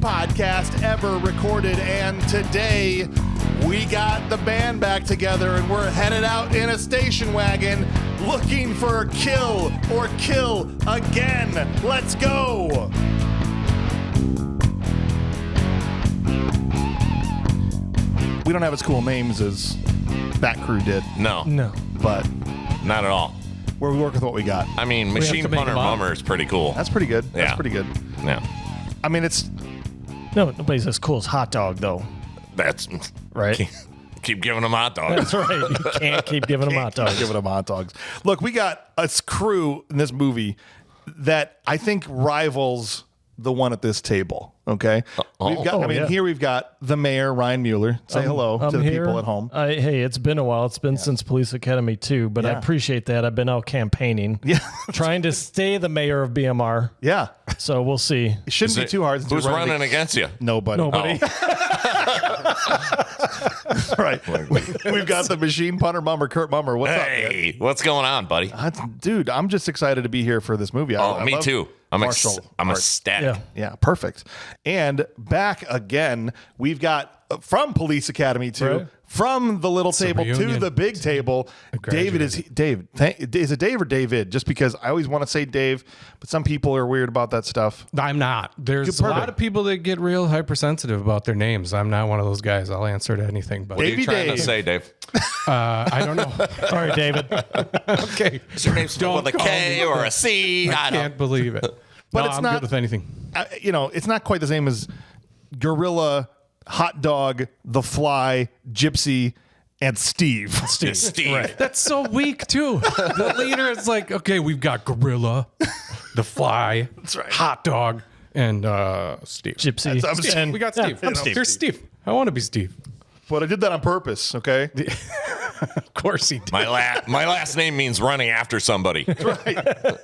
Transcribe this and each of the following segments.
podcast ever recorded, and today we got the band back together and we're headed out in a station wagon looking for Kill or Kill Again. Let's go! We don't have as cool names as that crew did. No, But not at all. we work with what we got. I mean, Machine Punter Mummer is pretty cool. That's pretty good. That's Yeah. pretty good. Yeah, I mean, it's... No, nobody's as cool as Hot Dog, though. that's Right? Keep giving them hot dogs. That's right. You can't keep giving them hot dogs. Giving them hot dogs. Look, we got a crew in this movie that I think rivals the one at this table. Okay, we've got. Here we've got the mayor, Ryan Mueller. Say hello to the people at home. Hey, it's been a while. It's been since Police Academy 2, but I Yeah. appreciate that. I've been out campaigning, trying to stay the mayor of BMR. Yeah, So we'll see. it shouldn't be too hard. Who's running against you? Nobody. Nobody. Right. We've got the Machine Punter Mummer, Kurt Mummer. What's up, man? Hey, what's going on, buddy? Dude, I'm just excited to be here for this movie. I Me love too. I'm Marshall Hart. ecstatic. Yeah. Yeah, perfect. And back again, we've got from Police Academy 2, Right. from the little table to reunion. the big table. David is Dave. Is it Dave or David? Just because I always want to say Dave, but some people are weird about that stuff. I'm not. There's Good, a lot perfect. of people that get real hypersensitive about their names. I'm not one of those guys. I'll answer to anything. But What are you Davey trying Dave. to say, Dave? I don't know. Sorry, David. Okay. Is your name spelled with a Don't K call me. or a C? I can't believe it. But No, it's I'm not- good with anything. It's not quite the same as Gorilla, Hot Dog, The Fly, Gypsy, and Steve. Steve. Right. That's so weak too. The leader is like, okay, we've got Gorilla, the Fly, right. Hot Dog, and Steve. Gypsy. I'm Steve. And- We got Steve. Yeah, Steve. There's Steve. I want to be Steve. But I did that on purpose, okay? Of course he did. My last name means running after somebody. Right.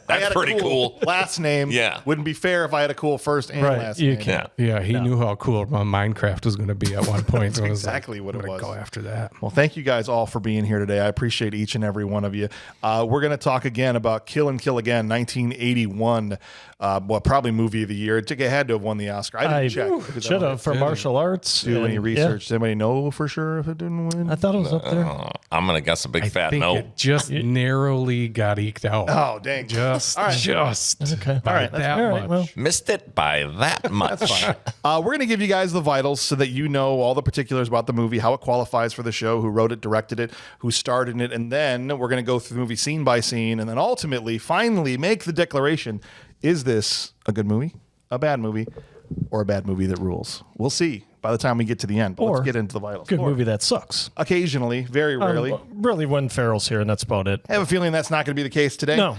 That's pretty cool. Last name. Yeah. Wouldn't be fair if I had a cool first and Right, last you name. can't. Yeah. Yeah, he knew how cool Minecraft was going to be at one point. That's exactly what it was. Go after that. Well, thank you guys all for being here today. I appreciate each and every one of you. We're going to talk again about Kill and Kill Again, 1981. Probably movie of the year. It had to have won the Oscar. I didn't check. because I Should don't have for martial arts. do any and- research. Does anybody know for sure if it didn't win? Yeah, I thought it was up there. I'm gonna guess a big I fat think no. it just narrowly got eked out. Oh, dang. Just. Okay. By All right. that All right. much. Well, Missed it by that much. We're going to give you guys the vitals so that you know all the particulars about the movie, how it qualifies for the show, who wrote it, directed it, who starred in it, and then we're going to go through the movie scene by scene, and then ultimately, finally, make the declaration: is this a good movie, a bad movie, or a bad movie that rules? We'll see by the time we get to the end. But Or let's get into the vitals. good Or movie that sucks. Occasionally, very rarely. Really, when Farrell's here, and that's about it. I have a feeling that's not going to be the case today. No.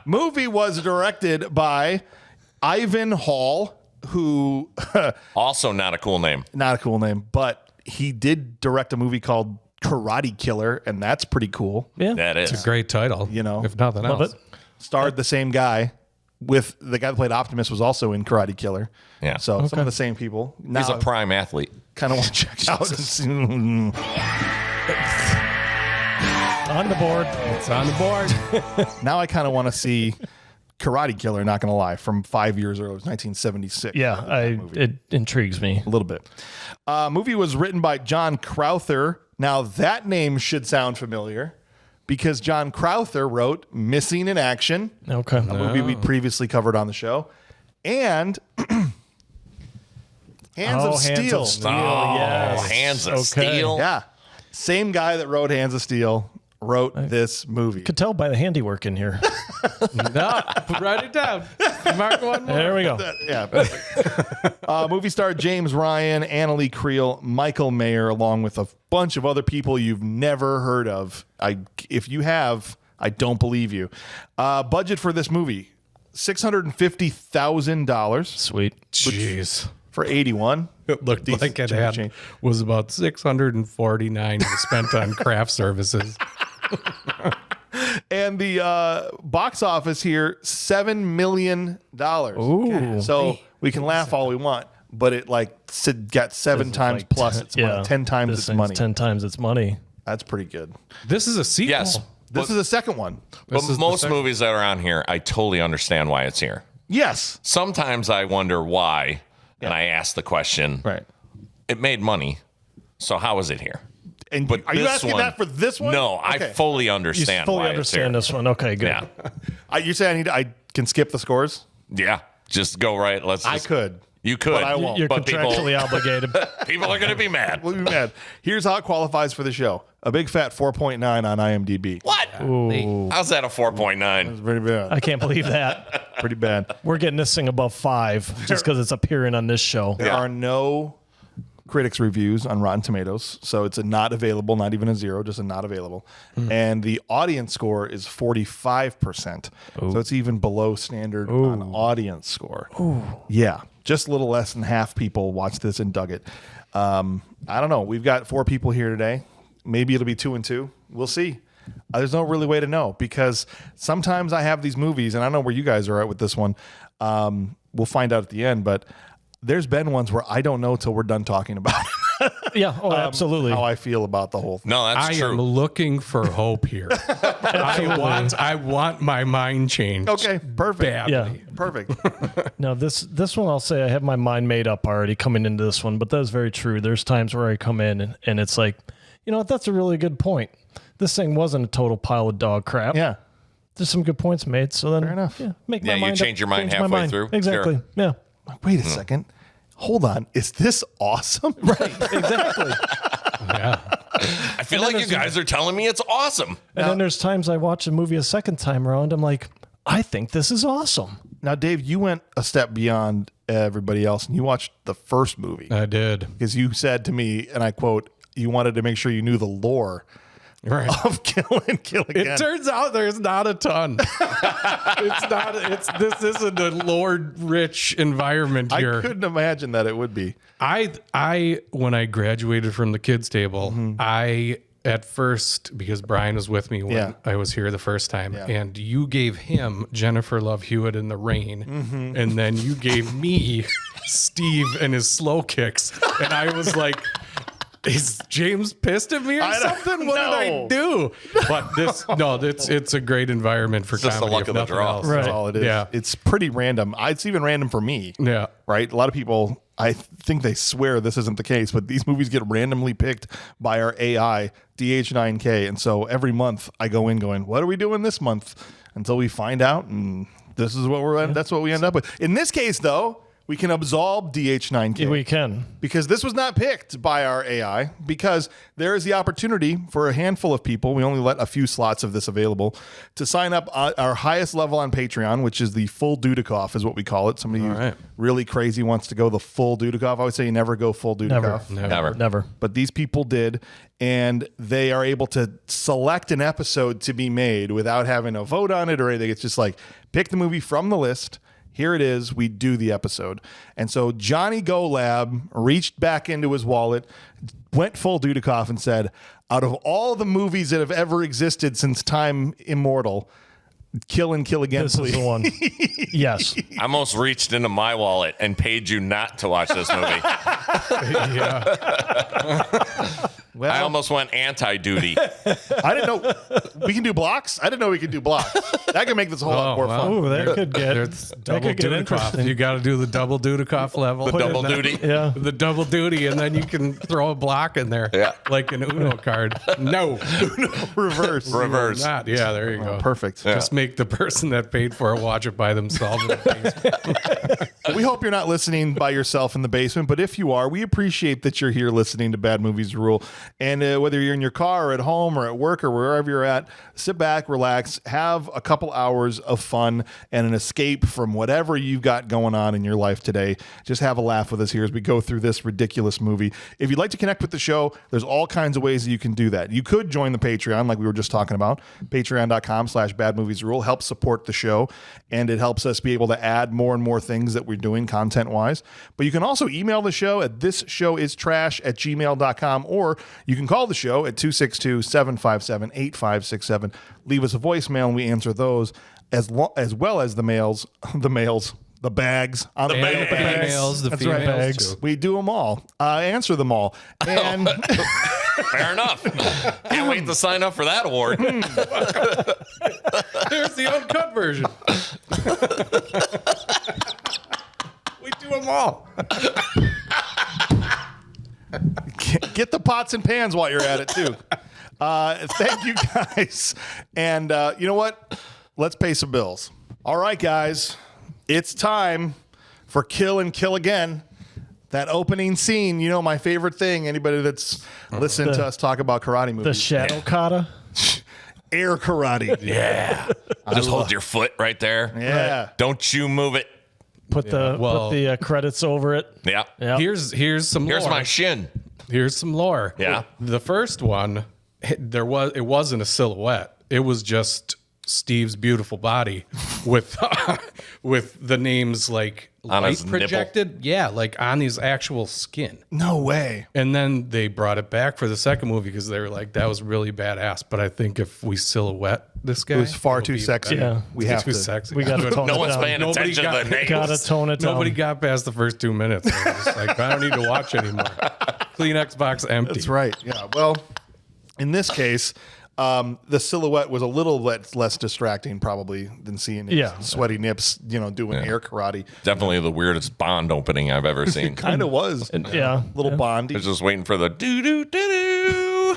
Movie was directed by Ivan Hall, who Also, not a cool name. not a cool name, but he did direct a movie called Karate Killer, and that's pretty cool. Yeah. That is. It's a great title. You know, if nothing Love else. it. Starred the same guy with the guy that played Optimus was also in Karate Killer. Yeah. So some of the same people. He's a prime athlete. Kind of want to check out. And see. On the board. It's on the board. Now I kind of want to see Karate Killer, not going to lie, from 5 years earlier. It was 1976. Yeah, it intrigues me. A little bit. Movie was written by John Crowther. Now, that name should sound familiar because John Crowther wrote Missing in Action, Okay. a movie we previously covered on the show, and Hands of Steel. yes. Hands of Okay. Steel. Yeah. Same guy that wrote Hands of Steel wrote this movie. Could tell by the handiwork in here. No, write it down. Mark one more. There we go. Yeah. perfect. Movie star James Ryan, Annalee Creel, Michael Mayer, along with a bunch of other people you've never heard of. If you have, I don't believe you. Budget for this movie, $650,000 Sweet. Jeez. for 81. It looked Decent like it chunk of had change. was about 649 spent on craft services. And the box office here, $7 million. Ooh. So we can laugh all we want, but it got seven times plus its money, 10 times This its thing's money. 10 times its money. That's pretty good. This is a sequel. Yes. This is the second one. But This is the most second- movies that are on here, I totally understand why it's here. Yes. Sometimes I wonder why, and I ask the question. Right. It made money, so how is it here? And But are you this asking one- that for this one? No, I Okay. fully You understand fully why understand it's this one. Okay, good. here. Yeah. You say I can skip the scores? Yeah. Just go right. I could. You could. But I won't. You're But contractually obligated. people are going to be mad. We'll be mad. Here's how it qualifies for the show. A big fat 4.9 on IMDb. What? How's that a 4.9? It's pretty bad. I can't believe that. Pretty bad. We're getting this thing above 5 just because it's appearing on this show. There are no critics reviews on Rotten Tomatoes, so it's a not available, not even a 0, just a not available. And the audience score is 45%. So it's even below standard on audience score. Yeah, just a little less than half people watched this and dug it. I don't know. We've got 4 people here today. Maybe it'll be 2 and 2. We'll see. There's no really way to know because sometimes I have these movies, and I don't know where you guys are at with this one. We'll find out at the end, but there's been ones where I don't know till we're done talking about Yeah, absolutely. how I feel about the whole thing. No, that's I true. am looking for hope here. I want my mind changed. Okay, perfect. Badly. Yeah. Perfect. Now, this one, I'll say I have my mind made up already coming into this one, but that's very true. There's times where I come in and it's like, you know what, that's a really good point. This thing wasn't a total pile of dog crap. Yeah. There's some good points made. So then, Fair enough. Yeah, make Yeah, my you mind change up, your mind change my halfway through. Exactly. Sure. Yeah. Wait a second. Hold on. Is this awesome? Right. Exactly. Yeah. I feel like you guys are telling me it's awesome. And then there's times I watch a movie a second time around. I'm like, I think this is awesome. Now, Dave, you went a step beyond everybody else and you watched the first movie I did. because you said to me, and I quote, you wanted to make sure you knew the lore Right. of Kill and Kill Again. It turns out there's not a ton. This isn't a Lord rich environment I here. couldn't imagine that it would be. I when I graduated from the kids table, Mm-hmm. I at first, because Brian was with me when Yeah. I was here the first time, Yeah. and you gave him Jennifer Love Hewitt in The Rain, Mm-hmm. and then you gave me Steve and his slow kicks, and I was like, is James pissed at me or I don't something? What know. did I do? But it's a great environment for It's just the comedy. luck if of the nothing draw. else. Right. That's all it is. Yeah. It's pretty random. It's even random for me. Yeah. Right? A lot of people, I think they swear this isn't the case, but these movies get randomly picked by our AI, DH9K. And so every month I go in going, what are we doing this month? Until we find out. And this is what that's what we end up with. In this case, though, we can absolve DH9K. We can. Because this was not picked by our AI, because there is the opportunity for a handful of people, we only let a few slots of this available, to sign up at our highest level on Patreon, which is the full Dudikoff is what we call it. Somebody who right. really crazy wants to go the full Dudikoff. I would say you never go full Dudikoff. Never. But these people did, and they are able to select an episode to be made without having a vote on it or anything. It's just like, pick the movie from the list. Here it is. We do the episode. And so Johnny Golab reached back into his wallet, went full Dudikoff and said, out of all the movies that have ever existed since time immortal, Kill and Kill Again, This please. is the one. Yes. I almost reached into my wallet and paid you not to watch this movie. Well, I almost went anti-duty. I didn't know we can do blocks. I didn't know we could do blocks. That could make this a whole lot more fun. Ooh, that could get There's that double could get Dudikoff. interesting. You got to do the double Dudikoff level. The double And then- duty. Yeah. The double duty, and then you can throw a block in there. Yeah. Like an Uno card. No. Reverse. Reverse. Not. Yeah, there you go. Perfect. Just make the person that paid for it watch it by themselves. In the basement. We hope you're not listening by yourself in the basement, but if you are, we appreciate that you're here listening to Bad Movies Rule. And whether you're in your car or at home or at work or wherever you're at, sit back, relax, have a couple hours of fun and an escape from whatever you've got going on in your life today. Just have a laugh with us here as we go through this ridiculous movie. If you'd like to connect with the show, there's all kinds of ways that you can do that. You could join the Patreon like we were just talking about. Patreon.com/badmoviesrule helps support the show, and it helps us be able to add more and more things that we're doing content-wise. But you can also email the show at thisshowIstrash@gmail.com, or you can call the show at 262-757-8567. Leave us a voicemail, and we answer those as well as the bags on the bags. Females, the That's females right, bags. too. We do them all. Answer them all. And Fair enough. Can't wait to sign up for that award. There's the uncut version. We do them all. Get the pots and pans while you're at it too. Thank you guys. And you know what? Let's pay some bills. All right, guys. It's time for Kill and Kill Again. That opening scene, my favorite thing. Anybody that's listened to us talk about karate movies. The shadow kata. Air karate. Yeah. Just hold your foot right there. Yeah. Don't you move it. Put the credits over it. Yeah. Yep. Here's some Here's lore. my shin. Here's some lore. Yeah. The first one, it wasn't a silhouette. It was just Steve's beautiful body with the names like On light his nipple. projected. Yeah, like on his actual skin. No way. And then they brought it back for the second movie because they were like, that was really badass. But I think if we silhouette this guy, It was far it'll too be sexy. better. Yeah. We It's have too to. sexy. We got to tone No it one's down. paying attention to the names. Gotta tone it down. Nobody got past the first 2 minutes. They were just like, I don't need to watch anymore. Kleenex box empty. That's right. Yeah. Well, in this case, the silhouette was a little less distracting probably than seeing his sweaty nips, doing air karate. Definitely the weirdest Bond opening I've ever seen. Kind of was. Yeah. Little Bondy. I was just waiting for the doo-doo-doo-doo.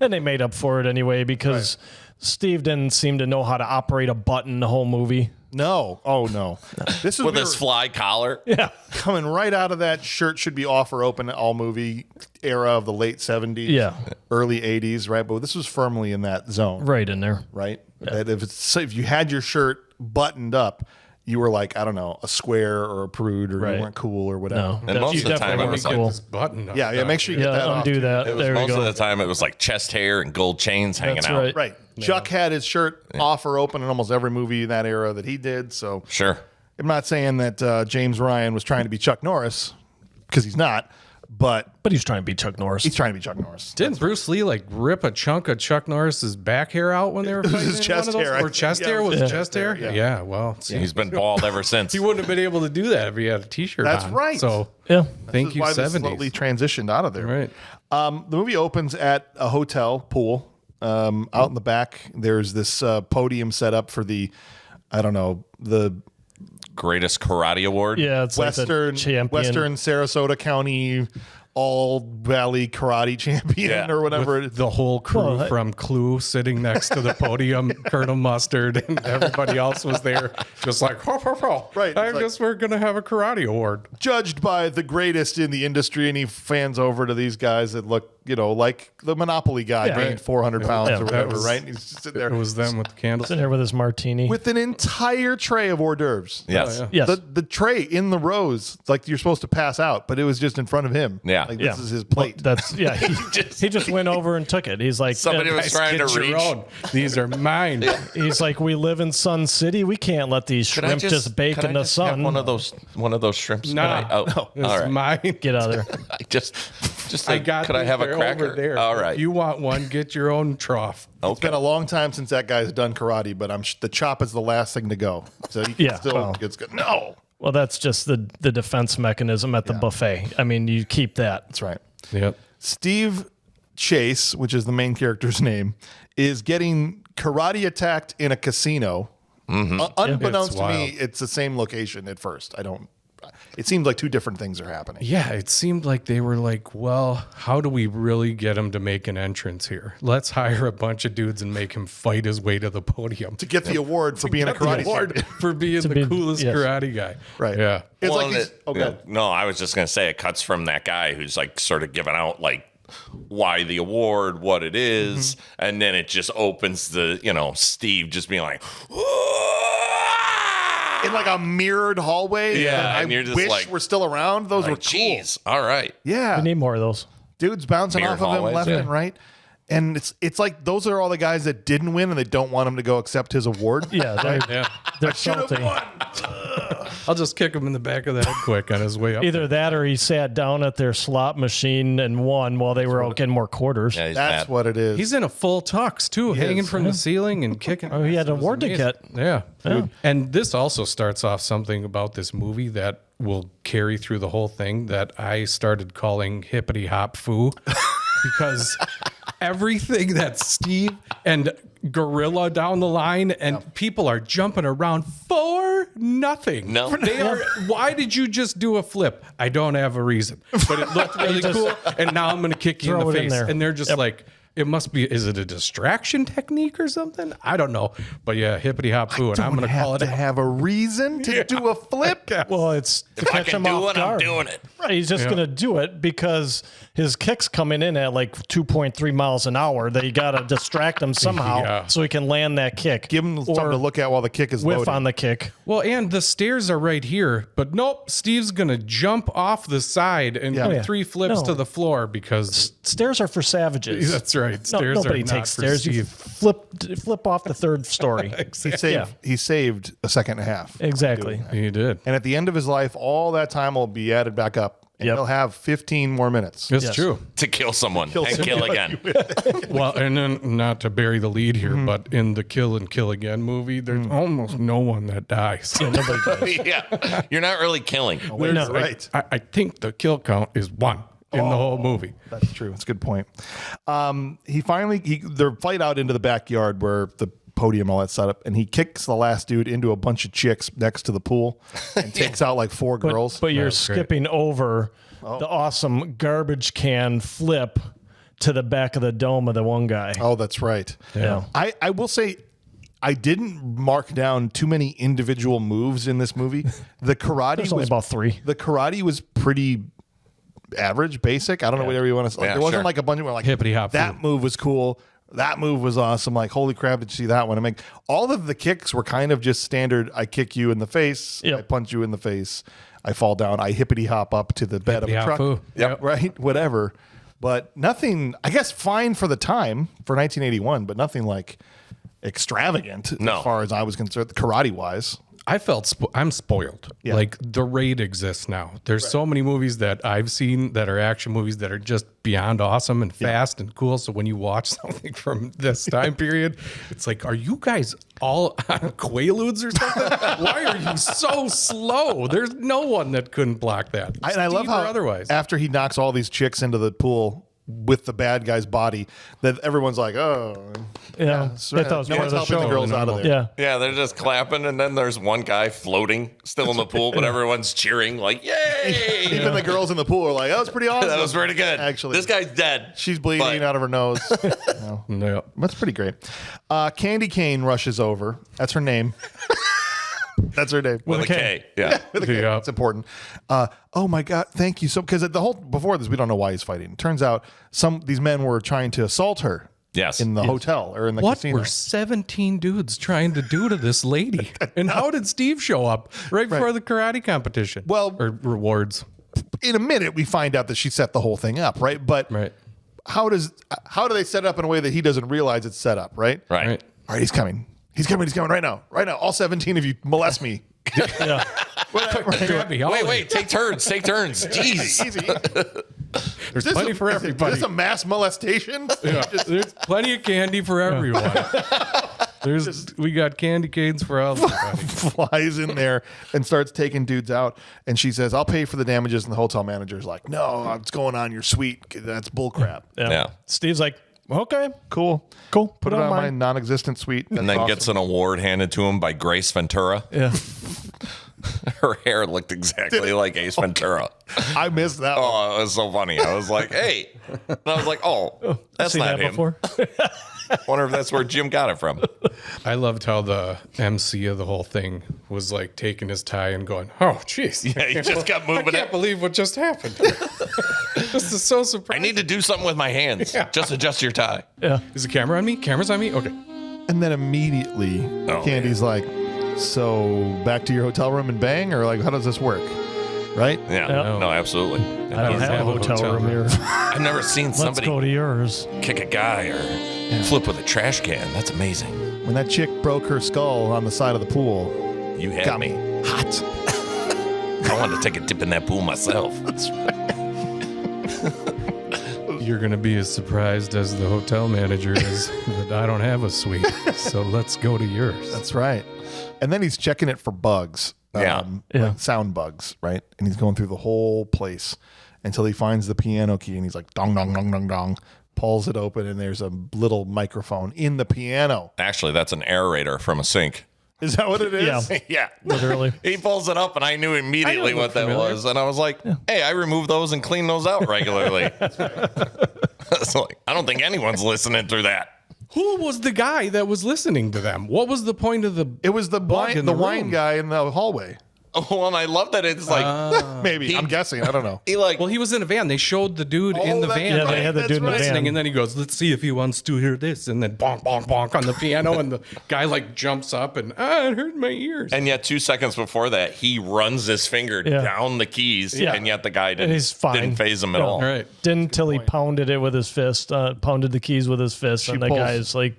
And they made up for it anyway because Steve didn't seem to know how to operate a button the whole movie. No. Oh, no. This is With his fly collar. Yeah. coming right out of that shirt should be off or open all movie era of the late 70s, Yeah. early 80s, right? But this was firmly in that zone, Right in there. right? That if you had your shirt buttoned up, you were like, I don't know, a square or a prude or Right. you weren't cool or whatever. No. And most You of the time definitely it weren't was like- cool. This button up. Yeah, make sure you get Yeah, that off. undo that. It was There we most go. of the time it was like chest hair and gold chains hanging That's out. right. Right. Chuck had his shirt off or open in almost every movie in that era that he did. So Sure. I'm not saying that James Ryan was trying to be Chuck Norris because he's not, but But he's trying to be Chuck Norris. he's trying to be Chuck Norris. Didn't Bruce Lee like rip a chunk of Chuck Norris's back hair out when they were was fighting? his in chest one of those? hair, I Or think. chest Yeah, hair? it was Was his it chest hair? yeah. Yeah, well, see, He's been bald ever since. he wouldn't have been able to do that if he had a t-shirt That's on. right. So Yeah. thank This is you, why this 70s. slowly transitioned out of there. Right. The movie opens at a hotel pool. Out in the back, there's this podium set up for the Greatest karate award. Yeah, it's like the champion. Western Sarasota County All Valley Karate Champion Yeah. or whatever it is. The whole crew Well, from Clue sitting next to the podium, Colonel Mustard, and everybody else was there, just like, ho, ho, ho. Right, I it's like- guess we're going to have a karate award. Judged by the greatest in the industry, and he fans over to these guys that look, like the Monopoly guy Yeah. gained 400 pounds Yeah, or that whatever, was- right? And he's just sitting there It was them with the candles. Sitting there with his martini. with an entire tray of hors d'oeuvres. Yes. Oh, yeah. yes. The tray in the rows, like you're supposed to pass out, but it was just in front of him. Yeah. Like Yeah. this is his plate. That's he just went over and took it. He's like Somebody was trying to Get your reach. own. These are mine. he's like, we live in Sun City. We can't let these Could I shrimp just bake could in I the just have sun. one of those shrimps. Nah, Can I- it's all right. mine. Get out of there. I just I say, got could I these. have a They're cracker? over there. All right. If you want one, get your own trough. It's been a long time since that guy's done karate, but the chop is the last thing to go. So you can Yeah, still well. it's good. No, Well, that's just the defense mechanism at the buffet. I mean, you keep that. that's right. Yep. Steve Chase, which is the main character's name, is getting karate attacked in a casino. Unbeknownst It's to me, wild. it's the same location at first. It seems like two different things are happening. Yeah, it seemed like they were like, well, how do we really get him to make an entrance here? Let's hire a bunch of dudes and make him fight his way to the podium. To get the award for being a Get the karate award champion. for being the be- coolest yes. karate guy. Right. Yeah. It's Well, like and he's, it- okay. No, I was just gonna say it cuts from that guy who's like sort of giving out like why the award, what it is, and then it just opens the Steve just being like, In like a mirrored hallway. Yeah, that I and you're just wish like- were still around. Those were cool. "Jeez, all right." Yeah. We need more of those. Dudes bouncing Mirrored off of him hallways, left yeah. and right. And it's like those are all the guys that didn't win and they don't want him to go accept his award. Yeah, they're salty. I'll just kick him in the back of the head quick on his way up. Either that or he sat down at their slot machine and won while they were out getting more quarters. Yeah, he's That's mad. what it is. He's in a full tux too, hanging is. from the ceiling and kicking. Oh, he had an It was award to amazing. get. Yeah. And this also starts off something about this movie that will carry through the whole thing that I started calling hippity hop foo because everything that Steve and gorilla down the line, and people are jumping around for nothing. No. Why did you just do a flip? I don't have a reason, but it looked really cool, and now I'm going to kick you in Throw the it in face. there. And they're just like, it must be, is it a distraction technique or something? I don't know. But yeah, hippity hop foo, and I'm going to call it to have a reason to do a flip. Well, it's to If I catch can him do off it, I'm guard. doing it. Right, he's just going to do it because his kick's coming in at like 2.3 miles an hour. That you got to distract him somehow Yeah. so he can land that kick. Give him something to look at while the kick is whiff loading. on the kick. Well, and the stairs are right here, but nope, Steve's going to jump off the side and do Yeah. 3 flips No. to the floor because Stairs are for savages. that's right. No, Stairs nobody are not takes for stairs. You Steve. flip off the third story. He saved a second and a half. Exactly. He did. And at the end of his life, all that time will be added back up. And Yep. he'll have 15 more minutes. It's Yes. true. To kill someone and kill again. Well, and then not to bury the lead here, but in the Kill and Kill Again movie, there's almost no one that dies. Yeah, nobody does. Yeah. You're not really killing. No. Right. I think the kill count is 1 in the whole movie. That's true. That's a good point. They're fight out into the backyard where the podium, all that setup, and he kicks the last dude into a bunch of chicks next to the pool and takes out like 4 girls. But you're That's great. skipping over the awesome garbage can flip to the back of the dome of the one guy. Oh, that's right. Yeah. I will say I didn't mark down too many individual moves in this movie. The karate There's only was about 3. the karate was pretty average, basic. I don't know whatever you want to say. Yeah, There wasn't sure. like a bunch of like Hippity hop that foo. move was cool. That move was awesome. Like, holy crap, did you see that one? I mean, all of the kicks were kind of just standard. I kick you in the face. Yep. I punch you in the face. I fall down. I hippity hop up to the bed Hippity of a hop truck. foo. Yep. Right? Whatever. But nothing, I guess, fine for the time for 1981, but nothing like extravagant No. as far as I was concerned, karate wise. I felt I'm spoiled. Yeah. Like the Raid exists now. There's so many movies that I've seen that are action movies that are just beyond awesome and fast and cool. So when you watch something from this time period, it's like, are you guys all on Quaaludes or something? Why are you so slow? There's no one that couldn't block that. And I love Steve or how otherwise. after he knocks all these chicks into the pool with the bad guy's body, that everyone's like, oh, Yeah. They thought it was no part one's of the helping the show. girls out of there. Yeah. Yeah, they're just clapping, and then there's one guy floating still in the pool, but everyone's cheering like, "Yay!" Even the girls in the pool are like, that was pretty awesome. That was pretty good. Actually, this guy's dead. she's bleeding but- out of her nose. No. That's pretty great. Kandy Kane rushes over. That's her name. That's her name. with a K. Yeah. With a K. Yeah. It's important. Oh my God, thank you. So, because the whole before this, we don't know why he's fighting. Turns out these men were trying to assault her. Yes. In the hotel or in the What casino. were 17 dudes trying to do to this lady? And how did Steve show up right before the karate competition? Well- or rewards. In a minute, we find out that she set the whole thing up, right? But Right. how do they set it up in a way that he doesn't realize it's set up, right? Right. Right. All right, he's coming. He's coming right now. Right now. All 17 of you molest me. Yeah. Wait, take turns. Take turns. Jeez. Easy. There's plenty for Is everybody. this a mass molestation? Yeah, there's plenty of candy for everyone. We got candy canes for everybody. Flies in there and starts taking dudes out. And she says, I'll pay for the damages. And the hotel manager's like, no, what's going on? You're sweet. That's bullcrap. Yeah. Steve's like, okay, Cool. cool. Put it on my non-existent suite. And then gets an award handed to him by Grace Ventura. Yeah. Her hair looked exactly like Ace Ventura. I missed that one. Oh, it was so funny. I was like, hey. And I was like, oh, that's Seen not that him. before? Wonder if that's where Jim got it from. I loved how the MC of the whole thing was like taking his tie and going, "Oh, jeez, Yeah, he just kept I moving can't it. believe what just happened. This is so I surprising." need to do something with my hands. Just adjust your tie. Yeah. Is the camera on me? Camera's on me. Okay. And then immediately, Candy's like, so back to your hotel room and bang? Or like, how does this work? Right? Yeah. Yeah. No, absolutely. I don't have a hotel room here. I've never seen Let's somebody go to yours. kick a guy or flip with a trash can. That's amazing. When that chick broke her skull on the side of the pool, You had got me. me hot. I wanted to take a dip in that pool myself. You're gonna be as surprised as the hotel manager is that I don't have a suite. So let's go to yours. That's right. And then he's checking it for bugs. Yeah. Like sound bugs, right? And he's going through the whole place until he finds the piano key and he's like, dong, dong, dong, dong, dong. pulls it open, and there's a little microphone in the piano. Actually, that's an aerator from a sink. Is that what it is? Yeah. Yeah. Literally. He pulls it up, and I knew immediately I know what that familiar. was. And I was like, hey, I remove those and clean those out regularly. It's like, I don't think anyone's listening through that. Who was the guy that was listening to them? What was the point of the? It was the Bug in the the wine room. guy in the hallway. Oh, and I love that it's like, Maybe. I'm guessing. I don't know. he like, Well, he was in a van. They showed the dude in the that's van. Yeah, they had the That's dude in the right. van. Listening, and then he goes, "Let's see if he wants to hear this." And then bonk, bonk, bonk on the piano, and the guy like jumps up and it hurt my ears. and yet 2 seconds before that, he runs his finger Yeah. down the keys, Yeah. and yet the guy And he's fine. didn't phase him at No. all. Right. Didn't until he pounded it with his fist, pounded the keys with his fist, and the pulls- guy's like,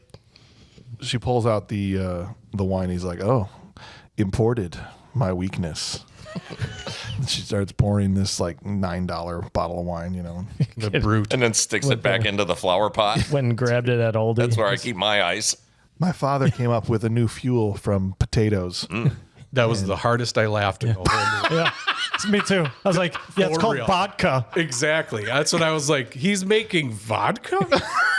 She pulls out the wine. He's like, "Oh, imported, my weakness." She starts pouring this like $9 bottle of wine. The brute. And then sticks it back into the flower pot. went and grabbed it at Aldi. That's where I keep my ice. My father came up with a new fuel from potatoes. That was the hardest I laughed in the whole movie. Yeah, it's me too. I was like, yeah, it's For called real. vodka. Exactly. That's what I was like. He's making vodka?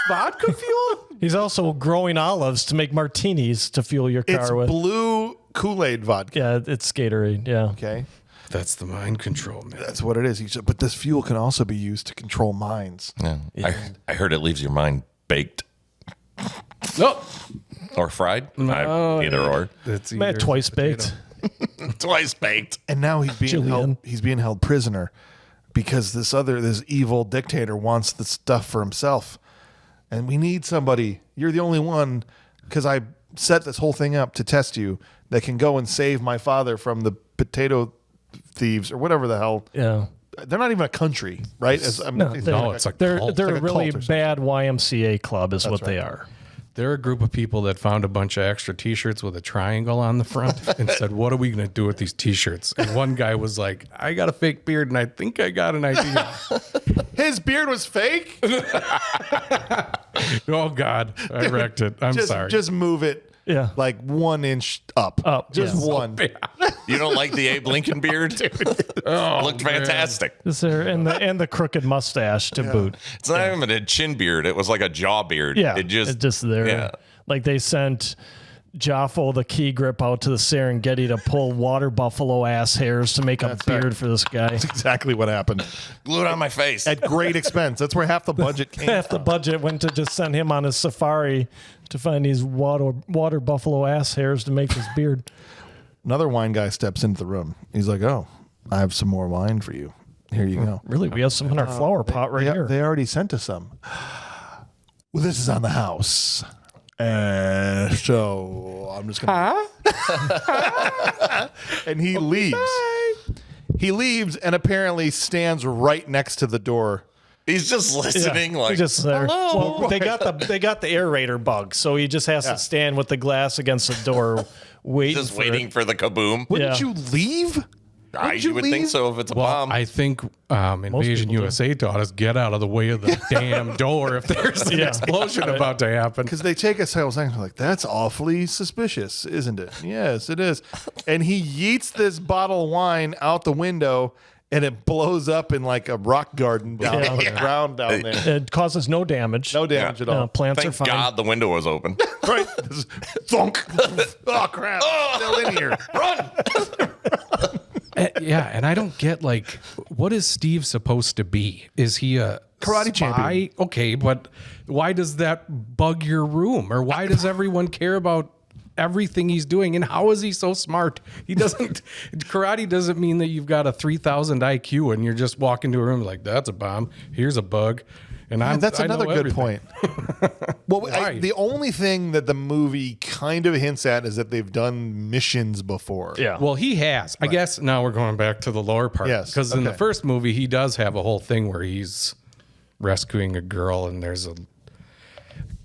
Vodka fuel? He's also growing olives to make martinis to fuel your car It's with. blue Kool-Aid vodka. Yeah, it's Gatorade. Yeah. Okay, That's the mind control, man. that's what it is. He said, but this fuel can also be used to control minds. Yeah. I heard it leaves your mind baked No. or fried. Oh, Either or. That's Man, either twice potato. baked. Twice baked. And now Julian. he's being held prisoner because this evil dictator wants the stuff for himself. And we need somebody. You're the only one, because I set this whole thing up to test you, that can go and save my father from the potato thieves or whatever the hell. Yeah. They're not even a country, right? No, it's a They're cult. they're Like a a really cult or something. bad YMCA club, is what they are. They're a group of people that found a bunch of extra T-shirts with a triangle on the front and said, "What are we going to do with these T-shirts?" And one guy was like, "I got a fake beard, and I think I got an idea." His beard was fake. Oh God, I wrecked it. I'm sorry. Just move it. Yeah. Like 1 inch up. Just yeah. one. You don't like the Abe Lincoln beard? Looked fantastic. Is there and the crooked mustache to boot? It's not even a chin beard. It was like a jaw beard. Yeah, It just, it's just there. Yeah. Like they sent Joffo the key grip out to the Serengeti to pull water buffalo ass hairs to make a beard right. for this guy. Exactly what happened. Glue it on my face. At great expense. That's where half the budget came Half the budget went to just send him on his safari to find these water buffalo ass hairs to make this beard. Another wine guy steps into the room. He's like, "Oh, I have some more wine for you. Here you go." Really, we have some in our flower pot right here. They already sent us some. Well, this is on the house. So I'm just going to. And he leaves. He leaves and apparently stands right next to the door. He's just listening He like, just there. hello. Well, they got the aerator bug, so he just has to stand with the glass against the door, waiting. just for waiting it. for the kaboom. Wouldn't Yeah. you leave? You would think so if it's a Well, bomb. I think Invasion people do. USA taught us get out of the way of the damn door if there's an Yeah. explosion about to happen. Because they take us out and like, that's awfully suspicious, isn't it? Yes, it is. And he yeets this bottle of wine out the window, and it blows up in like a rock garden down on the ground down there. It causes no damage. No damage at all. Plants are Thank fine. God the window was open. Right? This is thunk. Oh, crap. Still in here. Run! Yeah, and I don't get like, what is Steve supposed to be? Is he a Karate spy? champion. Okay, but why does that bug your room? Or why does everyone care about everything he's doing? And how is he so smart? He doesn't. Karate doesn't mean that you've got a 3,000 IQ and you're just walking into a room like, that's a bomb. Here's a bug. And That's I know another good everything. point. Well, Why? the only thing that the movie kind of hints at is that they've done missions before. Yeah. Well, he has. I guess now we're going back to the lore part. Yes, Because in the okay. first movie, he does have a whole thing where he's rescuing a girl and there's a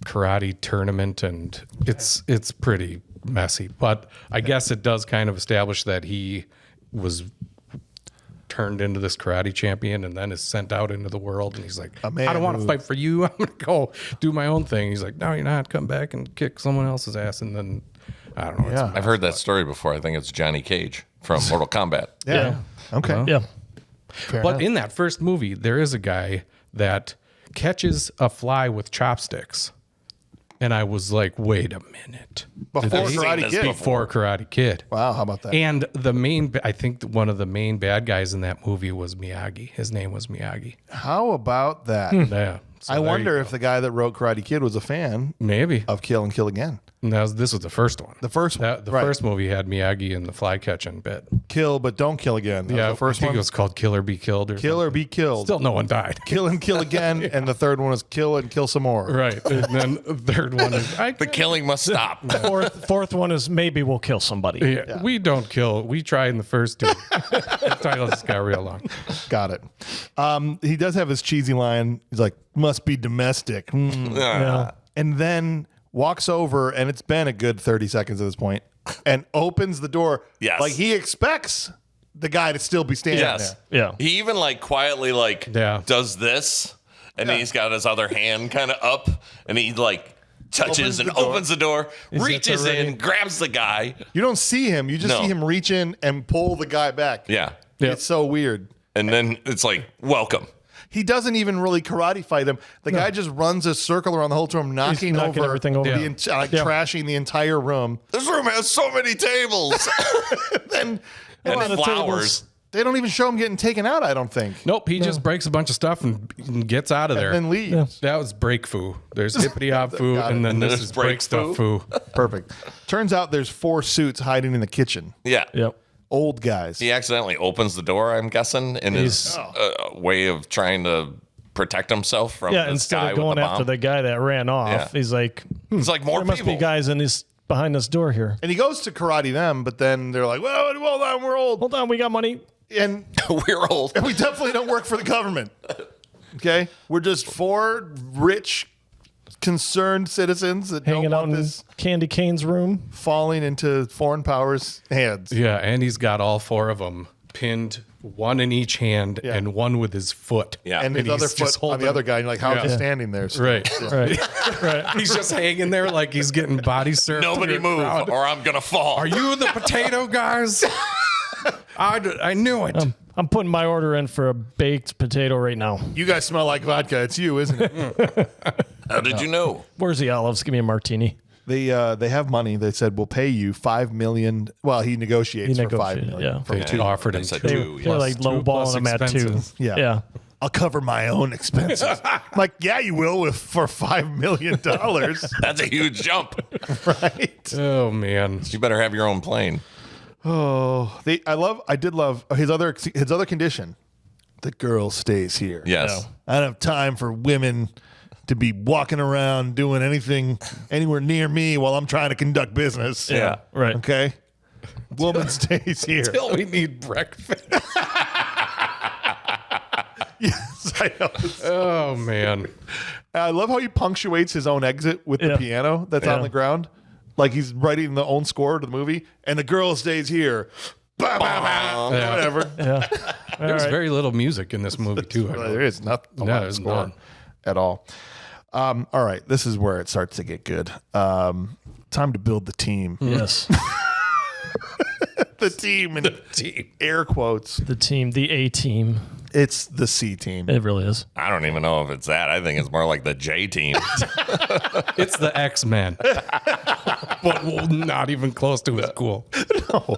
karate tournament and it's pretty messy. But I guess it does kind of establish that he was turned into this karate champion and then is sent out into the world and he's like, I man don't want to who- fight for you. I'm going to go do my own thing. He's like, no, you're not. Come back and kick someone else's ass. And then, I don't know. Yeah. I've heard that story before. I think it's Johnny Cage from Mortal Kombat. Yeah. Okay. Yeah. Fair But enough. in that first movie, there is a guy that catches a fly with chopsticks. And I was like, wait a minute. Before I've seen Karate this Kid. Before Karate Kid. Wow, how about that? And I think one of the main bad guys in that movie was Miyagi. His name was Miyagi. How about that? Yeah. So I there wonder you if the guy that wrote Karate Kid was a fan go. Maybe. of Kill and Kill Again. This was the first one. The first one. The right. first movie had Miyagi in the fly catching bit. Kill, but don't kill again. That was the first I think one. it was called Kill or Be Killed. Or Kill or be killed. Still, no one died. Kill and kill again. And the third one was kill and kill some more. Right. And then the third one is The killing must stop. Fourth one is maybe we'll kill somebody. yeah, we don't kill. We tried in the first two. The title just got real long. Got it. He does have his cheesy line. He's like, must be domestic. Yeah. And then walks over, and it's been a good 30 seconds at this point, and opens the door. Yes. Like he expects the guy to still be standing Yes. there. Yeah. He even like quietly like Yeah. does this, and then he's got his other hand kind of up, and he like touches and opens the door, reaches in, grabs the guy. You don't see him. You just No. see him reach in and pull the guy back. Yeah. It's so weird. And then it's like, welcome. He doesn't even really karate fight him. The guy just runs a circle around the whole room, knocking knocking everything over. the Yeah. trashing the entire room. This room has so many tables Then and lot of flowers. they don't even show him getting taken out, I don't think. Nope. He just breaks a bunch of stuff and gets out of there. And then leaves. That was break foo. There's hippity hop foo, and then this There's is break break stuff foo. foo. Perfect. Turns out there's 4 suits hiding in the kitchen. Yeah. Yep. Old guys. He accidentally opens the door, I'm guessing, in his way of trying to protect himself from Yeah. this Instead guy of going with the bomb. after the guy that ran off, Yeah. he's like, It's like more there must people. be guys in this behind this door here. And he goes to karate them, but then they're like, well, hold on, we're old. Hold on, we got money. And We're old. we definitely don't work for the government. Okay? We're just 4 rich, concerned citizens that Hanging don't out want in this Kandy Kane's room. falling into foreign powers' hands. Yeah, and he's got all 4 of them pinned, one in each hand and one with his foot. Yeah. And his he's other just foot on holding- the other guy. And you're like, how's he Yeah. standing there? still? Right. Right. He's just hanging there like he's getting body surfed. Nobody through a move, crowd. or I'm gonna fall. Are you the potato guys? I knew it. I'm putting my order in for a baked potato right now. You guys smell like vodka. It's you, isn't it? How did you know? Where's the olives? Give me a martini. They have money. They said, we'll pay you $5 million. Well, he negotiates He for $5 negotiated, million. yeah. For They two. offered him They said 2. two, They're yeah. like Plus lowballing them at 2. expenses. Yeah. Yeah. I'll cover my own expenses. I'm like, yeah, you will for $5 million. That's a huge jump. Right? Oh man. You better have your own plane. Oh, I did love his other condition. The girl stays here. Yes. I don't have time for women to be walking around doing anything anywhere near me while I'm trying to conduct business. Yeah. Right. Okay. Woman stays here. Till we need breakfast. Yes, I know. Oh man. I love how he punctuates his own exit with the Yeah. piano that's on Yeah. the ground. Like he's writing the own score to the movie, and the girl stays here. Bah, bah, bah. Yeah. Whatever. Yeah. There's very little music in this movie too. I Well, know. there is not a No, lot of there's score none. at all. All right, this is where it starts to get good. Time to build the team. Yes. The team in air quotes. The team, the A team. It's the C team. It really is. I don't even know if it's that. I think it's more like the J team. It's the X-Men. But not even close to as cool. No,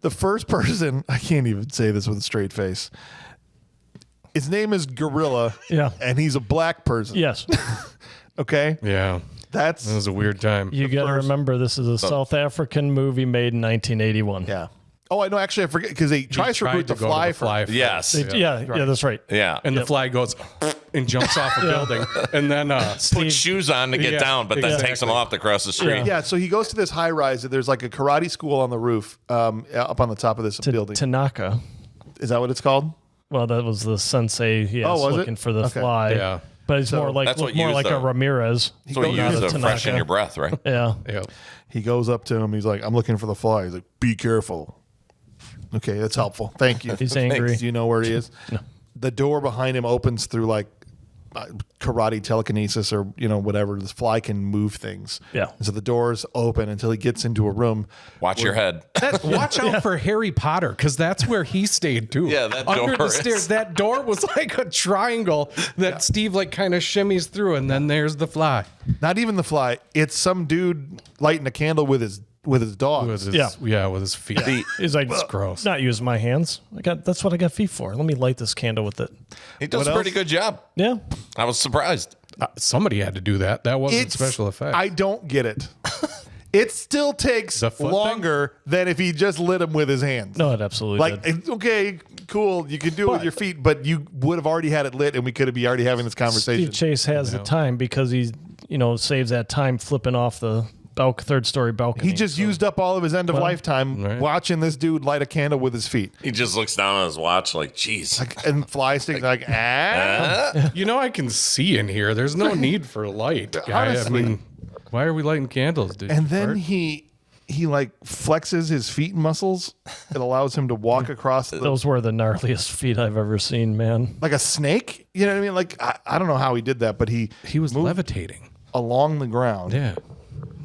the first person, I can't even say this with a straight face. His name is Gorilla. Yeah. And he's a black person. Yes. Okay. Yeah. That's That was a weird time. You got to remember this is a South African movie made in 1981. yeah. Oh, I know. Actually, I forget because he tries to Tried recruit the go to fly. the fly for, Yes. Yeah, that's right. Yeah. and the fly goes and jumps off a building, and then Put shoes on to get Yeah, down, but then takes exactly. them off to cross the street. yeah. So he goes to this high rise. There's like a karate school on the roof, up on the top of this building. Tanaka. Is that what it's called? Well, that was the sensei. He was was it? looking for the Okay. fly. Yeah. But he's more like That's what more used like a the- Ramirez. That's what you not use a to Tanaka. freshen your breath, right? Yeah. yeah. He goes up to him. He's like, "I'm looking for the fly." He's like, "Be careful." Okay, that's helpful. Thank you. He's angry. Do you know where he is? No. The door behind him opens through like karate telekinesis or whatever. This fly can move things. Yeah. And so the doors open until he gets into a room. Watch your head. Watch out for Harry Potter, because that's where he stayed too. Yeah, that under door the stairs. is- That door was like a triangle that Steve like kind of shimmies through, and then there's the fly. Not even the fly. It's some dude lighting a candle with his dog. With his, with his feet. He's like, It's gross. not using my hands. That's what I got feet for. Let me light this candle with it. He does What a pretty else? good job. Yeah. I was surprised. Somebody had to do that. That wasn't special effects. I don't get it. It still takes The foot longer than if he just lit him with his hands. No, it absolutely Like, did. it's okay, cool, you can do it with your feet, but you would have already had it lit and we could be already having this conversation. Steve Chase has the time because he, saves that time flipping off the third story balcony. He just used up all of his end of life time watching this dude light a candle with his feet. He just looks down on his watch like, jeez. And fly sticks like, ah. I can see in here. There's no need for light. Guy. Honestly. I mean, why are we lighting candles? Did And you then fart? he like flexes his feet muscles. It allows him to walk across Those were the gnarliest feet I've ever seen, man. like a snake. You know what I mean? Like, I don't know how he did that, but he was moved levitating. along the ground. Yeah.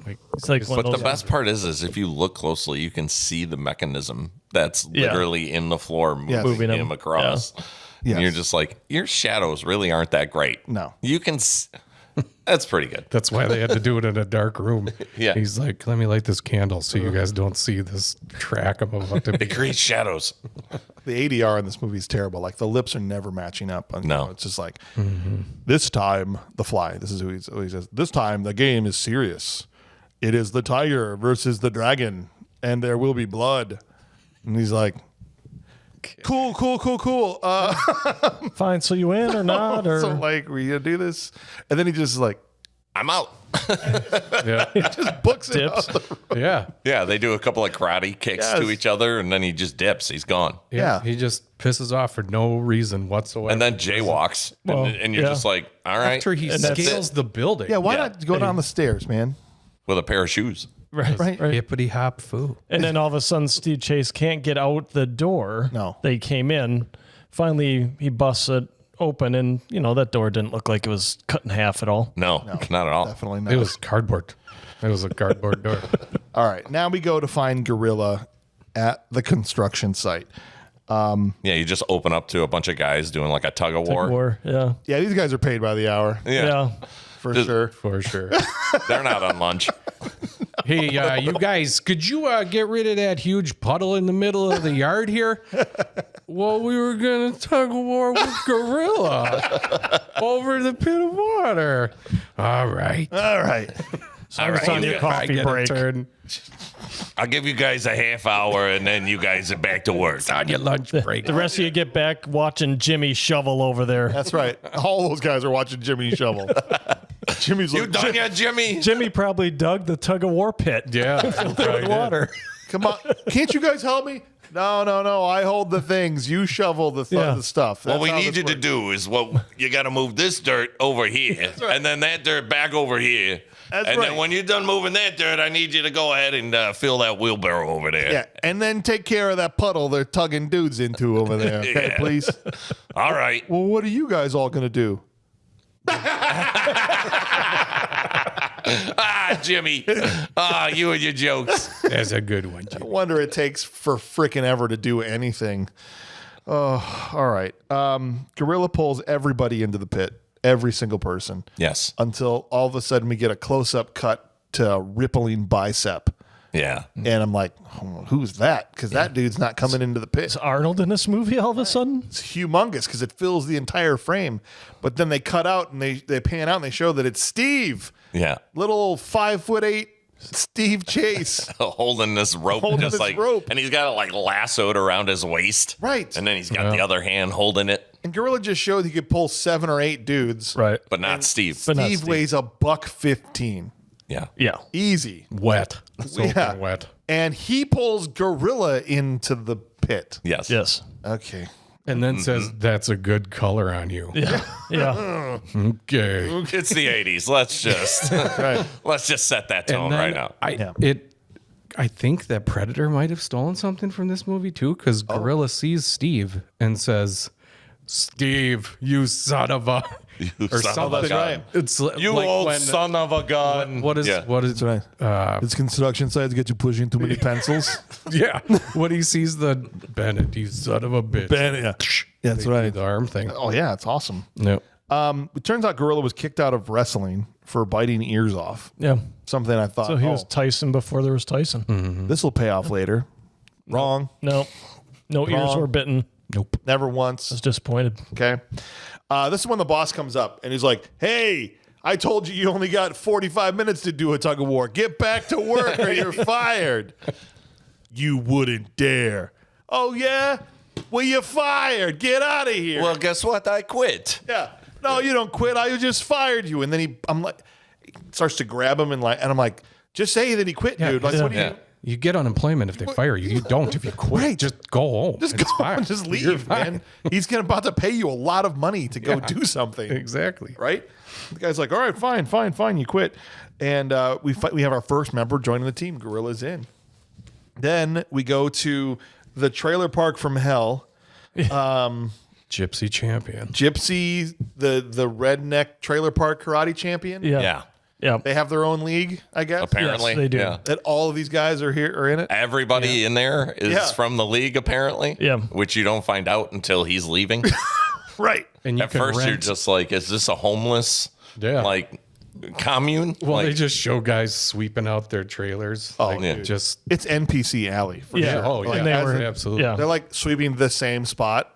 Like, It's like one But of the those. best part is if you look closely, you can see the mechanism that's literally in the floor moving Moving him him. across. Yes. And you're just like, your shadows really aren't that great. No. You can... That's pretty good. that's why they had to do it in a dark room. Yeah. He's like, let me light this candle so you guys don't see this track I'm about to be. It creates shadows. The ADR in this movie is terrible. Like the lips are never matching up. No. It's just like this time the fly. This is who he says. This time the game is serious. It is the tiger versus the dragon, and there will be blood. And he's like, cool. Fine, so you in or not? Or So like, we gonna do this? And then he just like I'm out. Yeah. just books it. Dips. Out the- Yeah. Yeah, they do a couple of karate kicks to Yes. each other, and then he just dips. He's gone. Yeah. He just pisses off for no reason whatsoever. And then jaywalks. Well, and you're yeah. just like, all right. after he And that's scales the building. Yeah, why Yeah. not go down the stairs, man? With a pair of shoes. right. Hippity hop foo. And then all of a sudden, Steve Chase can't get out the door. No. They came in. Finally, he busts it open, and that door didn't look like it was cut in half at all. No, not at all. Definitely not. It was cardboard. It was a cardboard door. All right, now we go to find Gorilla at the construction site. Yeah, you just open up to a bunch of guys doing like a tug of war. War, yeah. Yeah, these guys are paid by the hour Yeah. for sure. For sure. They're not on lunch. Hey, you guys, could you get rid of that huge puddle in the middle of the yard here? Well, we were going to tug of war with Gorilla over the pit of water. All right. All right. It's on your I coffee get a break. turn. I'll give you guys a half hour, and then you guys are back to work. It's on your lunch break. The rest of you get back watching Jimmy shovel over there. That's right. All those guys are watching Jimmy shovel. Jimmy's You like, done yet, Jimmy? Jimmy probably dug the tug of war pit. Yeah. With water. come on. Can't you guys help me? No. I hold the things. You shovel the stuff. What That's we how need this you to works. do is you got to move this dirt over here, and then that dirt back over here. That's and right. then when you're done moving that dirt, I need you to go ahead and fill that wheelbarrow over there. Yeah, and then take care of that puddle they're tugging dudes into over there. Okay, Yeah. please. All right. Well, what are you guys all gonna do? Jimmy. You and your jokes. That's a good one, Jim. I wonder it takes for frickin' ever to do anything. Oh, all right. Gorilla pulls everybody into the pit, every single person, Yes. until all of a sudden we get a close-up cut to a rippling bicep. Yeah. And I'm like, oh, who's that? Because that dude's not coming into the pit. Is Arnold in this movie all of a sudden? It's humongous because it fills the entire frame. But then they cut out and they pan out and they show that it's Steve, Yeah. little 5'8" Steve Chase. Holding this rope, Holding just this like, rope. and he's got it like lassoed around his waist. Right. And then he's got the other hand holding it, And Gorilla just showed he could pull 7 or 8 dudes. Right. but not Steve. But not Steve Steve. weighs $115. Yeah. Yeah. Easy. Wet. Soaking Yeah. wet. And he pulls Gorilla into the pit. Yes. Yes. Okay. And then says, that's a good color on you. Yeah. Yeah. Okay. It's the 80s. Let's just let's just set that tone And then right now. I think that Predator might have stolen something from this movie too, because Gorilla sees Steve and says, Steve, you son of a, or son of a something. gun. It's You like old when- son of a gun. What is Yeah. what is That's right. It's construction sites get you pushing too many pencils. yeah? When he sees the Bennett, you son of a bitch. Yeah, that's right. The arm thing. Oh yeah, it's awesome. No. It turns out Gorilla was kicked out of wrestling for biting ears off. Yeah. Something I thought, So he was Tyson before there was Tyson. this will pay off later. Wrong. No. No ears Wrong. were bitten. Nope. Never once. I was disappointed. Okay. This is when the boss comes up and he's like, hey, I told you only got 45 minutes to do a tug of war. Get back to work or you're fired. You wouldn't dare. Oh, yeah? Well, you're fired. Get out of here. Well, guess what? I quit. Yeah. No, you don't quit. I just fired you. And then he starts to grab him and I'm like, just say that he quit, dude. Like, what do you? Yeah. You get unemployment if they fire you. You don't if you quit. Right. Just go home. Just It's go fine. and just You're leave, fine. man. He's about to pay you a lot of money to go do something. Exactly. Right? The guy's like, all right, fine, you quit. And we have our first member joining the team. Gorilla's in. Then we go to the trailer park from hell. Gypsy champion. Gypsy, the redneck trailer park karate champion. Yeah. Yeah. Yeah. They have their own league, I guess. Apparently. Yes, they do. Yeah. That all of these guys are in it. Everybody in there is Yeah. from the league, apparently. Yeah. Which you don't find out until he's leaving. Right. And you At can first, rent. you're just like, is this a homeless, Yeah. like, commune? Well, like, they just show guys sweeping out their trailers. Oh, like, yeah. just It's NPC Alley for Yeah. sure. oh yeah, And they were- absolutely. yeah. They're like sweeping the same spot,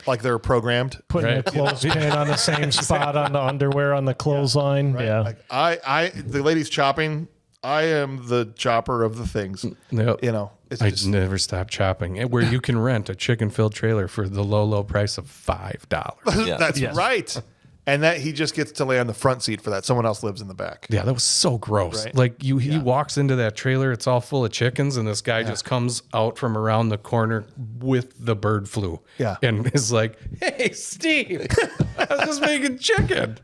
like they're programmed. Putting Right. a clothespin on the same spot on the underwear on the clothesline. Yeah. Like the lady's chopping. I am the chopper of the things. Yep. You know, it's I just never stop chopping. Where you can rent a chicken-filled trailer for the low price of $5. Yeah. that's Yes. right. And that he just gets to lay on the front seat for that. Someone else lives in the back. Yeah, that was so gross. Right. Like he walks into that trailer, it's all full of chickens, and this guy just comes out from around the corner with the bird flu. Yeah. And is like, "Hey, Steve, I was just making chicken."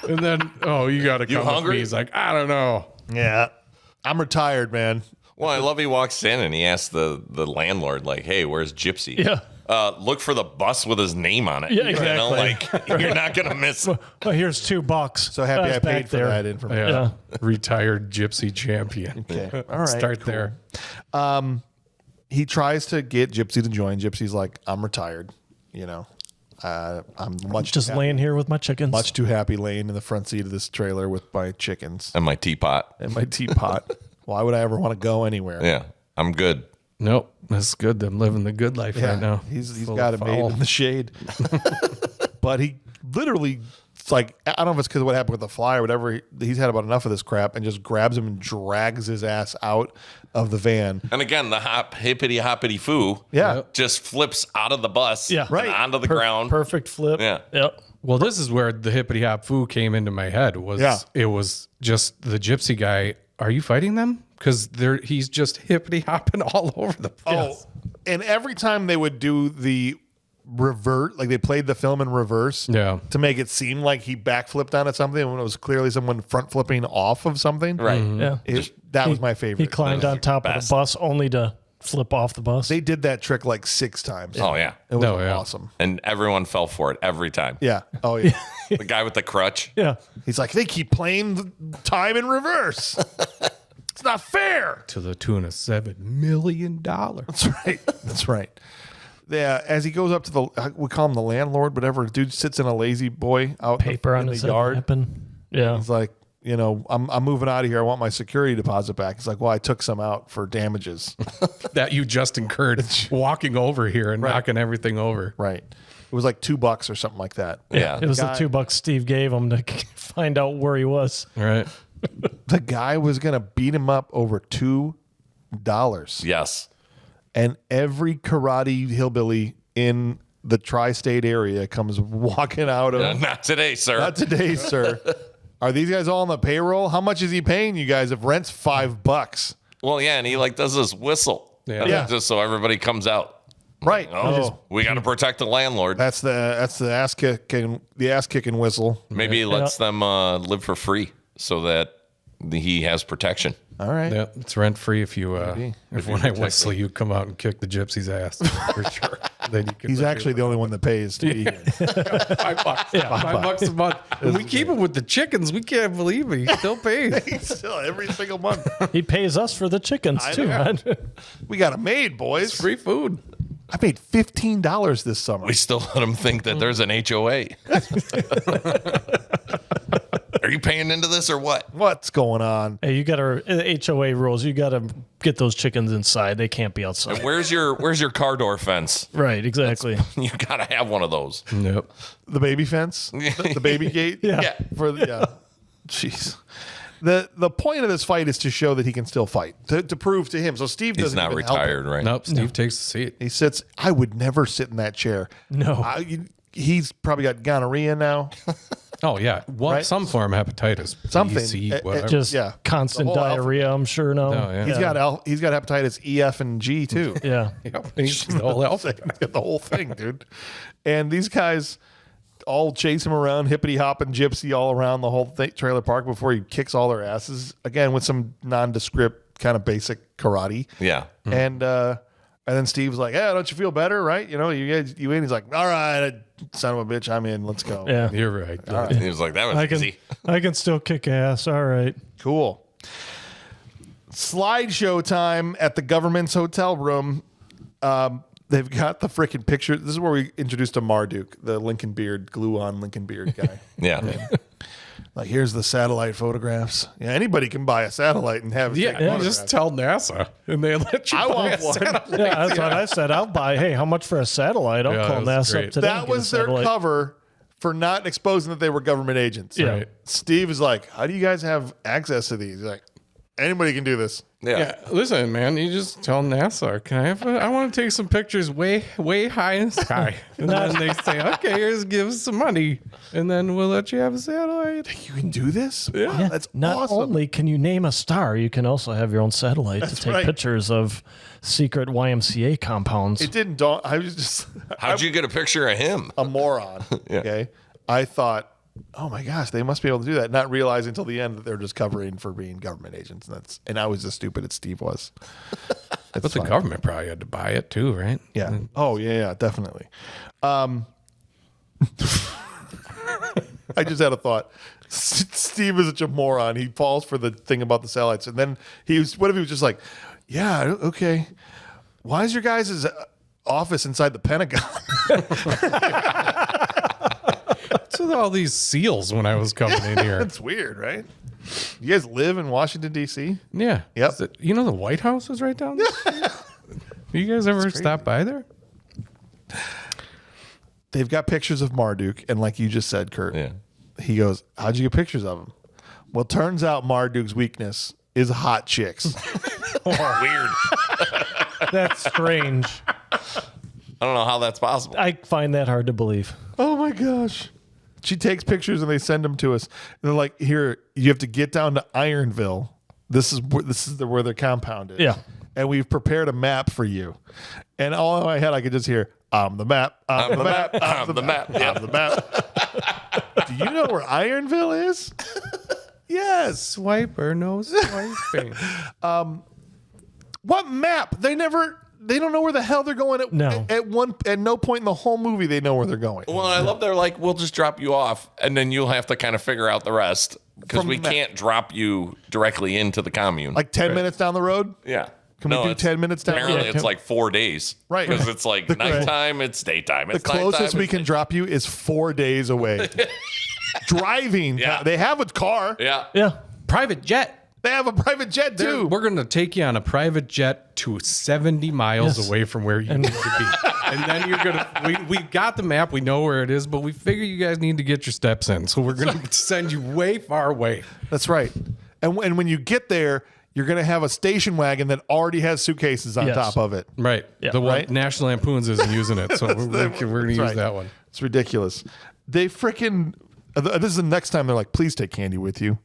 And then, oh, you got to come with hungry? me. He's like, "I don't know." Yeah. I'm retired, man. well, I love he walks in and he asks the landlord, like, hey, where's Gypsy? Yeah. Look for the bus with his name on it. Yeah, You know, exactly. like, you're not going to miss it. Well, here's $2. So happy That's I back paid for there. that information. Yeah. Yeah. Retired gypsy champion. Okay. All right. Start cool. there. He tries to get Gypsy to join. Gypsy's like, I'm retired. You know, I'm much Just too laying here with my chickens. much too happy laying in the front seat of this trailer with my chickens And my teapot. and my teapot. Why would I ever want to go anywhere? Yeah. I'm good. Nope. That's good. I'm living the good life right now. He's Full got of it made foul. in the shade. But he literally, it's like, I don't know if it's because of what happened with the fly or whatever. He's had about enough of this crap and just grabs him and drags his ass out of the van. And again, the hippity hoppity foo Yeah. just flips out of the bus Yeah. and Right. onto the ground. Perfect flip. Yeah. Yep. Well, this is where the hippity hop foo came into my head. It was just the gypsy guy. Are you fighting them? Because he's just hippity hopping all over the place. Oh, and every time they would do the revert, like they played the film in reverse Yeah. to make it seem like he backflipped onto something when it was clearly someone front flipping off of something. Right. Yeah. That was my favorite. He climbed on top of best. the bus only to flip off the bus. They did that trick like 6 times. Oh, yeah. It was Oh, yeah. awesome. And everyone fell for it every time. Yeah. Oh, yeah. The guy with the crutch. yeah. He's like, they keep playing the time in reverse. It's not fair. To the tune of $7 million. That's right. That's right. Yeah, as he goes up to we call him the landlord, whatever. Dude sits in a lazy boy out Paper in on the his yard. weapon. Yeah. He's like, I'm moving out of here. I want my security deposit back. He's like, well, I took some out for damages. That you just incurred walking over here and knocking everything over. Right. It was like $2 or something like that. Yeah. It was guy- the $2 Steve gave him to find out where he was. All right. The guy was gonna beat him up over $2, Yes. and every karate hillbilly in the tri-state area comes walking out of. Not today, sir. Not today, sir. Are these guys all on the payroll? How much is he paying you guys if rent's $5? Well, yeah, and he like does this whistle. Yeah. Yeah. Just so everybody comes out. Right. Oh, we got to protect the landlord. That's the ass kicking whistle. Maybe he lets them live for free so that he has protection. All right. Yeah, it's rent free if you if when I check whistle, you come out and kick the gypsy's ass for sure. Then you can He's actually the only one that pays to be here. $5. Yeah, $5 a month. And we keep him with the chickens. We can't believe it. He still pays. Still every single month. He pays us for the chickens too. We got a maid, boys. Free food. I paid $15 this summer. We still let them think that there's an HOA. Are you paying into this or what? What's going on? Hey, you got to HOA rules. You got to get those chickens inside. They can't be outside. Where's your car door fence? Right, exactly. You gotta have one of those. Nope. The baby fence? The baby gate? Yeah. Jeez. The point of this fight is to show that he can still fight, to prove to him. So Steve He's doesn't not even help retired, him. right? Nope. Steve takes the seat. He sits. I would never sit in that chair. No. He's probably got gonorrhea now. Oh yeah, Right? some form of hepatitis. Something. BC, whatever. Just Yeah. constant The whole diarrhea, I'm sure now. Oh, yeah. He's got hepatitis E, F, and G too. Yeah. Yep. He's the whole alphabet. He's got the whole thing, dude. And these guys all chase him around, hippity hopping gypsy all around the whole trailer park before he kicks all their asses again with some nondescript kind of basic karate. Yeah. And then Steve's like, "Yeah, don't you feel better, right? You know, you in." He's like, "All right, son of a bitch, I'm in. Let's go." Yeah. You're right. He was like, that was easy. I can still kick ass. All right. Cool. Slideshow time at the government's hotel room. They've got the freaking picture. This is where we introduced to Marduk, the Lincoln Beard, glue-on Lincoln Beard guy. Yeah. Like, here's the satellite photographs. Yeah, anybody can buy a satellite and have it. Yeah, take you photographs. just tell NASA and they let you. I buy want a one. satellite. Yeah, that's what I said. I'll buy. Hey, how much for a satellite? I'll Yeah, call that's NASA great. up today. and That get a was their satellite. cover for not exposing that they were government agents. Yeah. Right. Steve is like, "How do you guys have access to these?" He's like, "Anybody can do this." Yeah, listen, man. You just tell NASA, "Can I have? I want to take some pictures way high in the sky." And then they say, "Okay, here's give us some money, and then we'll let you have a satellite." You can do this? Yeah. Wow, that's Not awesome. only can you name a star, you can also have your own satellite to take right. pictures of secret YMCA compounds. It didn't dawn. I was just How'd you get a picture of him? a moron. Okay. I thought, oh my gosh, they must be able to do that. Not realizing until the end that they're just covering for being government agents. And I was as stupid as Steve was. But the government probably had to buy it too, right? Yeah. Oh yeah, definitely. I just had a thought. Steve is such a moron. He falls for the thing about the satellites, and then what if he was just like, yeah, okay. Why is your guys' office inside the Pentagon? What's with all these seals when I was coming in here? That's weird, right? You guys live in Washington, D.C.? Yeah. Yep. Is it- you know the White House is right down there? You guys ever stop by there? They've got pictures of Marduk, and like you just said, Kurt, Yeah. he goes, "How'd you get pictures of him?" Well, turns out Marduk's weakness is hot chicks. Weird. That's strange. I don't know how that's possible. I find that hard to believe. Oh my gosh. She takes pictures and they send them to us. And they're like, "Here, you have to get down to Ironville. This is where their compound is. Yeah. And we've prepared a map for you." And all in my head, I could just hear, "I'm the map. I'm the map. I'm the map. I'm the map." Do you know where Ironville is? Yes. Swiper knows swiping. What map? They don't know where the hell they're going at. No. At no point in the whole movie they know where they're going. Well, I love they're like, we'll just drop you off, and then you'll have to kind of figure out the rest because From we the map. can't drop you directly into the commune. Like 10 minutes down the road? yeah. Can we do it's- 10 minutes down? Apparently, Yeah, it's like 4 days. Right. Because it's like nighttime, it's daytime. The It's closest nighttime, we it's can drop you is 4 days away. Driving. Yeah. They have a car. Yeah. Yeah. Private jet. They have a private jet too. We're going to take you on a private jet to 70 miles Yes. away from where you need to be. And then you're going to, we got the map, we know where it is, but we figure you guys need to get your steps in. So we're going to send you way far away. That's right. And when you get there, you're going to have a station wagon that already has suitcases on Yes. top of it. Right. Yeah. The one Right? National Lampoons isn't using it. So we're going to use right. that one. It's ridiculous. They freaking. This is the next time they're like, "Please take Kandy with you,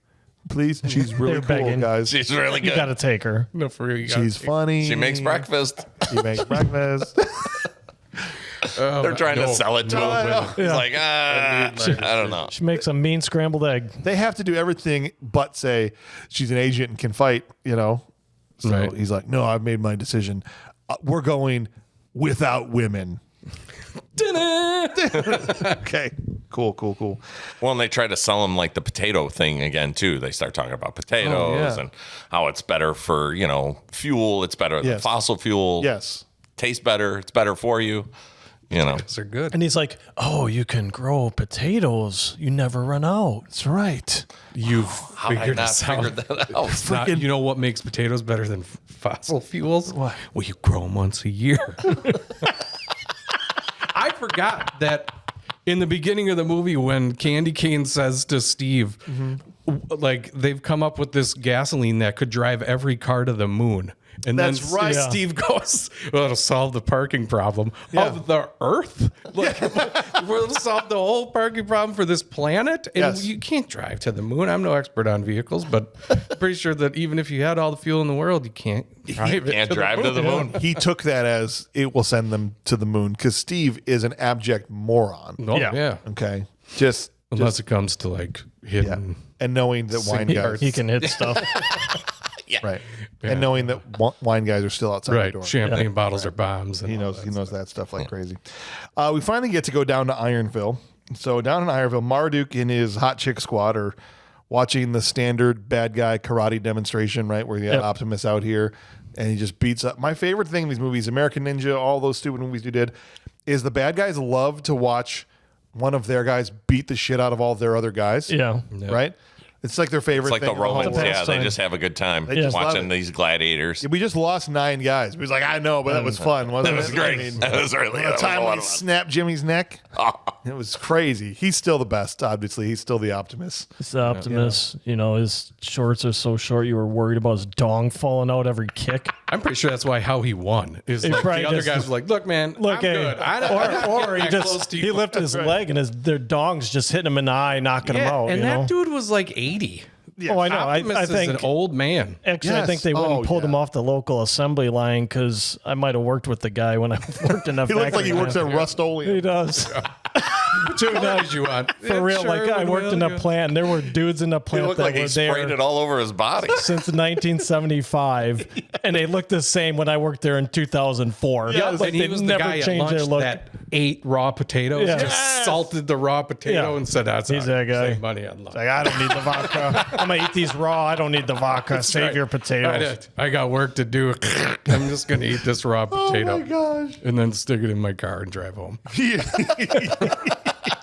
please." She's really They're cool, begging. guys. She's really You good. got to take her. No, for real. She's funny. She makes breakfast. She makes breakfast. They're trying to sell it to him. He's like, I don't know. She makes a mean scrambled egg. They have to do everything but say she's an agent and can fight, So Right. he's like, no, I've made my decision. We're going without women. Okay. Cool. Well, and they try to sell him like the potato thing again too. They start talking about potatoes and how it's better for fuel. It's better than fossil fuel. Yes. Tastes better. It's better for you. They're good. And he's like, oh, you can grow potatoes. You never run out. That's right. You've How did I figured not this out. figured that out? It's not- you know what makes potatoes better than fossil fuels? What? Well, you grow them once a year. I forgot that in the beginning of the movie when Kandy Kane says to Steve, like they've come up with this gasoline that could drive every car to the moon. And That's then right. Steve goes, well, it'll solve the parking problem of the Earth. Like, we'll solve the whole parking problem for this planet. And Yes. you can't drive to the moon. I'm no expert on vehicles, but I'm pretty sure that even if you had all the fuel in the world, you can't drive it Can't to drive the to the moon. He took that as it will send them to the moon because Steve is an abject moron. Oh, Yeah. yeah. Okay. Just Unless it comes to like hidden. and knowing that wine guys, He can hit stuff. right? And knowing that wine guys are still outside the Right. door. Champagne bottles are bombs. And He knows that stuff like crazy. We finally get to go down to Ironville. So down in Ironville, Marduk and his hot chick squad are watching the standard bad guy karate demonstration, right? Where you have Optimus out here and he just beats up. My favorite thing in these movies, American Ninja, all those stupid movies you did, is the bad guys love to watch one of their guys beat the shit out of all their other guys. Yeah. Right? It's like their favorite It's like thing. the in whole Romans. world. Yeah, they time. just have a good time just love watching it. these gladiators. We just lost 9 guys. We was like, I know, but that was fun, wasn't That was it? great. I mean, That was really the that was a time lot when he of fun. snapped Jimmy's neck, it was crazy. He's still the best, obviously. He's still the Optimus. It's the Optimus. His shorts are so short you were worried about his dong falling out every kick. I'm pretty sure that's why how he won. Is like probably the other just- guys were like, look, man, Look, I'm hey, good. I or he that close just to you. he lifted his leg and their dongs just hitting him in the eye, knocking him out. and you that know? dude was like 80. Oh, I know. Optimus I is think an old man. actually, I think Yes. they went Oh, and pulled him yeah. off the local assembly line because I might have worked with the guy when I worked in a He looks like he factory. works at Rust-Oleum. He does. Dude, What did you want? for real. Like I worked in a plant, and there were dudes in the He plant looked that like were he there sprayed it all over his body. since 1975, and they looked the same when I worked there in 2004. Yes. Like And he they was the never guy at changed their lunch look. that ate raw potatoes, Yeah. just Yes. salted the raw potato Yeah. and said, that's He's how that you guy. save money on lunch. Like, I don't need the vodka. I'm gonna eat these raw. I don't need the vodka. Save right. your potatoes. I got work to do. I'm just going to eat this raw potato. Oh my gosh. And then stick it in my car and drive home.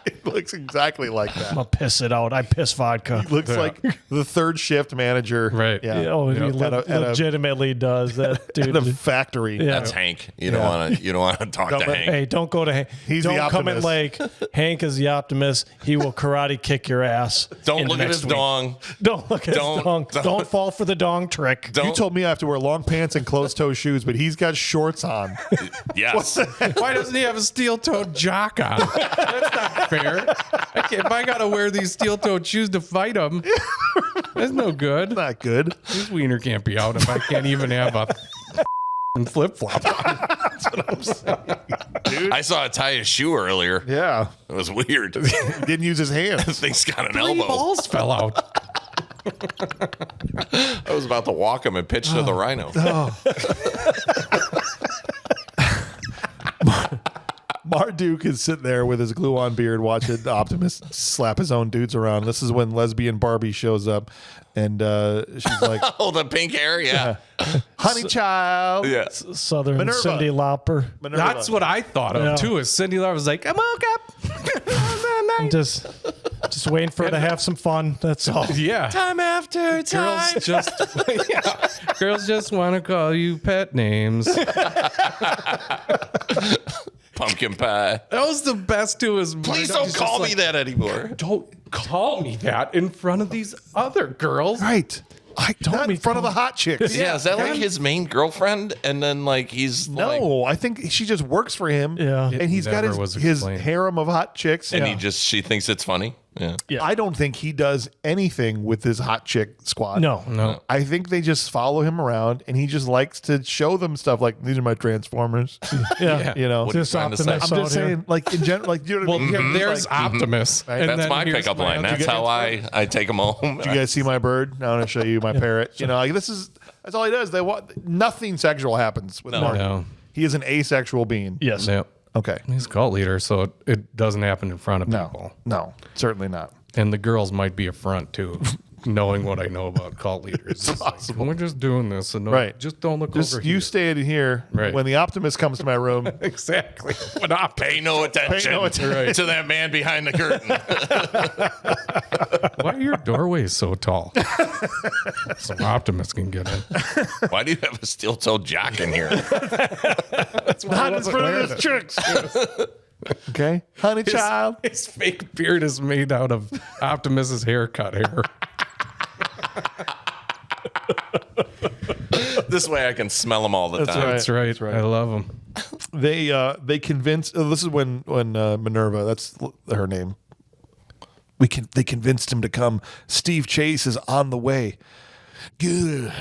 It looks exactly like that. I'm gonna piss it out. I piss vodka. Looks like the third shift manager. Right. Yeah. Oh, he At a- legitimately does that, In the dude. factory. Yeah. That's Hank. You don't want to talk Don't to let- Hank. Hey, don't go to Hank. He's the don't come in Optimus. like Hank is the Optimist. He will karate kick your ass. Don't in the look at next his week. dong. Don't look at Don't- his dong. don't- Don't fall for the dong trick. You Don't. told me I have to wear long pants and closed-toe shoes, but he's got shorts on. Yes. Why doesn't he have a steel-toed jock on? That's not fair. If I got to wear these steel-toed shoes to fight him, that's no good. Not good. His wiener can't be out if I can't even have a flip-flop on. I saw a tie his shoe earlier. Yeah. It was weird. He didn't use his hands. Thing's got an 3 elbow. balls fell out. I was about to walk him and pitch to the rhino. Marduk is sitting there with his glue-on beard watching Optimus slap his own dudes around. This is when lesbian Barbie shows up, and she's like, Oh, the pink hair? Yeah. honey child. Yeah. Southern Minerva. Cindy Lauper. Minerva. That's what I thought of, Yeah. too, is Cindy Lauper was like, I woke up. I'm just waiting for her to have some fun. That's all. Yeah. Time after time. Girls just want to call you pet names. Pumpkin pie. That was the best too. Is Please don't call me that anymore. Don't call me that in front of these other girls. Right. Not in front of the hot chicks. Yeah, is that like his main girlfriend? And then like he's like, No, I think she just works for him. Yeah. And he's got Never was his explained. harem of hot chicks. and she thinks it's funny. Yeah. I don't think he does anything with his hot chick squad. No. I think they just follow him around, and he just likes to show them stuff like, these are my Transformers. Yeah. You know, What are you Just trying to say? Optimus I'm out just here. saying, like in general, like you know what I mean? There's Optimus. Right. And That's then my here's pickup my line. other That's guy. how I take him home. You guys see my bird? Now I want to show you my parrot. You know, like that's all he does. They want nothing sexual happens with Mark. No. He is an asexual being. Yes. Yep. Okay. He's a cult leader, so it doesn't happen in front of people. No, certainly not. And the girls might be a front too, knowing what I know about cult leaders. It's like, we're just doing this, and Right. just don't look Just over you here. stay in here. Right. When the Optimist comes to my room, Exactly. What op- Pay no attention, attention. to that man behind the curtain. Why are your doorways so tall? So Optimus can get in. Why do you have a steel-toed jock in here? not in front of his chicks. Okay, honey child. His fake beard is made out of Optimus's haircut hair. This way I can smell them all the time. right. That's right. That's right. I love him. They convinced. This is when Minerva. That's her name. They convinced him to come. Steve Chase is on the way. Good.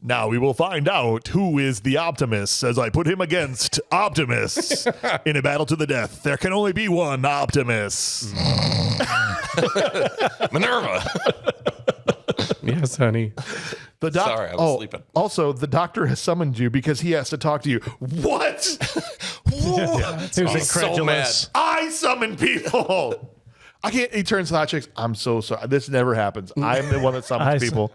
Now we will find out who is the Optimus as I put him against Optimus in a battle to the death. There can only be one Optimus. Minerva. Yes, honey. The Sorry, I was sleeping. Also, the doctor has summoned you because he has to talk to you. What? He was He's so incredulous. I summon people. I can't. He turns to the hot chicks. I'm so sorry. This never happens. I'm the one that summons people.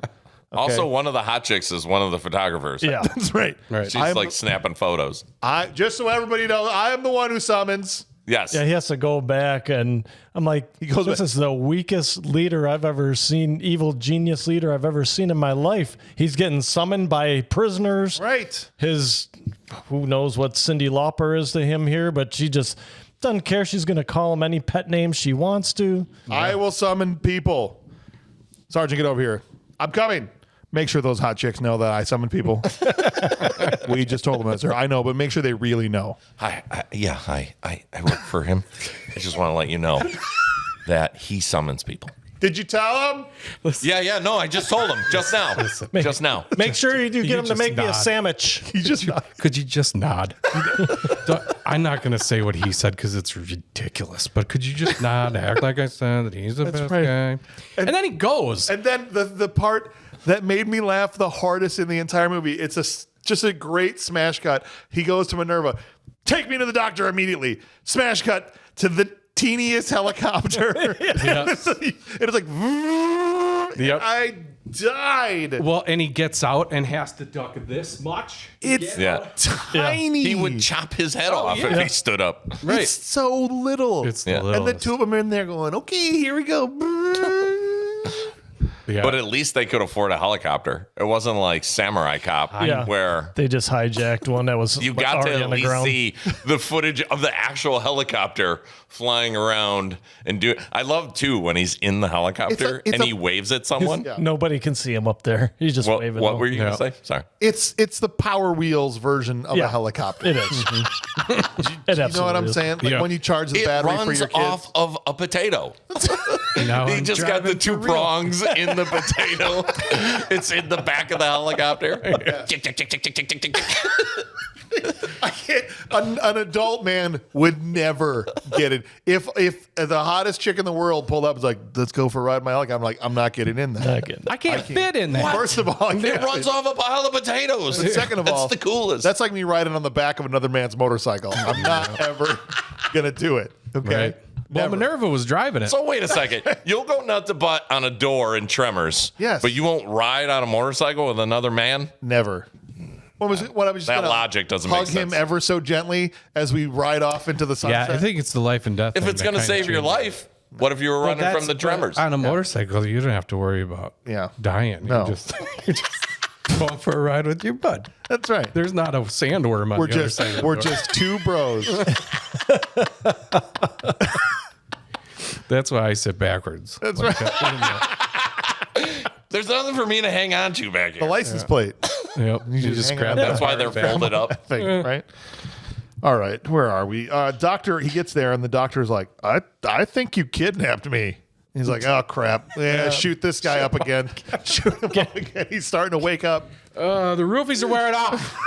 Also, one of the hot chicks is one of the photographers. Yeah. That's right. Right. She's I'm- like snapping photos. I just so everybody knows, I am the one who summons. Yes. Yeah, he has to go back, and I'm like, goes this back. is the weakest leader I've ever seen, evil genius leader I've ever seen in my life. He's getting summoned by prisoners. Right. His, who knows what Cyndi Lauper is to him here, but she just doesn't care. She's going to call him any pet name she wants to. I will summon people. Sergeant, get over here. I'm coming. Make sure those hot chicks know that I summon people. We just told them that, sir. I know, but make sure they really know. Hi. I work for him. I just want to let you know that he summons people. Did you tell them? Yeah. No, I just told him just now. Just now. Make sure you do get him to just make me a nod. sandwich. You just Could you just nod? I'm not going to say what he said because it's ridiculous, but could you just nod, act like I said that he's the best right. guy? And then he goes. And then the part that made me laugh the hardest in the entire movie, it's just a great smash cut. He goes to Minerva, take me to the doctor immediately. Smash cut to the teeniest helicopter. It's like, Yep. I died. Well, and he gets out and has to duck this much. It's Yeah. tiny. He would chop his head off if he stood up. Right. It's so little. It's Yeah. the and the littlest. two of them are in there going, okay, here we go. Yeah. But at least they could afford a helicopter. It wasn't like Samurai Cop Yeah. where They just hijacked one that was you got to already at on the least ground. see the footage of the actual helicopter flying around and do it. I love too when he's in the helicopter it's and a- he waves at someone. Yeah. Nobody can see him up there. He's just What, waving. what them. were you going to say? Sorry. It's the Power Wheels version of a Yeah. helicopter. It is. It You know what absolutely I'm is. saying? Like Yeah. when you charge the It battery for runs your kids. off of a potato. Now He I'm just got the driving two for real. prongs in the potato. It's in the back of the helicopter. Tick, tick, tick, tick, tick, tick, tick, tick. I can't, an adult man would never get it. If the hottest chick in the world pulled up and was like, let's go for a ride in my helicopter, I'm like, I'm not getting in that. Not getting- I can't fit in that. First of all, I It can't. runs off a pile of potatoes. But second of all, that's the coolest. That's like me riding on the back of another man's motorcycle. I'm not ever gonna do it. Okay. Right. Well, Never. Minerva was driving it. So wait a second. You'll go nut to butt on a door in Tremors. Yes. But you won't ride on a motorcycle with another man? Never. When I was just That gonna logic doesn't hug make him sense. ever so gently as we ride off into the yeah, sunset. I think it's the life and death. If thing it's that going to kinda save your changed life, what if you were running from the Tremors? On a motorcycle, you don't have to worry about dying. No. You're just going for a ride with your bud. That's right. There's not a sandworm on We're the other just side of the we're door. just two bros. That's why I sit backwards. That's right. There's nothing for me to hang on to back here. The license plate. Yep. You just hang grab on. that. That's why they're hard back. folded up. Thing, right? All right, where are we? Doctor, he gets there, and the doctor's like, I think you kidnapped me. He's like, oh, crap. Yeah, shoot this guy up again. Shoot him up again. He's starting to wake up. The roofies are wearing off.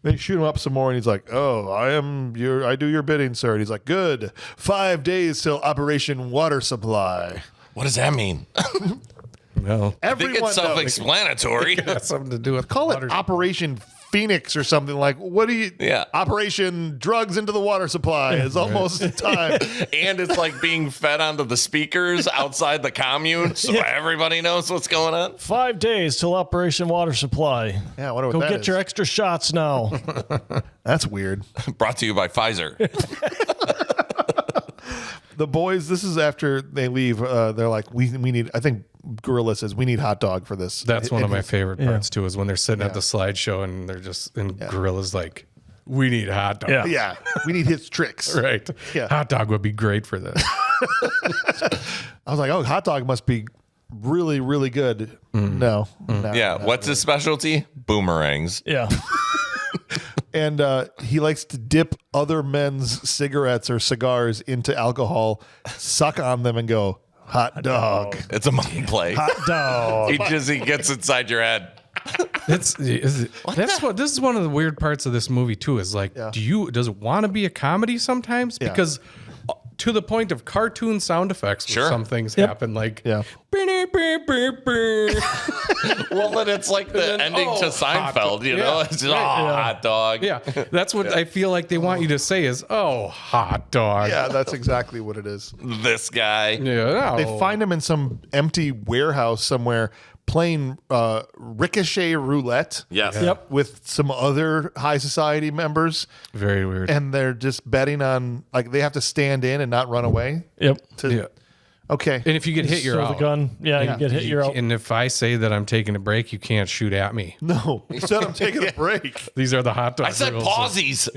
They shoot him up some more, and he's like, "Oh, I do your bidding, sir." And he's like, "Good. 5 days till Operation Water Supply." What does that mean? Well, I think it's self-explanatory. it has something to do with Call water. it Operation Phoenix or something like. What do you? Yeah. Operation Drugs into the Water Supply is almost time. And it's like being fed onto the speakers outside the commune, so everybody knows what's going on. 5 days till Operation Water Supply. Yeah, I wonder what Go that get is. your extra shots now. That's weird. Brought to you by Pfizer. The boys. This is after they leave. They're like, we need. I think Gorilla says we need hot dog for this. That's one of my favorite parts too, is when they're sitting at the slideshow and they're just, and Gorilla's like, we need hot dog. Yeah. Yeah, we need his tricks. Right. Yeah. Hot dog would be great for this. I was like, oh, hot dog must be really, really good. No. Yeah, what's his specialty? Boomerangs. Yeah. And he likes to dip other men's cigarettes or cigars into alcohol, suck on them, and go, hot dog. It's a mind play. Hot dog. He gets inside your head. This is one of the weird parts of this movie too, is like, does it want to be a comedy sometimes? Yeah. Because to the point of cartoon sound effects, where Sure. some things happen, like, Yeah. Well, then it's like the ending to Seinfeld, you know? Yeah. It's just, hot dog. yeah, that's what I feel like they want you to say is, oh, hot dog. Yeah, that's exactly what it is. This guy. Yeah, They find him in some empty warehouse somewhere playing ricochet roulette. Yes. Yep. With some other high society members, very weird. and they're just betting on, like, they have to stand in and not run away. Yep. Yeah. Okay. And if you get hit, you're Throw out. the gun. Yeah, you get hit, you're out. And if I say that I'm taking a break, you can't shoot at me. No, he said I'm taking a break. These are the hot dog I said rules. pausies.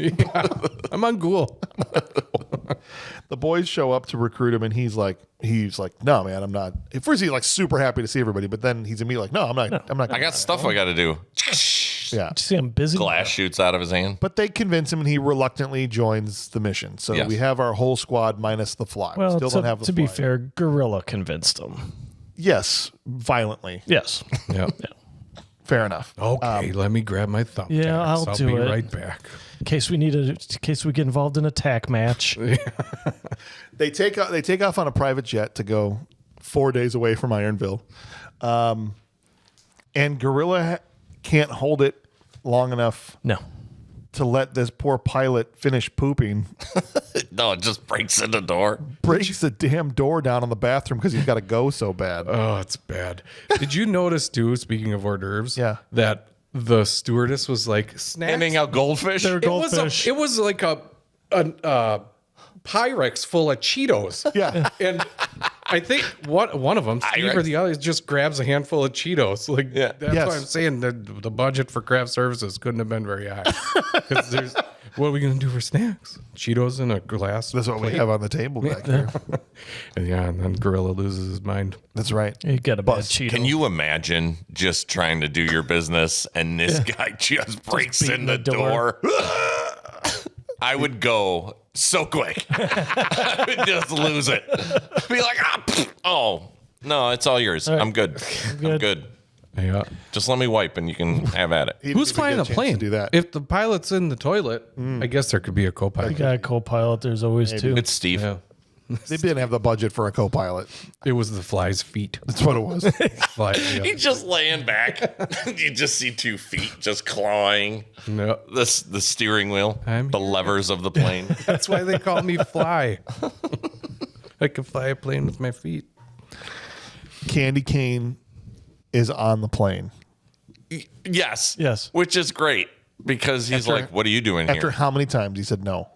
I'm on Ghoul. The boys show up to recruit him, and he's like, no, man, I'm not. At first, he's like super happy to see everybody, but then he's immediately like, no, I'm not. I got stuff I got to do. Yeah. Did you see I'm busy? Glass shoots out of his hand. But they convince him, and he reluctantly joins the mission. So Yes. we have our whole squad minus the fly. Well, we still don't have the to fly. be fair, Gorilla convinced him. Yes, violently. Yes. Yeah. Fair enough. Okay, let me grab my thumbtacks. Yeah, I'll do be it. right back. In case we get involved in a tack match. They take off on a private jet to go 4 days away from Ironville, and Gorilla can't hold it long enough No. to let this poor pilot finish pooping. No, it just breaks in the door. Breaks the damn door down on the bathroom because he's got to go so bad. Oh, it's bad. Did you notice, too, speaking of hors d'oeuvres, Yeah. that the stewardess was like, snacks? Handing out goldfish. They're It was, goldfish. it was like a Pyrex full of Cheetos. Yeah. And I think one of them, Steve or Pyrex. the other, just grabs a handful of Cheetos. Like, Yeah. that's Yes. why I'm saying that the budget for craft services couldn't have been very high. Because there's, what are we going to do for snacks? Cheetos in a glass. That's what we plate? have on the table back here. And then Gorilla loses his mind. That's right. You got a bad Cheeto. Can you imagine just trying to do your business and this guy just breaks beating in the the door. door? I would go so quick. I would just lose it. Be like, oh, no, it's all yours. right. I'm good. I'm good. Yeah. Just let me wipe and you can have at it. He Who's didn't even flying get the a chance plane? to do that. If the pilot's in the toilet, I guess there could be a You co-pilot. got a co-pilot. There's always two. It's Steve. Yeah. They didn't have the budget for a co-pilot. It was the fly's feet. That's what it was. Fly, yeah. He's just laying back. You just see 2 feet just clawing No, the steering wheel, I'm the here. levers of the plane. that's why they call me Fly. I can fly a plane with my feet. Kandy Kane is on the plane. Yes. Yes. Which is great because he's After- like, what are you doing After here? how many times he said no?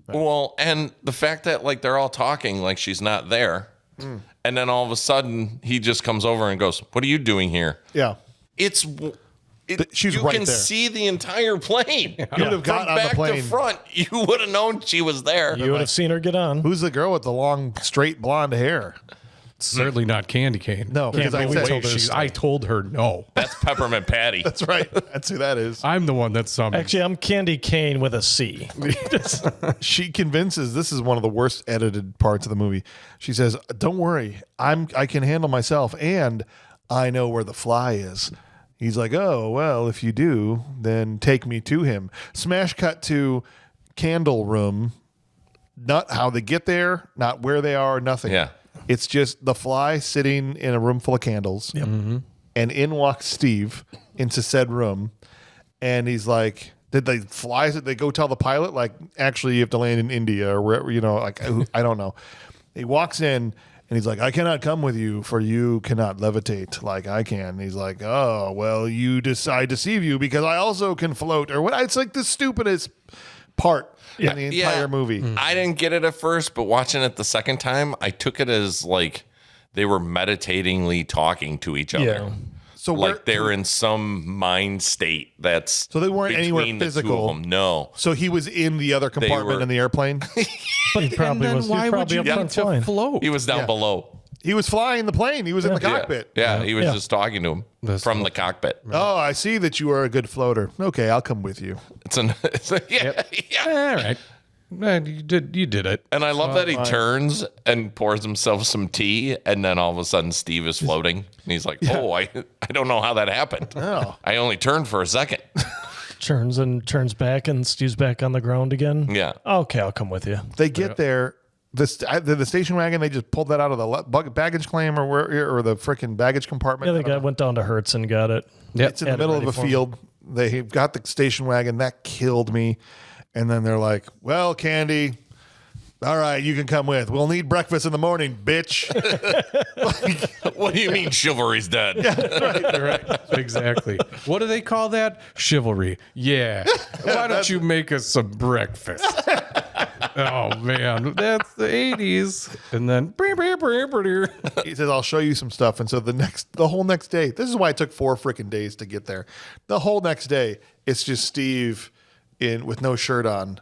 Well, and the fact that like they're all talking like she's not there. And then all of a sudden he just comes over and goes, what are you doing here? Yeah. She's she's you right can there. see the entire plane. You would have got From on the back to plane. front, you would have known she was there. You would have seen her get on. Who's the girl with the long, straight blonde hair? Certainly not Kandy Cane. No, because I we said told her I told her no. That's Peppermint Patty. that's right. That's who that is. I'm the one that summoned. Actually, I'm Kandy Kane with a C. She convinces, this is one of the worst edited parts of the movie. She says, "Don't worry, I can handle myself, and I know where the fly is." He's like, "Oh, well, if you do, then take me to him." Smash cut to candle room. Not how they get there, not where they are, nothing. Yeah. It's just the fly sitting in a room full of candles. Yep. And in walks Steve into said room. And he's like, did they fly? Did they go tell the pilot, like, actually, you have to land in India or wherever, like, I don't know. He walks in and he's like, "I cannot come with you, for you cannot levitate like I can." And he's like, "Oh, well, I deceive you because I also can float." Or what? It's like the stupidest part in the entire movie. I didn't get it at first, but watching it the second time, I took it as like they were meditatingly talking to each other. Yeah. So Like they're in some mind state that's So they weren't anywhere between the two physical. of them. No. So he was in the other compartment were- in the airplane. But he probably was. He was probably up front flying. float? He was down below. He was flying the plane. He was in the cockpit. Yeah, he was Yeah. just talking to him from the cockpit. Oh, I see that you are a good floater. Okay, I'll come with you. It's a yeah. All right. Man, you did it. And I love that he turns and pours himself some tea, and then all of a sudden Steve is floating, and he's like, "Oh, I don't know how that happened. Oh. I only turned for a second." Turns back and Steve's back on the ground again. Yeah. Okay, I'll come with you. They get there. The station wagon, they just pulled that out of the baggage claim or the freaking baggage compartment. Yeah, went down to Hertz and got it. Yep. It's in the Had it middle of ready a for 'em. field. They got the station wagon. That killed me. And then they're like, "Well, Kandy, all right, you can come with. We'll need breakfast in the morning, bitch." What do you mean chivalry's dead? Exactly. What do they call that? Chivalry. Yeah. Why don't you make us some breakfast? Oh man, that's the 80s. And then He says, "I'll show you some stuff." And so the whole next day, this is why it took 4 freaking days to get there. The whole next day, it's just Steve with no shirt on.